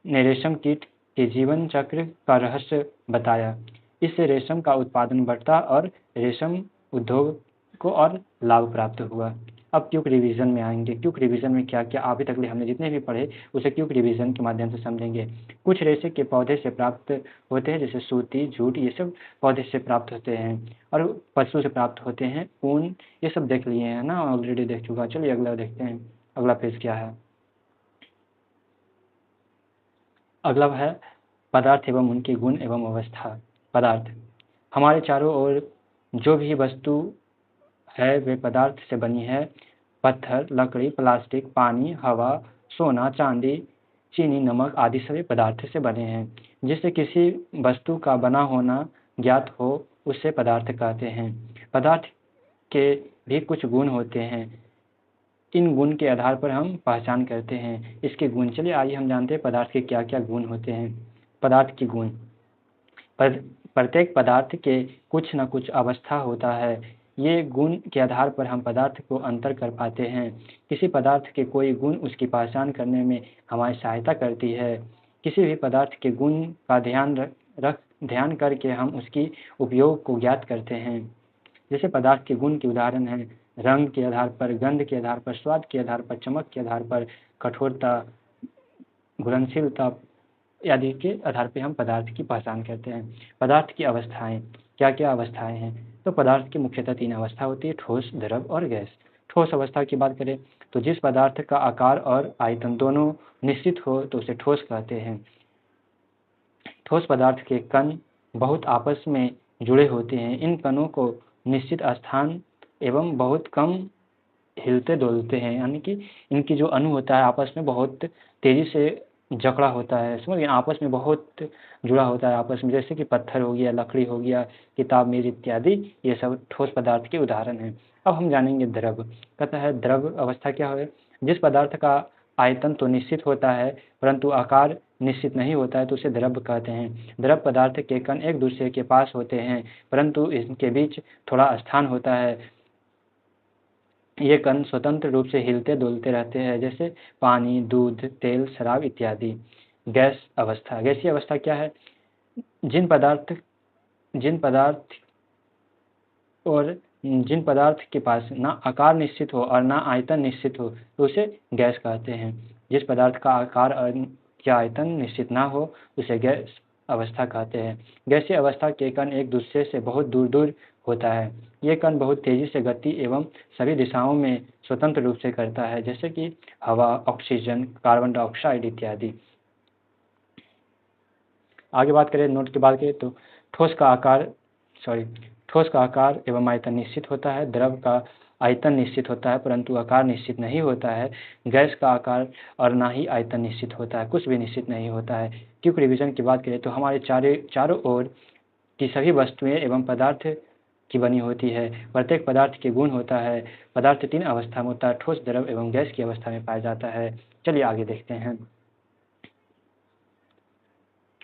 ने रेशम कीट के जीवन चक्र का रहस्य बताया। इससे रेशम का उत्पादन बढ़ता और रेशम उद्योग को और लाभ प्राप्त हुआ। अब क्यूक रिवीजन में आएंगे। क्यूक रिवीजन में क्या क्या अभी तक हमने जितने भी पढ़े उसे क्यूक रिवीजन के माध्यम से समझेंगे। कुछ रेशे के पौधे से प्राप्त होते हैं, जैसे सूती, जूट, ये सब पौधे से प्राप्त होते हैं। और पशु से प्राप्त होते हैं, ऊन, ये सब देख लिए हैं ना, ऑलरेडी देख चुका। चलिए अगला देखते हैं, अगला पेज क्या है। अगला है पदार्थ एवं उनके गुण एवं अवस्था। पदार्थ, हमारे चारों ओर जो भी वस्तु है वे पदार्थ से बनी है। पत्थर, लकड़ी, प्लास्टिक, पानी, हवा, सोना, चांदी, चीनी, नमक आदि सभी पदार्थ से बने हैं। जिससे किसी वस्तु का बना होना ज्ञात हो उसे पदार्थ कहते हैं। पदार्थ के भी कुछ गुण होते हैं। इन गुण के आधार पर हम पहचान करते हैं इसके गुण। चलिए आइए हम जानते हैं पदार्थ के क्या क्या गुण होते हैं। पदार्थ के गुण, प्रत्येक पदार्थ के कुछ न कुछ अवस्था होता है। ये गुण के आधार पर हम पदार्थ को अंतर कर पाते हैं। किसी पदार्थ के कोई गुण उसकी पहचान करने में हमारी सहायता करती है। किसी भी पदार्थ के गुण का ध्यान करके हम उसकी उपयोग को ज्ञात करते हैं। जैसे पदार्थ के गुण के उदाहरण हैं रंग के आधार पर, गंध के आधार पर, स्वाद के आधार पर, चमक के आधार पर, कठोरता, घुलनशीलता आदि के आधार पर हम पदार्थ की पहचान करते हैं। पदार्थ की अवस्थाएं, क्या क्या अवस्थाएं हैं? तो पदार्थ की मुख्यतः 3 अवस्था होती है, ठोस, द्रव और गैस। ठोस अवस्था की बात करें तो जिस पदार्थ का आकार और आयतन दोनों निश्चित हो तो उसे ठोस कहते हैं। ठोस पदार्थ के कण बहुत आपस में जुड़े होते हैं। इन कणों को निश्चित स्थान एवं बहुत कम हिलते डोलते हैं, यानी कि इनकी जो अणु होता है आपस में बहुत तेजी से जकड़ा होता है, समझ गए, आपस में बहुत जुड़ा होता है आपस में। जैसे कि पत्थर हो गया, लकड़ी हो गया, किताब, मेज इत्यादि, ये सब ठोस पदार्थ के उदाहरण हैं। अब हम जानेंगे द्रव। कहता है द्रव अवस्था क्या है? जिस पदार्थ का आयतन तो निश्चित होता है परंतु आकार निश्चित नहीं होता है तो उसे द्रव कहते हैं। द्रव पदार्थ के कण एक दूसरे के पास होते हैं परंतु इनके बीच थोड़ा स्थान होता है। ये कण स्वतंत्र रूप से हिलते डुलते रहते हैं, जैसे पानी, दूध, तेल, शराब इत्यादि। गैस अवस्था, गैसीय अवस्था क्या है? जिन पदार्थ के पास ना आकार निश्चित हो और ना आयतन निश्चित हो तो उसे गैस कहते हैं। जिस पदार्थ का आकार या आयतन निश्चित ना हो उसे गैस अवस्था कहते हैं। गैसीय अवस्था के कण एक दूसरे से बहुत दूर दूर होता है। ये कण बहुत तेजी से गति एवं सभी दिशाओं में स्वतंत्र रूप से करता है, जैसे कि हवा, ऑक्सीजन, कार्बन डाइऑक्साइड इत्यादि। आगे बात करें, नोट की बात करें तो ठोस का आकार एवं आयतन निश्चित होता है। द्रव का आयतन निश्चित होता है परंतु आकार निश्चित नहीं होता है। गैस का आकार और ना ही आयतन निश्चित होता है, कुछ भी निश्चित नहीं होता है। क्यूक रिवीजन की बात करें तो हमारे चारों ओर की सभी वस्तुएं एवं पदार्थ की बनी होती है। प्रत्येक पदार्थ के गुण होता है। पदार्थ 3 अवस्था में होता है, ठोस, द्रव एवं गैस की अवस्था में पाया जाता है। चलिए आगे देखते हैं।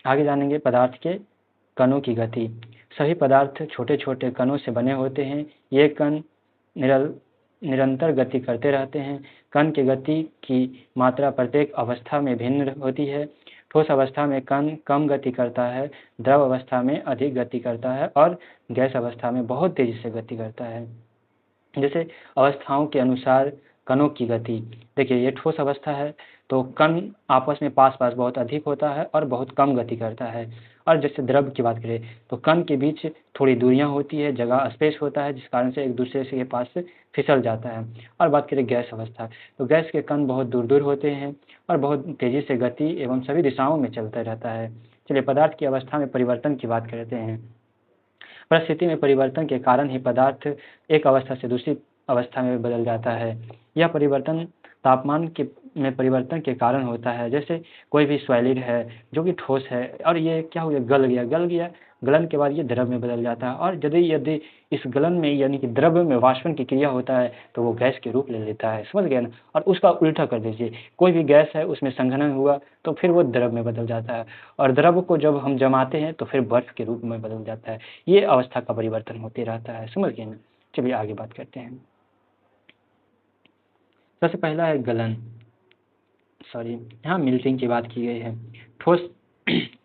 आगे जानेंगे पदार्थ के कणों की गति। सभी पदार्थ छोटे छोटे कणों से बने होते हैं। ये कण निरंतर गति करते रहते हैं। कण की गति की मात्रा प्रत्येक अवस्था में भिन्न होती है। ठोस अवस्था में कण कम गति करता है, द्रव अवस्था में अधिक गति करता है और गैस अवस्था में बहुत तेजी से गति करता है। जैसे अवस्थाओं के अनुसार कणों की गति, देखिए ये ठोस अवस्था है तो कण आपस में पास पास बहुत अधिक होता है और बहुत कम गति करता है। और जैसे द्रव की बात करें तो कण के बीच थोड़ी दूरियां होती है, जगह स्पेस होता है, जिस कारण से एक दूसरे के पास से फिसल जाता है। और बात करें गैस अवस्था, तो गैस के कण बहुत दूर दूर होते हैं और बहुत तेजी से गति एवं सभी दिशाओं में चलता रहता है। चलिए पदार्थ की अवस्था में परिवर्तन की बात करते हैं। परिस्थिति में परिवर्तन के कारण ही पदार्थ एक अवस्था से दूसरी अवस्था में बदल जाता है। यह परिवर्तन तापमान के में परिवर्तन के कारण होता है। जैसे कोई भी सॉलिड है जो कि ठोस है और ये क्या हो गया, गल गया, गलन के बाद ये द्रव में बदल जाता है और यदि यदि इस गलन में यानी कि द्रव में वाष्पन की क्रिया होता है तो वो गैस के रूप ले लेता है, समझ गए ना। और उसका उल्टा कर दीजिए, कोई भी गैस है उसमें संघनन हुआ तो फिर वो द्रव में बदल जाता है और द्रव को जब हम जमाते हैं तो फिर बर्फ के रूप में बदल जाता है। ये अवस्था का परिवर्तन होते रहता है, समझ गए ना। चलिए आगे बात करते हैं। सबसे पहला है गलन, यहाँ मिल्टिंग की बात की गई है। ठोस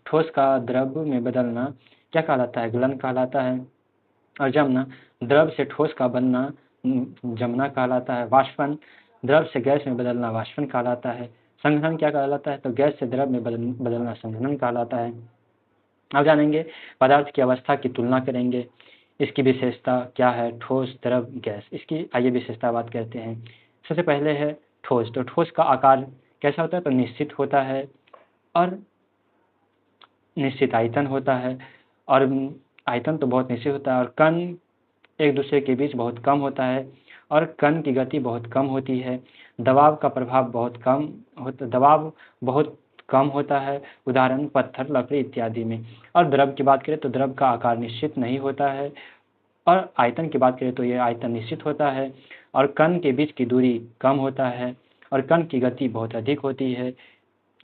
ठोस का द्रव में बदलना क्या कहलाता है, गलन कहलाता है। और जमना, द्रव से ठोस का बनना जमना कहलाता है। वाष्पन, द्रव से गैस में बदलना वाष्पन कहलाता है। संघनन क्या कहलाता है, तो गैस से द्रव में बदलना संघनन कहलाता है। अब जानेंगे पदार्थ की अवस्था की तुलना करेंगे, इसकी विशेषता क्या है, ठोस द्रव गैस, इसकी आइए विशेषता बात करते हैं। सबसे पहले है ठोस, तो ठोस का आकार कैसा होता है, तो निश्चित होता है और निश्चित आयतन होता है और आयतन तो बहुत निश्चित होता है और कण एक दूसरे के बीच बहुत कम होता है और कण की गति बहुत कम होती है। दबाव का प्रभाव दबाव बहुत कम होता है, उदाहरण पत्थर, लकड़ी इत्यादि में। और द्रव की बात करें तो द्रव का आकार निश्चित नहीं होता है और आयतन की बात करें तो ये आयतन निश्चित होता है और कण के बीच की दूरी कम होता है और कण की गति बहुत अधिक होती है,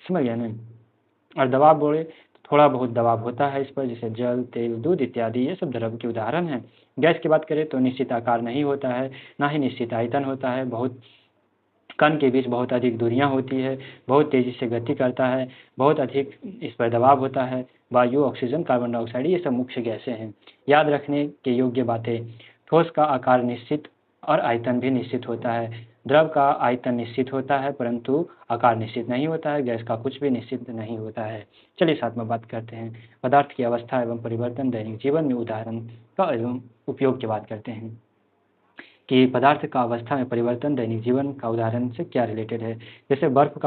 समझ गए ना। और दबाव बोले थोड़ा बहुत दबाव होता है इस पर, जैसे जल, तेल, दूध इत्यादि, ये सब द्रव के उदाहरण हैं। गैस की बात करें तो निश्चित आकार नहीं होता है, ना ही निश्चित आयतन होता है, बहुत कण के बीच बहुत अधिक दूरियां होती है, बहुत तेजी से गति करता है, बहुत अधिक इस पर दबाव होता है। वायु, ऑक्सीजन, कार्बन डाइऑक्साइड, ये सब मुख्य गैसें हैं। याद रखने के योग्य बातें, ठोस का आकार निश्चित और आयतन भी निश्चित होता है। द्रव का आयतन निश्चित होता है परंतु आकार निश्चित नहीं होता है। गैस का कुछ भी निश्चित नहीं होता है। चलिए साथ में बात करते हैं पदार्थ की अवस्था एवं परिवर्तन दैनिक जीवन में उदाहरण का एवं उपयोग की बात करते हैं कि पदार्थ का अवस्था में परिवर्तन दैनिक जीवन का उदाहरण से क्या रिलेटेड है। जैसे बर्फ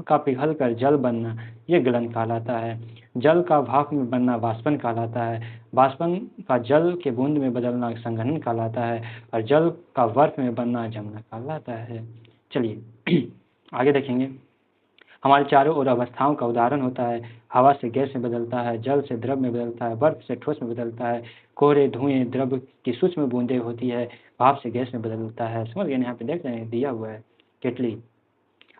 का पिघलकर जल बनना, ये गलन कहलाता है। जल का भाप में बनना वाष्पन कहलाता है। वाष्पन का जल के बूंद में बदलना संघनन कहलाता है और जल का बर्फ में बनना जमना कहलाता है। चलिए आगे देखेंगे। हमारे चारों ओर अवस्थाओं का उदाहरण होता है। हवा से गैस में बदलता है, जल से द्रव में बदलता है, बर्फ से ठोस में बदलता है, कोहरे, धुएं, द्रव की सूक्ष्म बूंदें होती है, भाप से गैस में बदलता है। समझ गए, यहाँ पे देख रहे हैं दिया हुआ है केटली।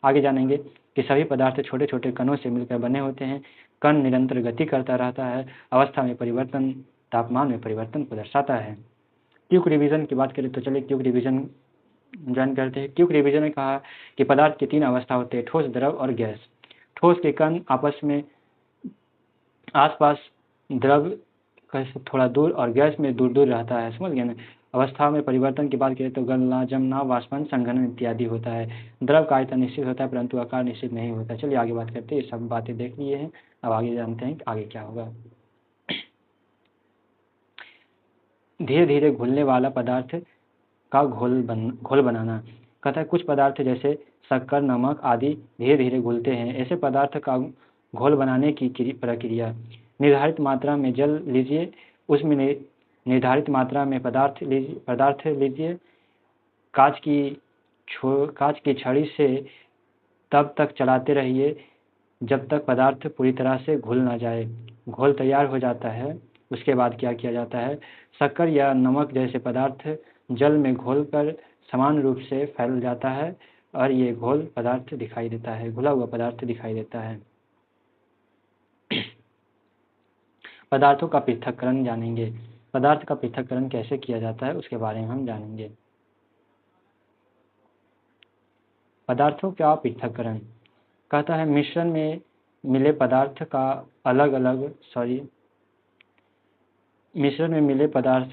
आगे जानेंगे कि सभी पदार्थ छोटे छोटे कणों से मिलकर बने होते हैं। कण निरंतर गति करता रहता है। अवस्था में परिवर्तन तापमान में परिवर्तन को दर्शाता है। क्यूक रिवीजन की बात करें तो चलिए क्यूक रिवीजन ज्वाइन करते हैं। क्यूक रिवीजन में कहा कि पदार्थ की 3 अवस्था होते हैं, ठोस, द्रव और गैस। ठोस के कण आपस में आसपास, द्रव से थोड़ा दूर और गैस में दूर दूर रहता है, समझ गए ना। अवस्था में परिवर्तन की बात करें तो गलना, जमना, वाष्पन, संघनन इत्यादि होता है। द्रव का आयतन निश्चित होता है परंतु आकार निश्चित नहीं होता। चलिए आगे बात करते हैं, ये सब बातें देख लिए हैं, अब आगे जानते हैं आगे क्या होगा। धीरे धीरे घुलने वाला पदार्थ का घोल बनाना, कहता है कुछ पदार्थ जैसे शक्कर, नमक आदि धीरे धीरे घुलते हैं। ऐसे पदार्थ का घोल बनाने की प्रक्रिया, निर्धारित मात्रा में जल लीजिए, उसमें निर्धारित मात्रा में पदार्थ लीजिए, कांच की छड़ी से तब तक चलाते रहिए जब तक पदार्थ पूरी तरह से घुल ना जाए। घोल तैयार हो जाता है, उसके बाद क्या किया जाता है, शक्कर या नमक जैसे पदार्थ जल में घोलकर समान रूप से फैल जाता है और ये घोल पदार्थ दिखाई देता है, घुला हुआ पदार्थ दिखाई देता है। पदार्थों का पृथक्करण जानेंगे। पदार्थ का पृथक्करण कैसे किया जाता है उसके बारे में हम जानेंगे। पदार्थों का पृथक्करण, कहता है मिश्रण में मिले पदार्थ का मिश्रण में मिले पदार्थ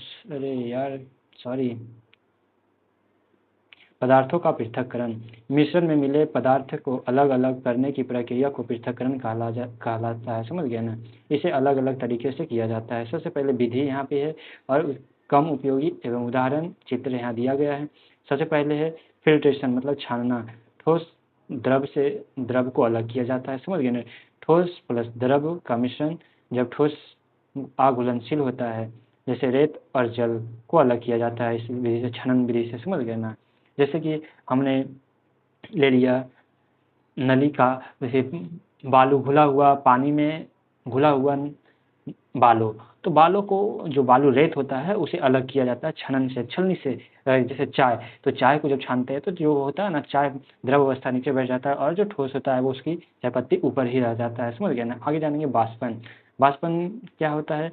पदार्थों का पृथक्करण, मिश्रण में मिले पदार्थ को अलग अलग करने की प्रक्रिया को पृथक्करण कहलाता है। समझ गए ना। इसे अलग अलग तरीके से किया जाता है। सबसे पहले विधि यहाँ पे है और कम उपयोगी एवं उदाहरण चित्र यहाँ दिया गया है। सबसे पहले है फिल्ट्रेशन, मतलब छानना। ठोस द्रव से द्रव को अलग किया जाता है। समझ गए ना। ठोस प्लस द्रव का मिश्रण जब ठोस अघुलनशील होता है, जैसे रेत और जल को अलग किया जाता है इस विधि से, छनन विधि से। समझ गए ना। जैसे कि हमने ले लिया नली का, जैसे बालू घुला हुआ पानी में घुला हुआ बालू, तो बालू को, जो बालू रेत होता है उसे अलग किया जाता है छनन से, छलनी से। जैसे चाय, तो चाय को जब छानते हैं तो जो होता है ना, चाय द्रव अवस्था नीचे बैठ जाता है और जो ठोस होता है वो उसकी चाय पत्ती ऊपर ही रह जाता है। समझ गए ना। आगे जानेंगे बाष्पन। बाष्पन क्या होता है?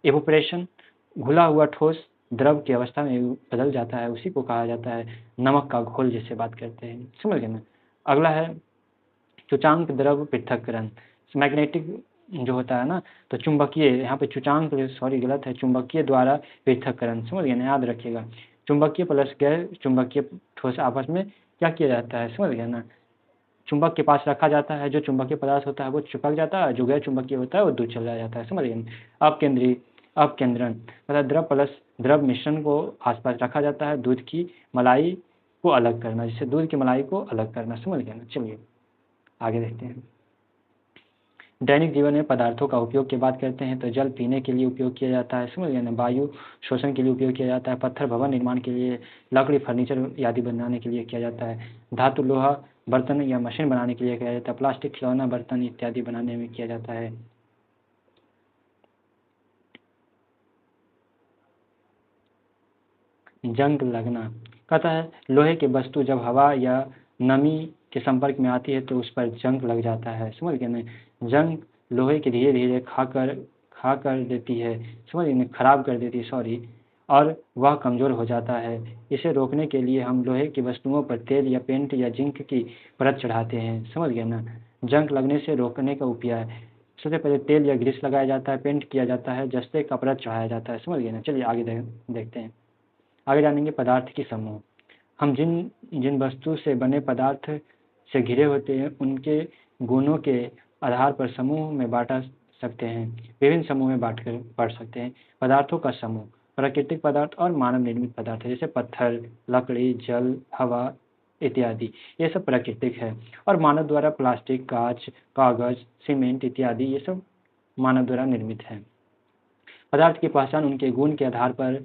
इवोपरेशन, घुला हुआ ठोस द्रव की अवस्था में बदल जाता है, उसी को कहा जाता है नमक का घोल, जिससे बात करते हैं। समझ गए ना। अगला है सूचांक द्रव पृथक्करण। मैग्नेटिक जो होता है ना, तो चुंबकीय, यहाँ पे सूचांक सॉरी गलत है, चुंबकीय द्वारा पृथक्करण। समझ गए ना, याद रखिएगा। चुंबकीय प्लस गैर चुंबकीय ठोस आपस में क्या किया जाता है? समझ गए ना। चुंबक के पास रखा जाता है, जो चुंबकीय पदार्थ होता है वो चिपक जाता है, जो गैर चुंबकीय होता है वो दूर चला जाता है। समझ गए ना। अपकेंद्रण, मतलब द्रव प्लस द्रव मिश्रण को आसपास रखा जाता है, दूध की मलाई को अलग करना, जिससे दूध की मलाई को अलग करना। समझ गए ना। चलिए आगे देखते हैं। दैनिक जीवन में पदार्थों का उपयोग की बात करते हैं तो जल पीने के लिए उपयोग किया जाता है। समझ गए ना। वायु शोषण के लिए उपयोग किया जाता है। पत्थर भवन निर्माण के लिए, लकड़ी फर्नीचर आदि बनाने के लिए किया जाता है। धातु लोहा बर्तन या मशीन बनाने के लिए किया जाता है। प्लास्टिक खिलौना बर्तन इत्यादि बनाने में किया जाता है। जंग लगना, कहता है लोहे की वस्तु जब हवा या नमी के संपर्क में आती है तो उस पर जंग लग जाता है। समझ गए ना। जंग लोहे की धीरे धीरे खा कर देती है, समझ गए, खराब कर देती है, सॉरी, और वह कमज़ोर हो जाता है। इसे रोकने के लिए हम लोहे की वस्तुओं पर तेल या पेंट या जिंक की परत चढ़ाते हैं। समझ गए ना। जंग लगने से रोकने का उपाय, सबसे पहले तेल या ग्रीस लगाया जाता है, पेंट किया जाता है, जस्ते का परत चढ़ाया जाता है। समझ गए ना। चलिए आगे देखते हैं। आगे जानेंगे पदार्थ की समूह। हम जिन जिन वस्तु से बने पदार्थ से घिरे होते हैं उनके गुणों के आधार पर समूह में बांटा सकते हैं, विभिन्न समूह में बांट कर पढ़ सकते हैं। पदार्थों का समूह प्राकृतिक पदार्थ और मानव निर्मित पदार्थ, जैसे पत्थर, लकड़ी, जल, हवा इत्यादि, ये सब प्राकृतिक है। और मानव द्वारा प्लास्टिक, कांच, कागज, सीमेंट इत्यादि, ये सब मानव द्वारा निर्मित है। पदार्थ की पहचान उनके गुण के आधार पर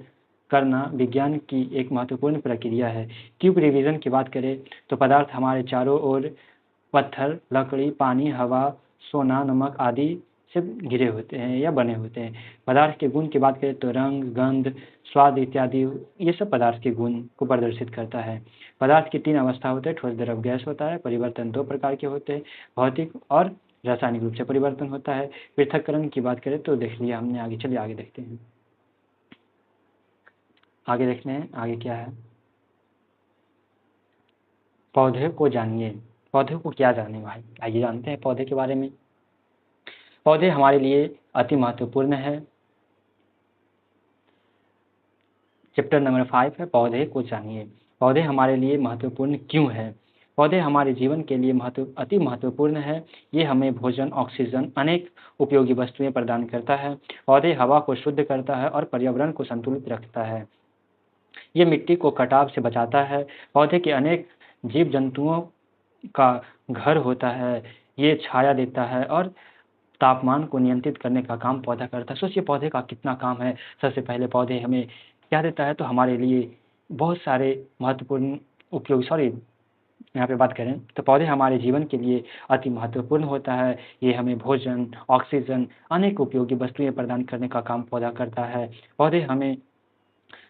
करना विज्ञान की एक महत्वपूर्ण प्रक्रिया है। क्यूब रिवीजन की बात करें तो पदार्थ हमारे चारों ओर पत्थर, लकड़ी, पानी, हवा, सोना, नमक आदि से घिरे होते हैं या बने होते हैं। पदार्थ के गुण की बात करें तो रंग, गंध, स्वाद इत्यादि, ये सब पदार्थ के गुण को प्रदर्शित करता है। पदार्थ की 3 अवस्था होते हैं, ठोस, द्रव, गैस होता है। परिवर्तन 2 प्रकार के होते हैं, भौतिक और रासायनिक रूप से परिवर्तन होता है। पृथक्करण की बात करें तो देख लिया हमने आगे। चलिए आगे देखते हैं। आगे देखते हैं आगे क्या है। पौधे को जानिए। पौधे को क्या जाने भाई, आइए जानते हैं पौधे के बारे में। पौधे हमारे लिए अति महत्वपूर्ण है। चैप्टर नंबर 5 है पौधे को जानिए। पौधे हमारे लिए महत्वपूर्ण क्यों है? पौधे हमारे जीवन के लिए अति महत्वपूर्ण है। ये हमें भोजन, ऑक्सीजन, अनेक उपयोगी वस्तुएं प्रदान करता है। पौधे हवा को शुद्ध करता है और पर्यावरण को संतुलित रखता है। ये मिट्टी को कटाव से बचाता है। पौधे के अनेक जीव जंतुओं का घर होता है। ये छाया देता है और तापमान को नियंत्रित करने का काम पौधा करता है। सोचिए पौधे का कितना काम है। सबसे पहले पौधे हमें क्या देता है, तो हमारे लिए बहुत सारे महत्वपूर्ण उपयोग, सॉरी यहाँ पे बात करें तो पौधे हमारे जीवन के लिए अति महत्वपूर्ण होता है। ये हमें भोजन, ऑक्सीजन, अनेक उपयोगी वस्तुएं प्रदान करने का काम पौधा करता है। पौधे हमें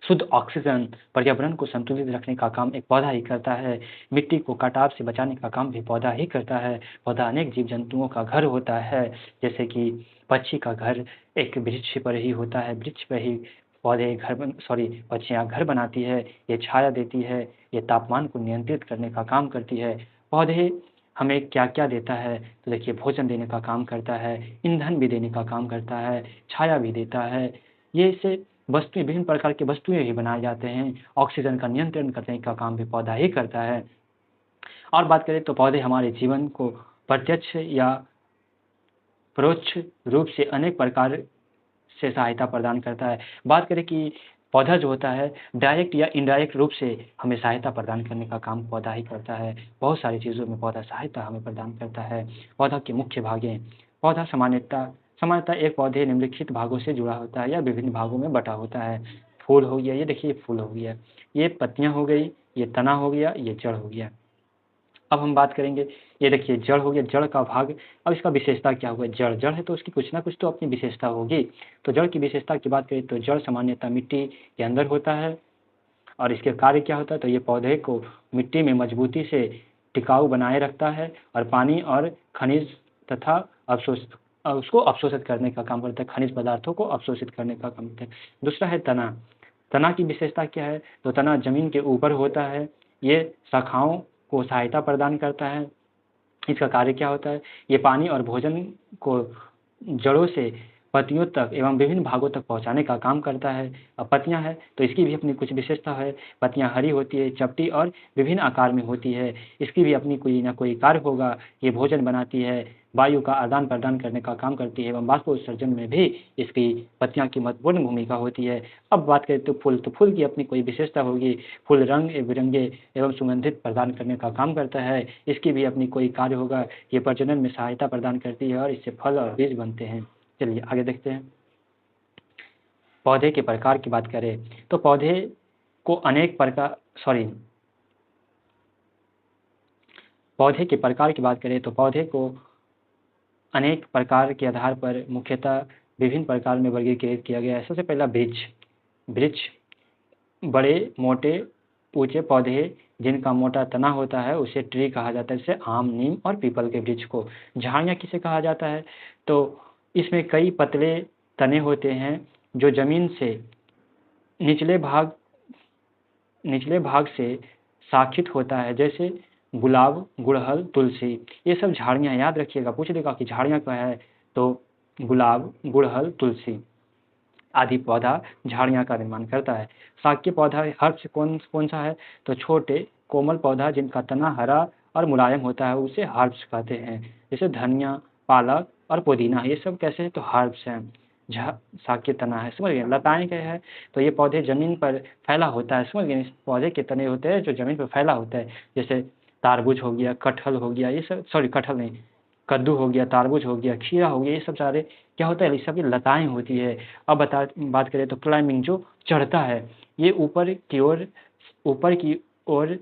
शुद्ध ऑक्सीजन, पर्यावरण को संतुलित रखने का काम एक पौधा ही करता है। मिट्टी को कटाव से बचाने का काम भी पौधा ही करता है। पौधा अनेक जीव जंतुओं का घर होता है, जैसे कि पक्षी का घर एक वृक्ष पर ही होता है, वृक्ष पर ही पक्षियाँ घर बनाती है। ये छाया देती है, ये तापमान को नियंत्रित करने का काम करती है। पौधे हमें क्या क्या देता है, तो देखिए भोजन देने का काम करता है, ईंधन भी देने का काम करता है, छाया भी देता है। ये इससे वस्तुएं, विभिन्न प्रकार की वस्तुएं भी बनाए जाते हैं। ऑक्सीजन का नियंत्रण करने का काम भी पौधा ही करता है। और बात करें तो पौधे हमारे जीवन को प्रत्यक्ष या परोक्ष रूप से अनेक प्रकार से सहायता प्रदान करता है। बात करें कि पौधा जो होता है डायरेक्ट या इनडायरेक्ट रूप से हमें सहायता प्रदान करने का काम पौधा ही करता है। बहुत सारी चीज़ों में पौधा सहायता हमें प्रदान करता है। पौधा के मुख्य भागें। पौधा सामान्यतः एक पौधे निम्नलिखित भागों से जुड़ा होता है या विभिन्न भागों में बटा होता है। फूल हो गया, ये देखिए फूल हो गया, ये पत्तियाँ हो गई, ये तना हो गया, ये जड़ हो गया। अब हम बात करेंगे, ये देखिए जड़ हो गया, जड़ का भाग। अब इसका विशेषता क्या हुआ? जड़ है तो उसकी कुछ ना कुछ तो अपनी विशेषता होगी। तो जड़ की विशेषता की बात करें तो जड़ सामान्यतः मिट्टी के अंदर होता है और इसके कार्य क्या होता है? तो ये पौधे को मिट्टी में मजबूती से टिकाऊ बनाए रखता है और पानी और खनिज तथा उसको अवशोषित करने का काम करता है। खनिज पदार्थों को अवशोषित करने का काम करता है। दूसरा है तना। तना की विशेषता क्या है? तो तना जमीन के ऊपर होता है। ये शाखाओं को सहायता प्रदान करता है। इसका कार्य क्या होता है? ये पानी और भोजन को जड़ों से पत्तियों तक एवं विभिन्न भागों तक पहुंचाने का काम करता है। अब पत्तियां हैं तो इसकी भी अपनी कुछ विशेषता है। पत्तियां हरी होती है, चपटी और विभिन्न आकार में होती है। इसकी भी अपनी कोई ना कोई कार्य होगा। ये भोजन बनाती है, वायु का आदान प्रदान करने का काम करती है एवं बाष्पोत्सर्जन में भी इसकी पत्तियां की महत्वपूर्ण भूमिका होती है। अब बात करें तो फूल की अपनी कोई विशेषता होगी। फूल रंग बिरंगे एवं सुगंधित प्रदान करने का काम करता है। इसकी भी अपनी कोई कार्य होगा। ये प्रजनन में सहायता प्रदान करती है और इससे फल और बीज बनते हैं। चलिए आगे देखते हैं। पौधे के प्रकार की बात करें तो पौधे के प्रकार की बात करें तो पौधे को अनेक प्रकार के आधार पर मुख्यतः विभिन्न प्रकार में वर्गीकृत किया गया है। सबसे पहला वृक्ष बड़े मोटे ऊंचे पौधे जिनका मोटा तना होता है उसे ट्री कहा जाता है। जैसे आम, नीम और पीपल के वृक्ष को। झाड़ियाँ किसे कहा जाता है? तो इसमें कई पतले तने होते हैं जो जमीन से निचले भाग से शाखित होता है। जैसे गुलाब, गुड़हल, तुलसी। ये सब झाड़ियाँ, याद रखिएगा, पूछ देगा कि झाड़ियाँ क्या है? तो गुलाब, गुड़हल, तुलसी आदि पौधा झाड़ियाँ का निर्माण करता है। शाकीय पौधा हर्ब्स कौन सा है? तो छोटे कोमल पौधा जिनका तना हरा और मुलायम होता है उसे हर्ब्स कहते हैं। जैसे धनिया, पालक और पुदीना, ये सब कैसे हैं? तो हर्ब्स हैं। शाकीय तना है, समझ गए। लताएं क्या है? तो ये पौधे जमीन पर फैला होता है, समझ गए। इस पौधे के तने होते हैं जो जमीन पर फैला होता है। जैसे तारबूज हो गया, कटहल हो गया, ये सब, सॉरी कटहल नहीं, कद्दू हो गया, तारबूज हो गया, खीरा हो गया, ये सब सारे क्या होता है? ये सब लताएं होती है। अब बात करें तो क्लाइंबिंग जो चढ़ता है, ये ऊपर की ओर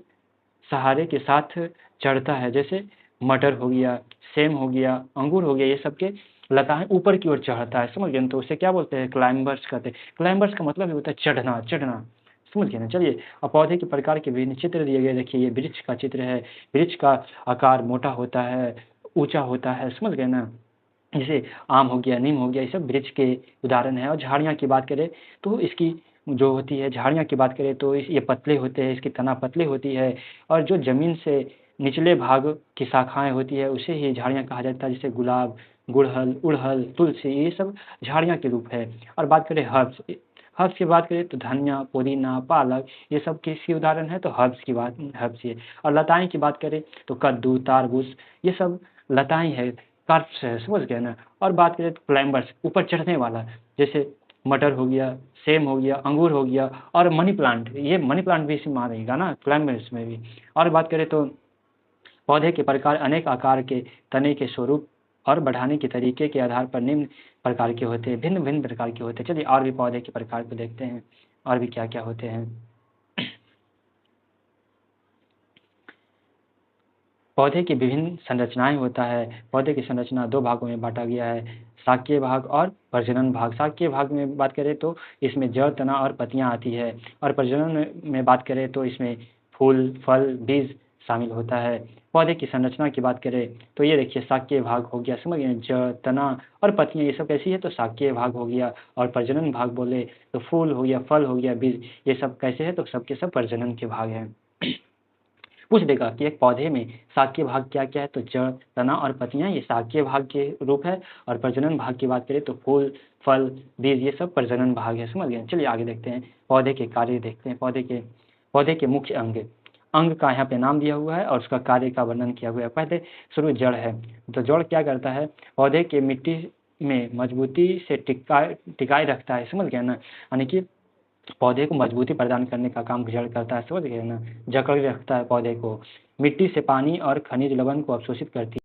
सहारे के साथ चढ़ता है। जैसे मटर हो गया, सेम हो गया, अंगूर हो गया, ये सब के लताएं ऊपर की ओर चढ़ता है, समझ गए। तो उसे क्या बोलते हैं? क्लाइंबर्स कहते हैं। क्लाइंबर्स का मतलब होता है चढ़ना, समझ गए ना। चलिए अब पौधे के प्रकार के विभिन्न चित्र दिए गए। देखिए ये वृक्ष का चित्र है। वृक्ष का आकार मोटा होता है, ऊंचा होता है, समझ गए ना। जैसे आम हो गया, नीम हो गया, ये सब वृक्ष के उदाहरण है। और झाड़ियाँ की बात करें तो इसकी जो होती है, झाड़ियाँ की बात करें तो ये पतले होते हैं, इसकी तना पतली होती है और जो जमीन से निचले भाग की शाखाएं होती है उसे ही झाड़ियाँ कहा जाता है। जैसे गुलाब, गुड़हल, उड़हल, तुलसी, ये सब झाड़ियाँ के रूप है। और बात करें हर्ब्स की बात करें तो धनिया, पुदीना, पालक, ये सब किसकी उदाहरण है? तो हर्ब्स ये। और लताएं की बात करें तो कद्दू, तारबूज, ये सब लताएं है, कार्प्स है, समझ गए ना। और बात करें तो क्लाइंबर्स, ऊपर चढ़ने वाला, जैसे मटर हो गया, सेम हो गया, अंगूर हो गया और मनी प्लांट, ये मनी प्लांट भी इसमें आ रहेगा ना, क्लाइंबर्स में भी। और बात करें तो पौधे के प्रकार अनेक आकार के, तने के स्वरूप और बढ़ाने के तरीके के आधार पर निम्न प्रकार के होते हैं, भिन्न भिन्न प्रकार के होते हैं। चलिए और भी पौधे के प्रकार को देखते हैं, और भी क्या क्या होते हैं। पौधे की विभिन्न संरचनाएं होता है। पौधे की संरचना दो भागों में बांटा गया है, शाकीय भाग और प्रजनन भाग। शाकीय भाग में बात करें तो इसमें जड़, तना और पत्तियां आती है। और प्रजनन में बात करें तो इसमें फूल, फल, बीज शामिल होता है। पौधे की संरचना की बात करें तो ये देखिए शाकीय भाग हो गया, समझ गए। जड़, तना और पत्तियां, ये सब कैसी है? तो शाकीय भाग हो गया। और प्रजनन भाग बोले तो फूल हो गया, फल हो गया, बीज, ये सब कैसे है? तो सबके सब प्रजनन के भाग हैं। पूछ देगा कि एक पौधे में शाकीय भाग क्या क्या है? तो जड़, तना और पत्तियां, ये शाकीय भाग के रूप है। और प्रजनन भाग की बात करें तो फूल, फल, बीज ये सब प्रजनन भाग है, समझ गए? चलिए आगे देखते हैं, पौधे के कार्य देखते हैं, पौधे के मुख्य अंग का यहाँ पे नाम दिया हुआ है और उसका कार्य का वर्णन किया हुआ है। पहले शुरू जड़ है, तो जड़ क्या करता है? पौधे के मिट्टी में मजबूती से टिकाए रखता है, समझ गए ना? यानी कि पौधे को मजबूती प्रदान करने का काम जड़ करता है, समझ गए ना? जकड़ के रखता है पौधे को। मिट्टी से पानी और खनिज लवण को अवशोषित करती है।